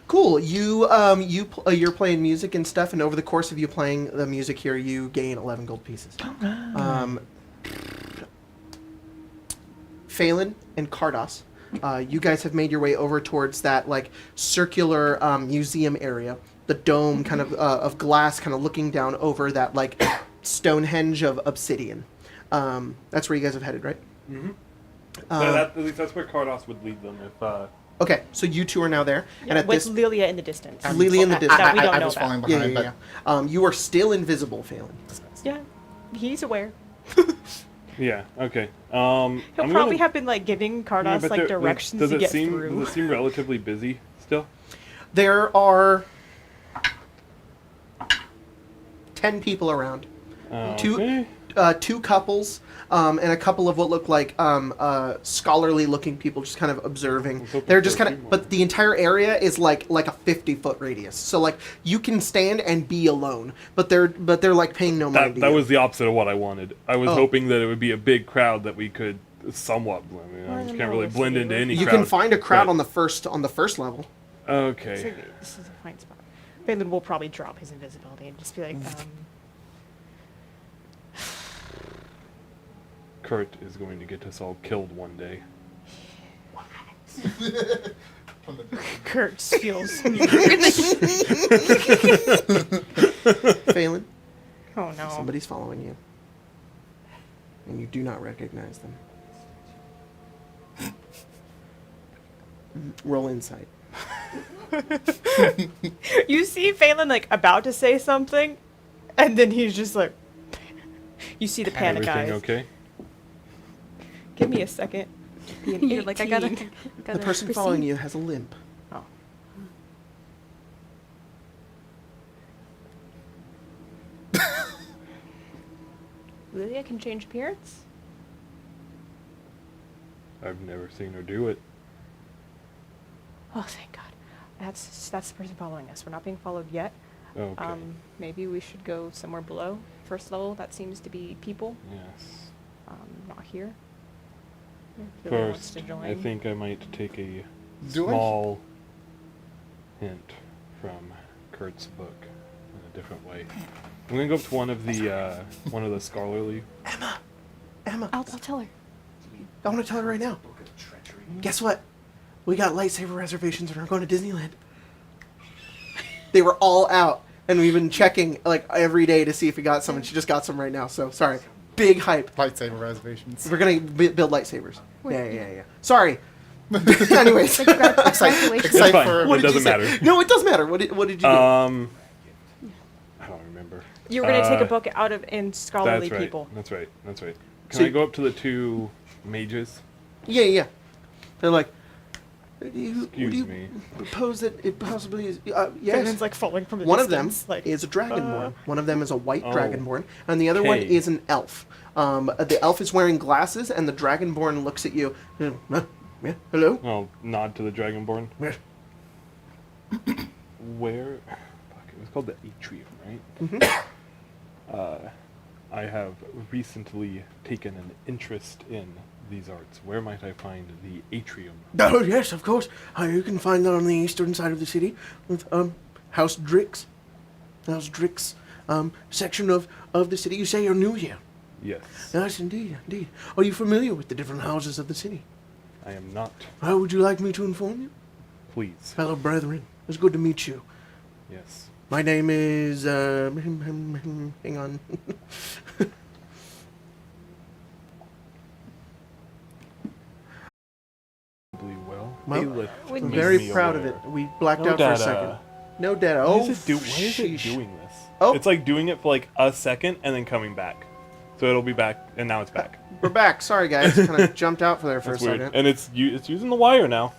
[SPEAKER 2] Cool. You're playing music and stuff, and over the course of you playing the music here, you gain 11 gold pieces. Phelan and Kardos, you guys have made your way over towards that like circular museum area, the dome kind of glass, kind of looking down over that like Stonehenge of obsidian. That's where you guys have headed, right?
[SPEAKER 3] Mm-hmm. At least that's where Kardos would lead them if.
[SPEAKER 2] Okay, so you two are now there,
[SPEAKER 5] Yeah,
[SPEAKER 2] and at
[SPEAKER 5] with
[SPEAKER 2] this
[SPEAKER 5] Lilia in the distance.
[SPEAKER 2] Lilia in the distance.
[SPEAKER 5] That we don't
[SPEAKER 6] I
[SPEAKER 5] know
[SPEAKER 6] was
[SPEAKER 5] about.
[SPEAKER 6] falling
[SPEAKER 2] Yeah,
[SPEAKER 6] behind,
[SPEAKER 2] yeah, yeah. You are still invisible, Phelan.
[SPEAKER 5] Yeah, he's aware.
[SPEAKER 3] Yeah. Okay.
[SPEAKER 5] He'll probably have been like giving Kardos
[SPEAKER 3] but
[SPEAKER 5] like directions
[SPEAKER 3] does
[SPEAKER 5] to
[SPEAKER 3] it
[SPEAKER 5] get
[SPEAKER 3] seem,
[SPEAKER 5] through.
[SPEAKER 3] Does it seem relatively busy still?
[SPEAKER 2] There are 10 people around.
[SPEAKER 3] Okay.
[SPEAKER 2] two couples and a couple of what look like scholarly-looking people just kind of observing. They're just kind of, but the entire area is like a 50-foot radius. So like you can stand and be alone, but they're like paying no mind.
[SPEAKER 3] That was the opposite of what I wanted. I was hoping that it would be a big crowd that we could somewhat blend. I can't really blend into any.
[SPEAKER 2] You
[SPEAKER 3] crowd,
[SPEAKER 2] can find a crowd on the first level.
[SPEAKER 3] Okay.
[SPEAKER 5] This is a fine spot. Phelan will probably drop his invisibility and just be like,
[SPEAKER 3] Kurt is going to get us all killed one day.
[SPEAKER 5] Kurt feels.
[SPEAKER 2] Phelan,
[SPEAKER 5] Oh no.
[SPEAKER 2] somebody's following you, and you do not recognize them. Roll insight.
[SPEAKER 5] You see Phelan like about to say something, and then he's just like. You see the panic
[SPEAKER 3] Everything
[SPEAKER 5] eyes.
[SPEAKER 3] okay?
[SPEAKER 5] Give me a second.
[SPEAKER 4] You're like, I gotta
[SPEAKER 2] The person following you has a limp.
[SPEAKER 5] Oh. Lydia can change appearance?
[SPEAKER 3] I've never seen her do it.
[SPEAKER 5] Oh, thank God. That's the person following us. We're not being followed yet.
[SPEAKER 3] Okay.
[SPEAKER 5] Maybe we should go somewhere below. First level, that seems to be people.
[SPEAKER 3] Yes.
[SPEAKER 5] Not here. If Lydia wants
[SPEAKER 3] First,
[SPEAKER 5] to join.
[SPEAKER 3] I think I might take a
[SPEAKER 6] Do I-
[SPEAKER 3] small hint from Kurt's book in a different way. I'm gonna go up to one of the scholarly.
[SPEAKER 2] Emma,
[SPEAKER 4] I'll tell her.
[SPEAKER 2] I want to tell her right now. Guess what? We got lightsaber reservations and we're going to Disneyland. They were all out, and we've been checking like every day to see if we got some, and she just got some right now. So sorry, big hype.
[SPEAKER 6] Lightsaber reservations.
[SPEAKER 2] We're gonna build lightsabers. Yeah. Sorry. Anyways,
[SPEAKER 4] Congratulations.
[SPEAKER 3] It's fine.
[SPEAKER 6] for-
[SPEAKER 3] It
[SPEAKER 2] what did you
[SPEAKER 3] doesn't
[SPEAKER 2] say?
[SPEAKER 3] matter.
[SPEAKER 2] No, it does matter. What did you do?
[SPEAKER 3] I don't remember.
[SPEAKER 5] You were going to take a
[SPEAKER 3] Uh,
[SPEAKER 5] book out of in scholarly
[SPEAKER 3] That's right.
[SPEAKER 5] people.
[SPEAKER 3] That's right. Can
[SPEAKER 2] So
[SPEAKER 3] I go up to the two mages?
[SPEAKER 2] Yeah. They're like, do you
[SPEAKER 3] Excuse me.
[SPEAKER 2] propose that it possibly is?
[SPEAKER 5] Phelan's
[SPEAKER 2] Yes.
[SPEAKER 5] like falling from the
[SPEAKER 2] One of them
[SPEAKER 5] distance. Like,
[SPEAKER 2] is a dragonborn. One of them is a white
[SPEAKER 3] Oh.
[SPEAKER 2] dragonborn, and the other one
[SPEAKER 3] Okay.
[SPEAKER 2] is an elf. The elf is wearing glasses, and the dragonborn looks at you. Yeah, hello.
[SPEAKER 3] I'll nod to the dragonborn.
[SPEAKER 2] Yeah.
[SPEAKER 3] Where? Fuck, it was called the atrium, right?
[SPEAKER 2] Mm-hmm.
[SPEAKER 3] I have recently taken an interest in these arts. Where might I find the atrium?
[SPEAKER 2] Oh yes, of course. You can find that on the eastern side of the city, with House Drix. House Drix section of the city. You say you're new here.
[SPEAKER 3] Yes,
[SPEAKER 2] Yes, indeed. Are you familiar with the different houses of the city?
[SPEAKER 3] I am not.
[SPEAKER 2] How would you like me to inform you?
[SPEAKER 3] Please.
[SPEAKER 2] Fellow brethren, it's good to meet you.
[SPEAKER 3] Yes.
[SPEAKER 2] My name is, hang on.
[SPEAKER 3] Well,
[SPEAKER 2] Well,
[SPEAKER 3] Aelith
[SPEAKER 5] I'm
[SPEAKER 2] I'm
[SPEAKER 3] made
[SPEAKER 2] very
[SPEAKER 3] me
[SPEAKER 2] proud of
[SPEAKER 3] aware.
[SPEAKER 2] it. We blacked
[SPEAKER 3] No
[SPEAKER 2] out for a
[SPEAKER 3] data.
[SPEAKER 2] second. No data.
[SPEAKER 3] Why
[SPEAKER 2] Oh,
[SPEAKER 3] is it
[SPEAKER 2] sheesh.
[SPEAKER 3] doing this?
[SPEAKER 2] Oh.
[SPEAKER 3] It's like doing it for like a second and then coming back. So it'll be back, and now it's back.
[SPEAKER 2] We're back. Sorry, guys. Kind of jumped out for there for
[SPEAKER 3] That's
[SPEAKER 2] a
[SPEAKER 3] weird.
[SPEAKER 2] second.
[SPEAKER 3] And it's using the wire now.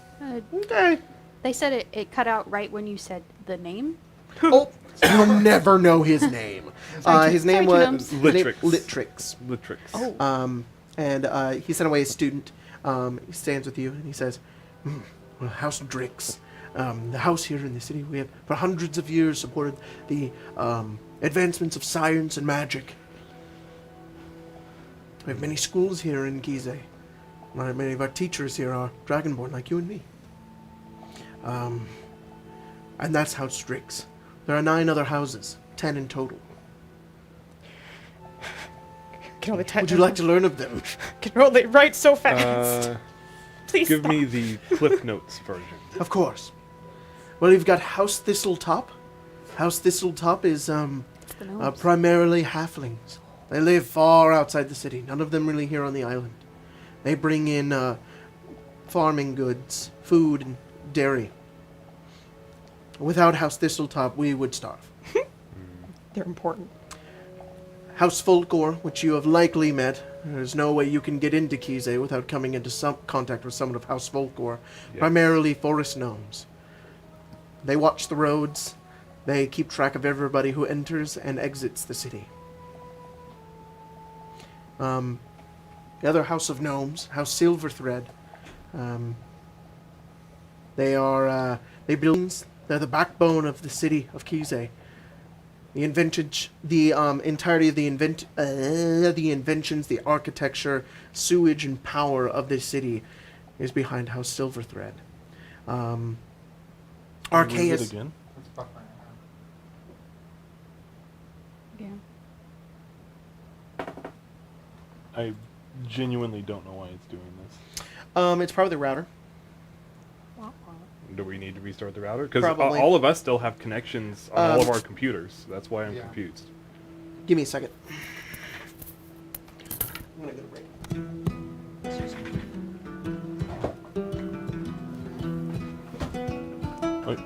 [SPEAKER 2] Okay.
[SPEAKER 4] They said it cut out right when you said the name.
[SPEAKER 2] Oh, you'll never know his name. His name
[SPEAKER 4] Sorry,
[SPEAKER 2] was
[SPEAKER 4] Jums.
[SPEAKER 3] Litrix.
[SPEAKER 2] Litrix.
[SPEAKER 3] Litrix.
[SPEAKER 4] Oh.
[SPEAKER 2] And he sent away a student. He stands with you and he says, well, House Drix, the house here in the city, we have for hundreds of years supported the advancements of science and magic. We have many schools here in Kizé. Many of our teachers here are Dragonborn, like you and me. And that's House Drix. There are 9 other houses, 10 in total.
[SPEAKER 5] can only type.
[SPEAKER 2] Would you like to learn of them?
[SPEAKER 5] Can only write so fast. Please
[SPEAKER 3] Give
[SPEAKER 5] stop.
[SPEAKER 3] me the Cliff Notes version.
[SPEAKER 2] Of course. Well, you've got House Thistletop. House Thistletop is
[SPEAKER 4] The gnomes.
[SPEAKER 2] primarily halflings. They live far outside the city. None of them really here on the island. They bring in farming goods, food, and dairy. Without House Thistletop, we would starve.
[SPEAKER 5] They're important.
[SPEAKER 2] House Folkor, which you have likely met. There's no way you can get into Kizé without coming into some contact with someone of House Folkor.
[SPEAKER 3] Yes.
[SPEAKER 2] Primarily forest gnomes. They watch the roads. They keep track of everybody who enters and exits the city. The other House of Gnomes, House Silverthread. They're the backbone of the city of Kizé. The entirety of the inventions, the architecture, sewage, and power of this city is behind House Silverthread. Arceus.
[SPEAKER 7] Again?
[SPEAKER 4] Yeah.
[SPEAKER 7] I genuinely don't know why it's doing this.
[SPEAKER 2] It's probably the router.
[SPEAKER 3] Do we need to restart the router? Because
[SPEAKER 2] Probably.
[SPEAKER 3] all of us still have connections on all of our computers. That's why I'm
[SPEAKER 6] Yeah.
[SPEAKER 3] confused.
[SPEAKER 2] Give me a second. I'm gonna go to break.
[SPEAKER 7] Wait,